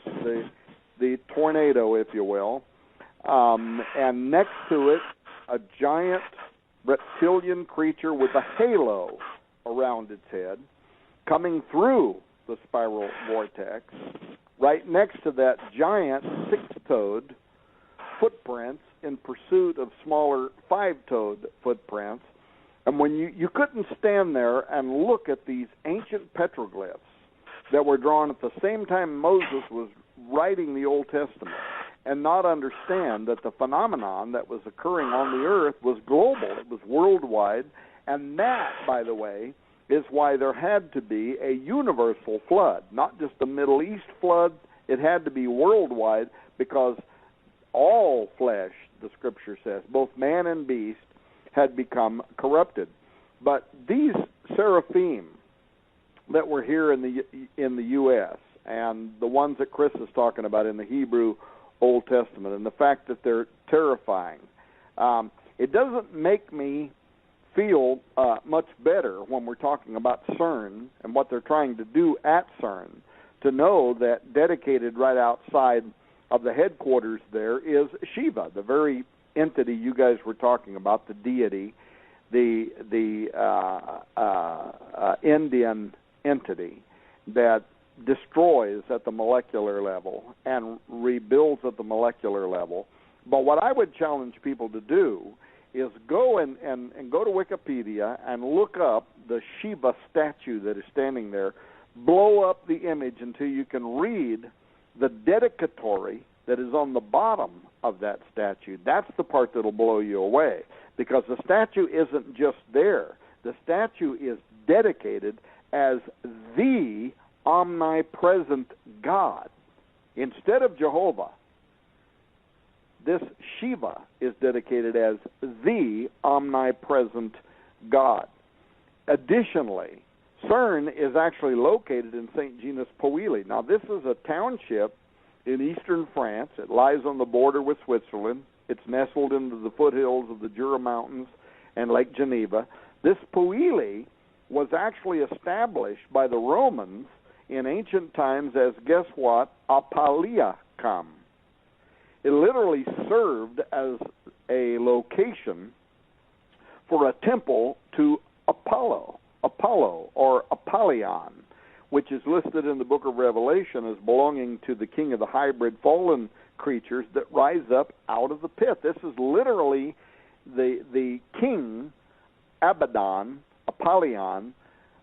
the tornado, if you will, and next to it, a giant reptilian creature with a halo around its head coming through the spiral vortex. Right next to that giant six-toed footprints in pursuit of smaller five-toed footprints. And when you couldn't stand there and look at these ancient petroglyphs that were drawn at the same time Moses was writing the Old Testament and not understand that the phenomenon that was occurring on the earth was global, it was worldwide, and that, by the way, is why there had to be a universal flood, not just a Middle East flood. It had to be worldwide because all flesh, the Scripture says, both man and beast, had become corrupted. But these seraphim that were here in the U.S. and the ones that Chris is talking about in the Hebrew Old Testament, and the fact that they're terrifying, it doesn't make me feel much better when we're talking about CERN and what they're trying to do at CERN, to know that dedicated right outside of the headquarters there is Shiva, the very entity you guys were talking about, the deity, the Indian entity that destroys at the molecular level and rebuilds at the molecular level. But what I would challenge people to do is go and go to Wikipedia and look up the Shiva statue that is standing there, blow up the image until you can read the dedicatory that is on the bottom of that statue. That's the part that'll blow you away, because the statue isn't just there. The statue is dedicated as the omnipresent God. Instead of Jehovah, this Shiva is dedicated as the omnipresent God. Additionally, CERN is actually located in St. Genus Quayle. Now, this is a township in eastern France. It lies on the border with Switzerland. It's nestled into the foothills of the Jura Mountains and Lake Geneva. This Quayle was actually established by the Romans in ancient times as, guess what, Apaliacum. It literally served as a location for a temple to Apollo or Apollyon, which is listed in the book of Revelation as belonging to the king of the hybrid fallen creatures that rise up out of the pit. This is literally the king, Abaddon, Apollyon,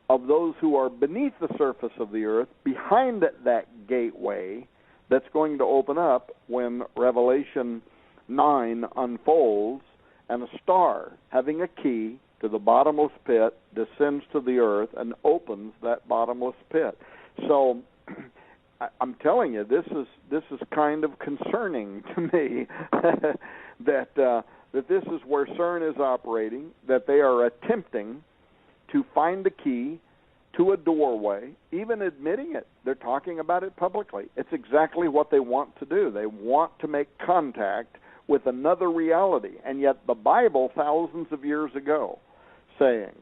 of those who are beneath the surface of the earth, behind that gateway that's going to open up when Revelation 9 unfolds, and a star having a key to the bottomless pit descends to the earth and opens that bottomless pit. So I'm telling you, this is kind of concerning to me that this is where CERN is operating, that they are attempting to find the key to a doorway, even admitting it. They're talking about it publicly. It's exactly what they want to do. They want to make contact with another reality. And yet the Bible, thousands of years ago, saying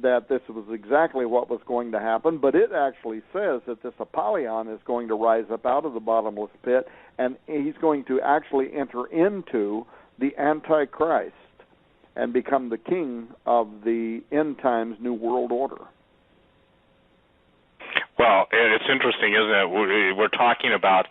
that this was exactly what was going to happen, but it actually says that this Apollyon is going to rise up out of the bottomless pit, and he's going to actually enter into the Antichrist and become the king of the end times New World Order. Well, it's interesting, isn't it? We're talking about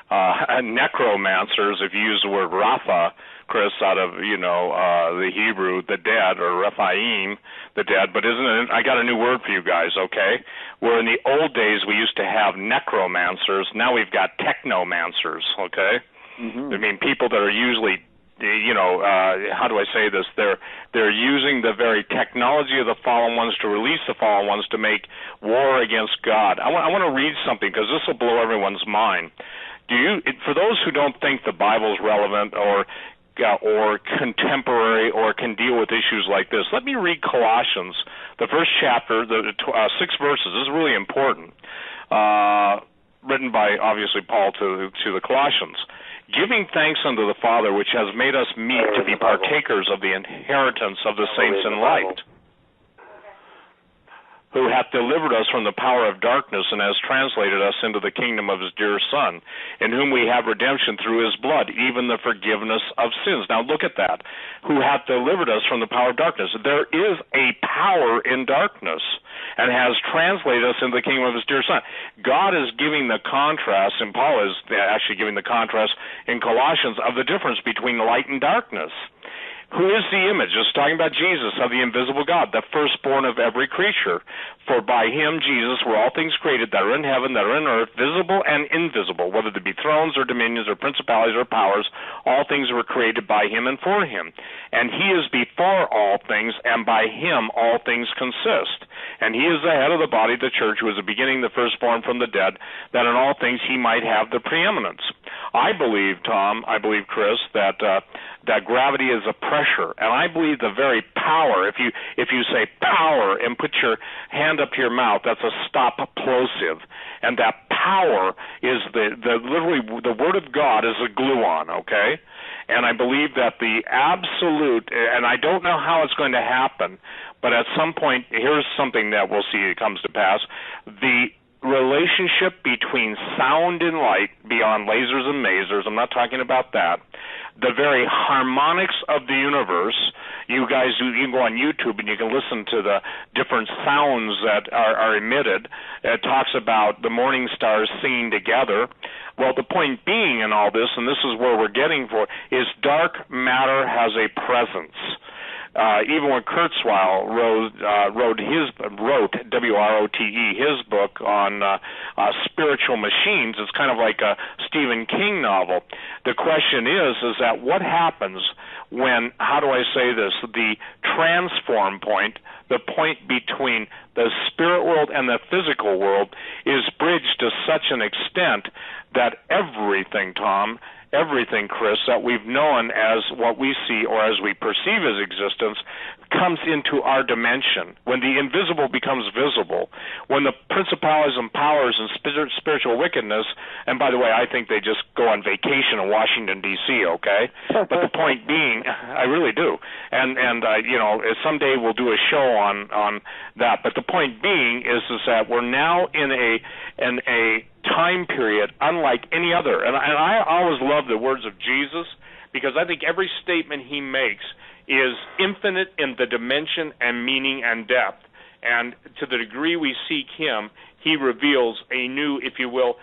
necromancers, if you use the word Rapha, Chris, out of, the Hebrew, the dead, or Rephaim, the dead. But isn't it, I got a new word for you guys, okay? Where in the old days we used to have necromancers, now we've got technomancers, okay? Mm-hmm. I mean, people that are usually, how do I say this? They're using the very technology of the fallen ones to release the fallen ones to make war against God. I want to read something because this will blow everyone's mind. For those who don't think the Bible's relevant or contemporary or can deal with issues like this, let me read Colossians, the first chapter, the 6 verses. This is really important. Written by, obviously, Paul to the Colossians. Giving thanks unto the Father, which has made us meet to be partakers of the inheritance of the saints in light, who hath delivered us from the power of darkness and has translated us into the kingdom of his dear Son, in whom we have redemption through his blood, even the forgiveness of sins. Now look at that. Who hath delivered us from the power of darkness. There is a power in darkness and has translated us into the kingdom of his dear Son. God is giving the contrast, and Paul is actually giving the contrast in Colossians of the difference between light and darkness. Who is the image? It's talking about Jesus, of the invisible God, the firstborn of every creature. For by him, Jesus, were all things created that are in heaven, that are in earth, visible and invisible, whether they be thrones or dominions or principalities or powers. All things were created by him and for him. And he is before all things, and by him all things consist. And he is the head of the body, the church, who is the beginning, the firstborn from the dead, that in all things he might have the preeminence. I believe, Tom, Chris, that gravity is a pressure, and I believe the very power, if you say power and put your hand up to your mouth, that's a stop plosive, and that power is literally the word of God is a gluon, okay? And I believe that the absolute, and I don't know how it's going to happen, but at some point, here's something that we'll see it comes to pass, the relationship between sound and light beyond lasers and masers, I'm not talking about that, the very harmonics of the universe. You guys, you can go on YouTube and you can listen to the different sounds that are emitted. It talks about the morning stars singing together. Well, the point being in all this, and this is where we're getting for, is dark matter has a presence. Even when Kurzweil wrote WROTE, his book on spiritual machines, it's kind of like a Stephen King novel. The question is that what happens when, how do I say this, the transform point, the point between the spirit world and the physical world, is bridged to such an extent that everything, Tom, everything, Chris, that we've known as what we see or as we perceive as existence comes into our dimension. When the invisible becomes visible, when the principalities and powers and spiritual wickedness, and by the way, I think they just go on vacation in Washington, D.C., okay? But the point being, I really do. And someday we'll do a show on that. But the point being is that we're now in a time period unlike any other. And I always love the words of Jesus, because I think every statement he makes is infinite in the dimension and meaning and depth. And to the degree we seek him, he reveals a new, if you will,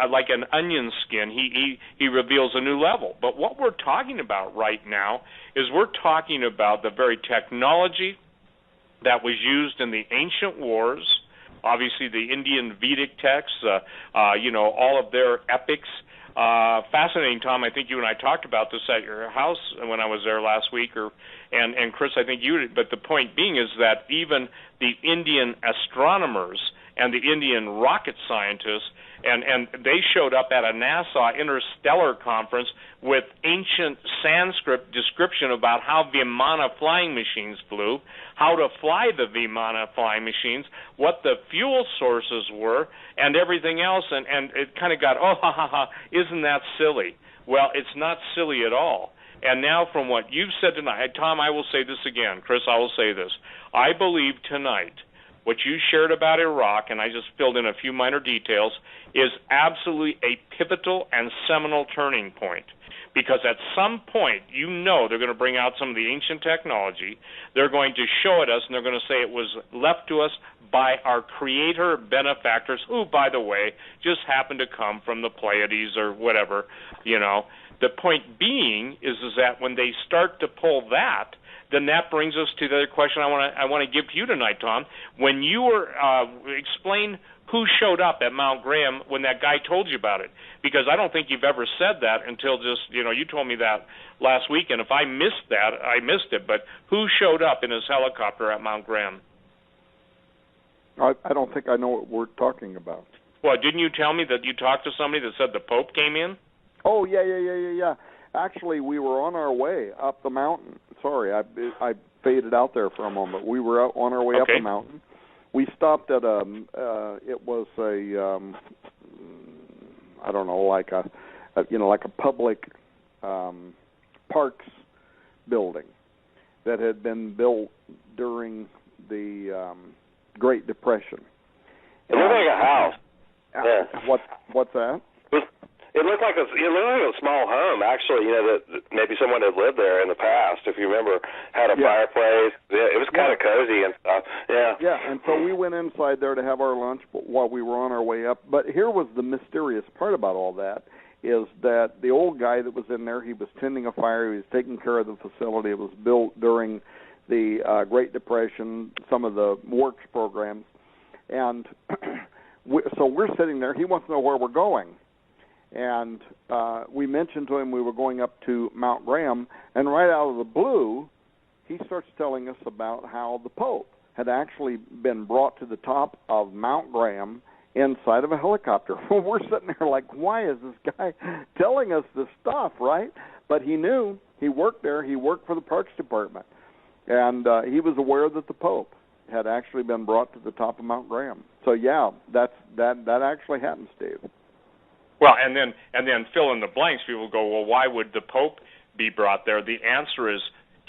like an onion skin, he reveals a new level. But what we're talking about right now is we're talking about the very technology that was used in the ancient wars, obviously the Indian Vedic texts, all of their epics. Fascinating, Tom. I think you and I talked about this at your house when I was there last week, and Chris, I think you did. But the point being is that even the Indian astronomers and the Indian rocket scientists, and they showed up at a NASA interstellar conference with ancient Sanskrit description about how Vimana flying machines flew, how to fly the Vimana flying machines, what the fuel sources were, and everything else, and it kind of got, isn't that silly? Well, it's not silly at all. And now from what you've said tonight, Tom, I will say this again. Chris, I will say this. I believe tonight what you shared about Iraq, and I just filled in a few minor details, is absolutely a pivotal and seminal turning point. Because at some point, they're going to bring out some of the ancient technology, they're going to show it us, and they're going to say it was left to us by our creator benefactors, who, by the way, just happen to come from the Pleiades or whatever, The point being is that when they start to pull that, then that brings us to the other question I want to give to you tonight, Tom. When you were explain who showed up at Mount Graham when that guy told you about it, because I don't think you've ever said that until just you told me that last week, and if I missed that, I missed it. But who showed up in his helicopter at Mount Graham? I don't think I know what we're talking about. Well, didn't you tell me that you talked to somebody that said the Pope came in? Oh, yeah. Actually, we were on our way up the mountain. Sorry, I faded out there for a moment. We were on our way up the mountain. We stopped at it was I don't know, like a public parks building that had been built during the Great Depression. It looked like a house. Yeah. What's that? It looked like a small home, actually. That maybe someone had lived there in the past. If you remember, had a fireplace. Yeah, it was kind of cozy and stuff. Yeah. Yeah, and so we went inside there to have our lunch while we were on our way up. But here was the mysterious part about all that: is that the old guy that was in there, he was tending a fire, he was taking care of the facility. It was built during the Great Depression, some of the works programs, and so we're sitting there. He wants to know where we're going. And we mentioned to him we were going up to Mount Graham, and right out of the blue, he starts telling us about how the Pope had actually been brought to the top of Mount Graham inside of a helicopter. We're sitting there like, why is this guy telling us this stuff, right? But he knew. He worked there. He worked for the Parks Department. And he was aware that the Pope had actually been brought to the top of Mount Graham. So, yeah, that actually happened, Steve. Well, and then fill in the blanks. People go, well, why would the Pope be brought there? The answer is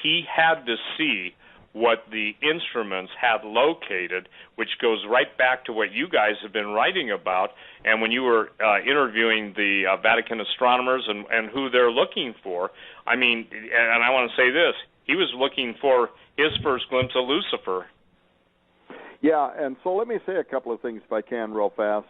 he had to see what the instruments had located, which goes right back to what you guys have been writing about. And when you were interviewing the Vatican astronomers and who they're looking for, I mean, and I want to say this, he was looking for his first glimpse of Lucifer. Yeah, and so let me say a couple of things, if I can, real fast.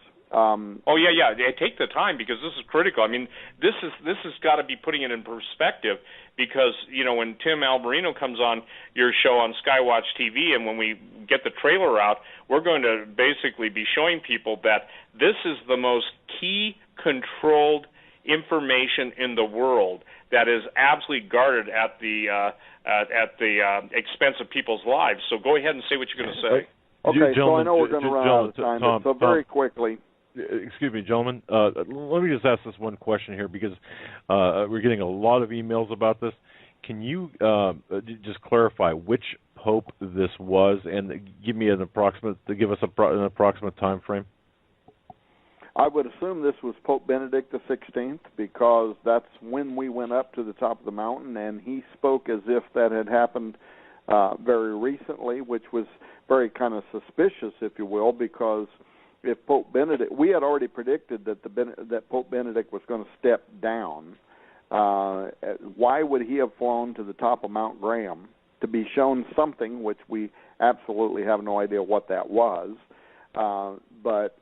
Take the time, because this is critical. I mean, this has got to be putting it in perspective, because when Tim Alberino comes on your show on Skywatch TV, and when we get the trailer out, we're going to basically be showing people that this is the most key controlled information in the world that is absolutely guarded at the expense of people's lives. So go ahead and say what you're going to say. Okay, so I know we're going to run out of time, so very quickly. excuse me, gentlemen. Let me just ask this one question here because we're getting a lot of emails about this. Can you just clarify which pope this was and give me an approximate time frame? I would assume this was Pope Benedict XVI because that's when we went up to the top of the mountain, and he spoke as if that had happened very recently, which was very kind of suspicious, if you will, because if Pope Benedict, we had already predicted that Pope Benedict was going to step down. Why would he have flown to the top of Mount Graham to be shown something which we absolutely have no idea what that was? But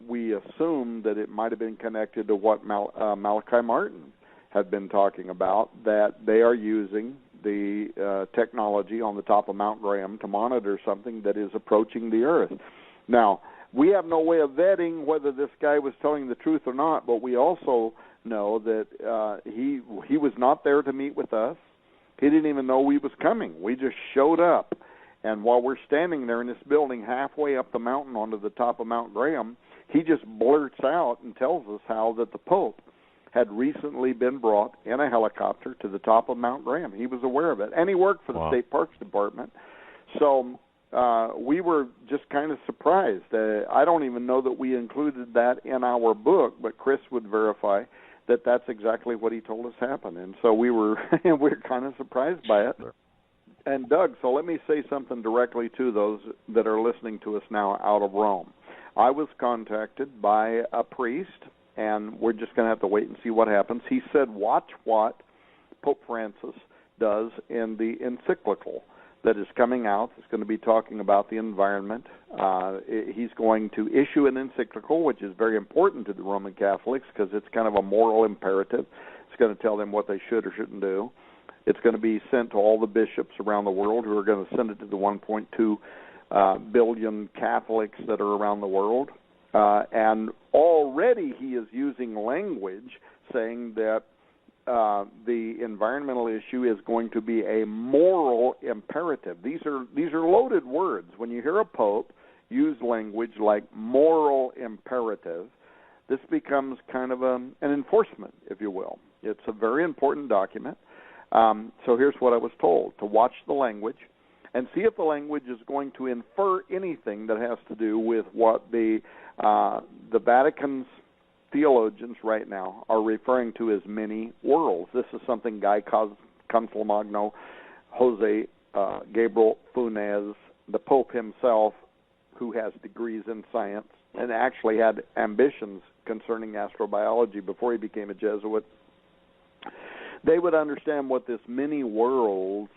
we assumed that it might have been connected to what Malachi Martin had been talking about, that they are using the technology on the top of Mount Graham to monitor something that is approaching the Earth. Now, we have no way of vetting whether this guy was telling the truth or not, but we also know that he was not there to meet with us. He didn't even know we was coming. We just showed up. And while we're standing there in this building halfway up the mountain onto the top of Mount Graham, he just blurts out and tells us how that the Pope had recently been brought in a helicopter to the top of Mount Graham. He was aware of it. And he worked for the State Parks Department. So we were just kind of surprised. I don't even know that we included that in our book, but Chris would verify that that's exactly what he told us happened. And so we were kind of surprised by it. And Doug, so let me say something directly to those that are listening to us now out of Rome. I was contacted by a priest, and we're just going to have to wait and see what happens. He said, watch what Pope Francis does in the encyclical that is coming out. It's going to be talking about the environment. He's going to issue an encyclical, which is very important to the Roman Catholics because it's kind of a moral imperative. It's going to tell them what they should or shouldn't do. It's going to be sent to all the bishops around the world who are going to send it to the 1.2 billion Catholics that are around the world. And already he is using language saying that the environmental issue is going to be a moral imperative. These are loaded words. When you hear a pope use language like moral imperative, this becomes kind of an enforcement, if you will. It's a very important document. So here's what I was told, to watch the language and see if the language is going to infer anything that has to do with what the Vatican's theologians right now are referring to as many worlds. This is something Guy Consolmagno, Jose Gabriel Funes, the Pope himself, who has degrees in science and actually had ambitions concerning astrobiology before he became a Jesuit. They would understand what this many worlds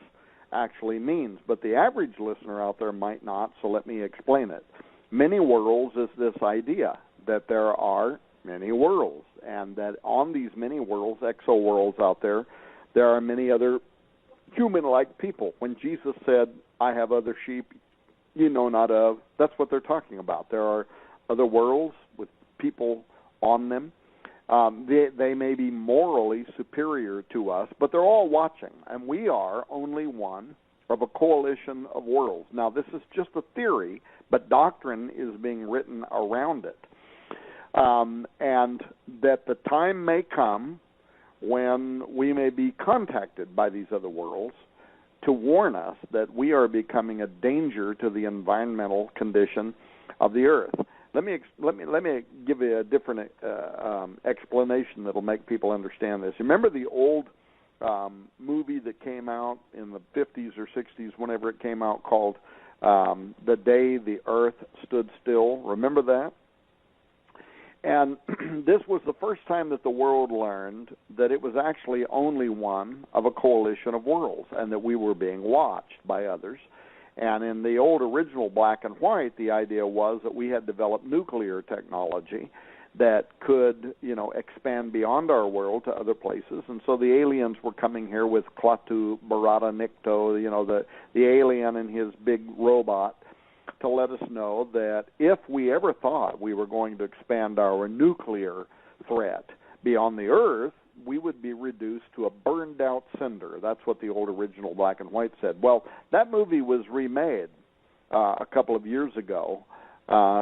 actually means, but the average listener out there might not, so let me explain it. Many worlds is this idea that there are many worlds, and that on these many worlds, exo-worlds out there, there are many other human-like people. When Jesus said, I have other sheep you know not of, that's what they're talking about. There are other worlds with people on them. They may be morally superior to us, but they're all watching, and we are only one of a coalition of worlds. Now, this is just a theory, but doctrine is being written around it. And that the time may come when we may be contacted by these other worlds to warn us that we are becoming a danger to the environmental condition of the earth. Let me give you a different explanation that will make people understand this. Remember the old movie that came out in the 50s or 60s, whenever it came out, called The Day the Earth Stood Still? Remember that? And this was the first time that the world learned that it was actually only one of a coalition of worlds and that we were being watched by others. And in the old original black and white, the idea was that we had developed nuclear technology that could, expand beyond our world to other places. And so the aliens were coming here with Klaatu Barada Nikto, the alien and his big robot, to let us know that if we ever thought we were going to expand our nuclear threat beyond the Earth, we would be reduced to a burned-out cinder. That's what the old original black and white said. Well, that movie was remade a couple of years ago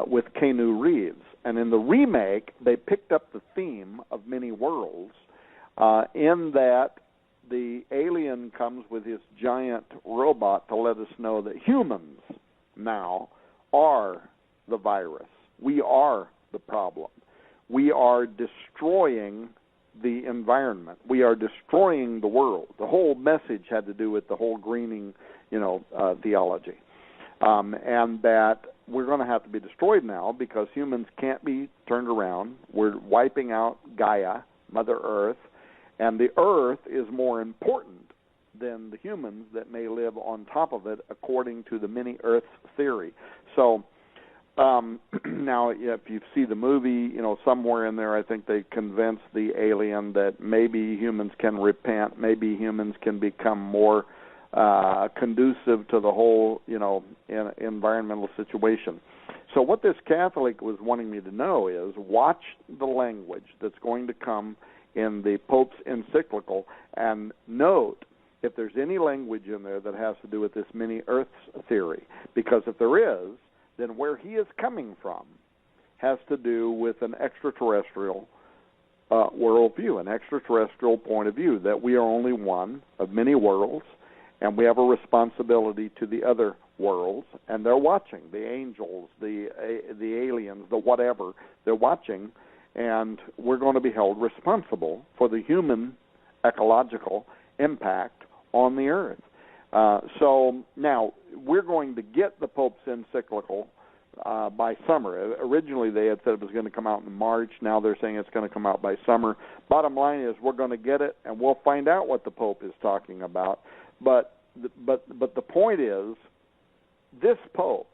with Keanu Reeves, And in the remake, they picked up the theme of many worlds in that the alien comes with his giant robot to let us know that humans now are the virus. We are the problem. We are destroying the environment. We are destroying the world. The whole message had to do with the whole greening, theology. And that we're going to have to be destroyed now because humans can't be turned around. We're wiping out Gaia, Mother Earth, and the Earth is more important than the humans that may live on top of it, according to the many Earths theory. So now, if you see the movie, somewhere in there, I think they convinced the alien that maybe humans can repent, maybe humans can become more conducive to the whole, environmental situation. So what this Catholic was wanting me to know is watch the language that's going to come in the Pope's encyclical and note if there's any language in there that has to do with this mini Earths theory. Because if there is, then where he is coming from has to do with an extraterrestrial worldview, an extraterrestrial point of view, that we are only one of many worlds, and we have a responsibility to the other worlds, and they're watching, the angels, the aliens, the whatever, they're watching, and we're going to be held responsible for the human ecological impact on the earth. So now we're going to get the Pope's encyclical by summer. Originally they had said it was going to come out in March. Now they're saying it's going to come out by summer. Bottom line is we're going to get it, and we'll find out what the Pope is talking about. But the point is, this Pope,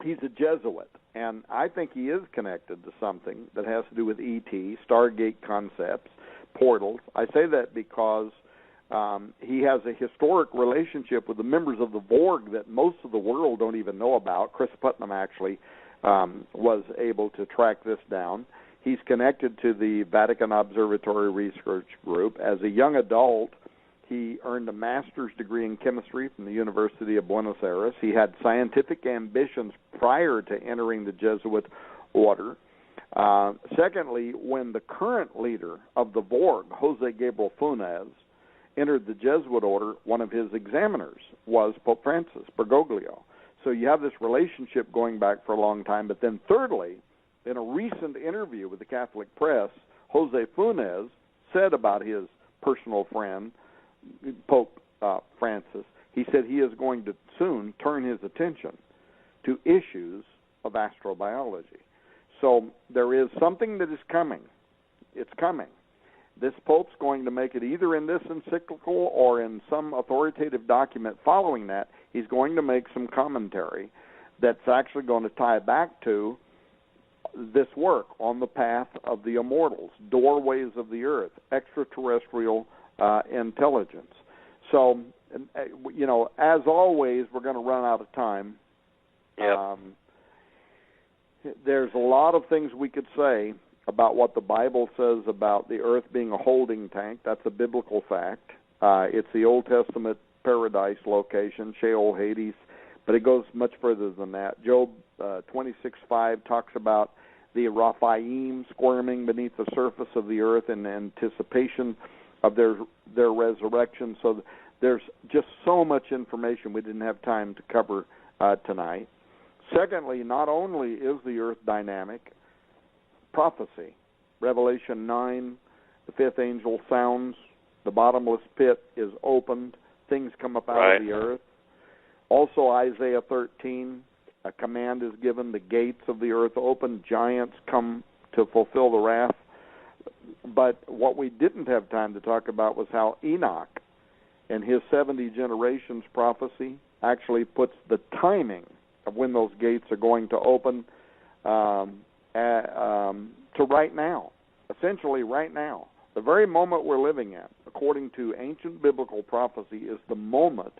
he's a Jesuit, and I think he is connected to something that has to do with ET, Stargate concepts, portals. I say that because he has a historic relationship with the members of the Borg that most of the world don't even know about. Chris Putnam actually was able to track this down. He's connected to the Vatican Observatory Research Group. As a young adult, he earned a master's degree in chemistry from the University of Buenos Aires. He had scientific ambitions prior to entering the Jesuit order. Secondly, when the current leader of the Borg, Jose Gabriel Funes, entered the Jesuit order, one of his examiners was Pope Francis Bergoglio. So you have this relationship going back for a long time. But then thirdly, in a recent interview with the Catholic press, Jose Funes said about his personal friend, Pope Francis, he said he is going to soon turn his attention to issues of astrobiology. So there is something that is coming. It's coming. This Pope's going to make it either in this encyclical or in some authoritative document following that. He's going to make some commentary that's actually going to tie back to this work on the path of the immortals, doorways of the earth, extraterrestrial intelligence. So, as always, we're going to run out of time. Yep. There's a lot of things we could say about what the Bible says about the earth being a holding tank. That's a biblical fact. It's the Old Testament paradise location, Sheol, Hades, but it goes much further than that. Job 26:5 talks about the Raphaim squirming beneath the surface of the earth in anticipation of their resurrection. So there's just so much information we didn't have time to cover tonight. Secondly, not only is the earth dynamic, prophecy. Revelation 9, the fifth angel sounds, the bottomless pit is opened, things come up out of the earth. Also Isaiah 13, a command is given, the gates of the earth open, giants come to fulfill the wrath. But what we didn't have time to talk about was how Enoch and his 70 generations prophecy actually puts the timing of when those gates are going to open to right now, essentially right now. The very moment we're living in, according to ancient biblical prophecy, is the moment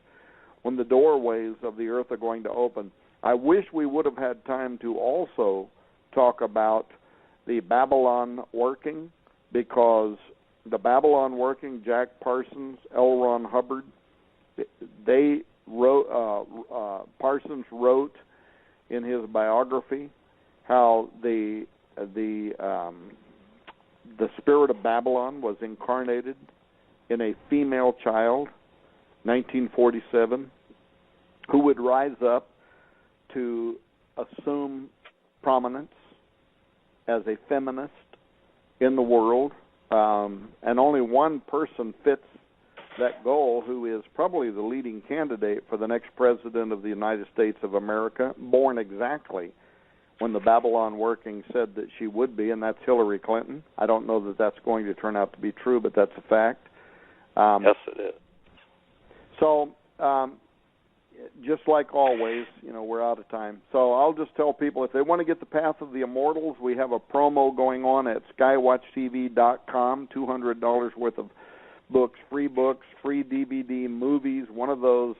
when the doorways of the earth are going to open. I wish we would have had time to also talk about the Babylon working, because the Babylon working, Jack Parsons, L. Ron Hubbard, they wrote, Parsons wrote in his biography how the spirit of Babylon was incarnated in a female child, 1947, who would rise up to assume prominence as a feminist in the world, and only one person fits that goal, who is probably the leading candidate for the next president of the United States of America, born exactly when the Babylon working said that she would be, and that's Hillary Clinton. I don't know that that's going to turn out to be true, but that's a fact. Yes, it is. So, just like always, we're out of time. So I'll just tell people, if they want to get the Path of the Immortals, we have a promo going on at skywatchtv.com, $200 worth of books, free DVD, movies. One of those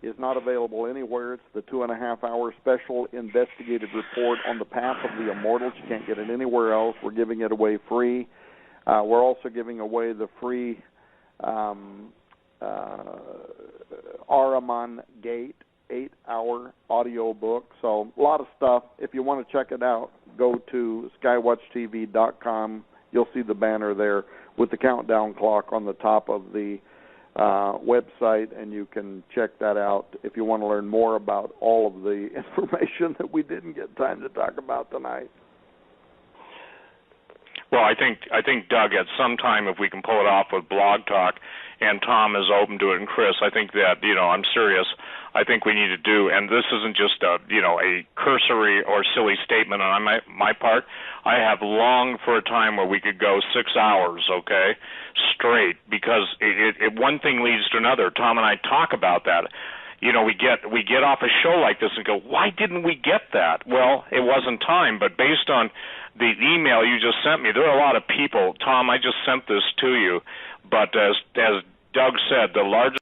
is not available anywhere. It's the 2.5-hour special investigative report on the Path of the Immortals. You can't get it anywhere else. We're giving it away free. We're also giving away the free Ahriman Gate 8-hour audio book. So a lot of stuff. If you want to check it out, go to skywatchtv.com. You'll see the banner there with the countdown clock on the top of the website, and you can check that out if you want to learn more about all of the information that we didn't get time to talk about tonight. Well, I think Doug, at some time, if we can pull it off with Blog Talk, and Tom is open to it, and Chris, I think that, I'm serious. I think we need to do, and this isn't just a cursory or silly statement on my part. I have longed for a time where we could go 6 hours, okay, straight, because it one thing leads to another. Tom and I talk about that. We get off a show like this and go, why didn't we get that? Well, it wasn't time, but based on the email you just sent me, there are a lot of people. Tom, I just sent this to you, but as Doug said, the largest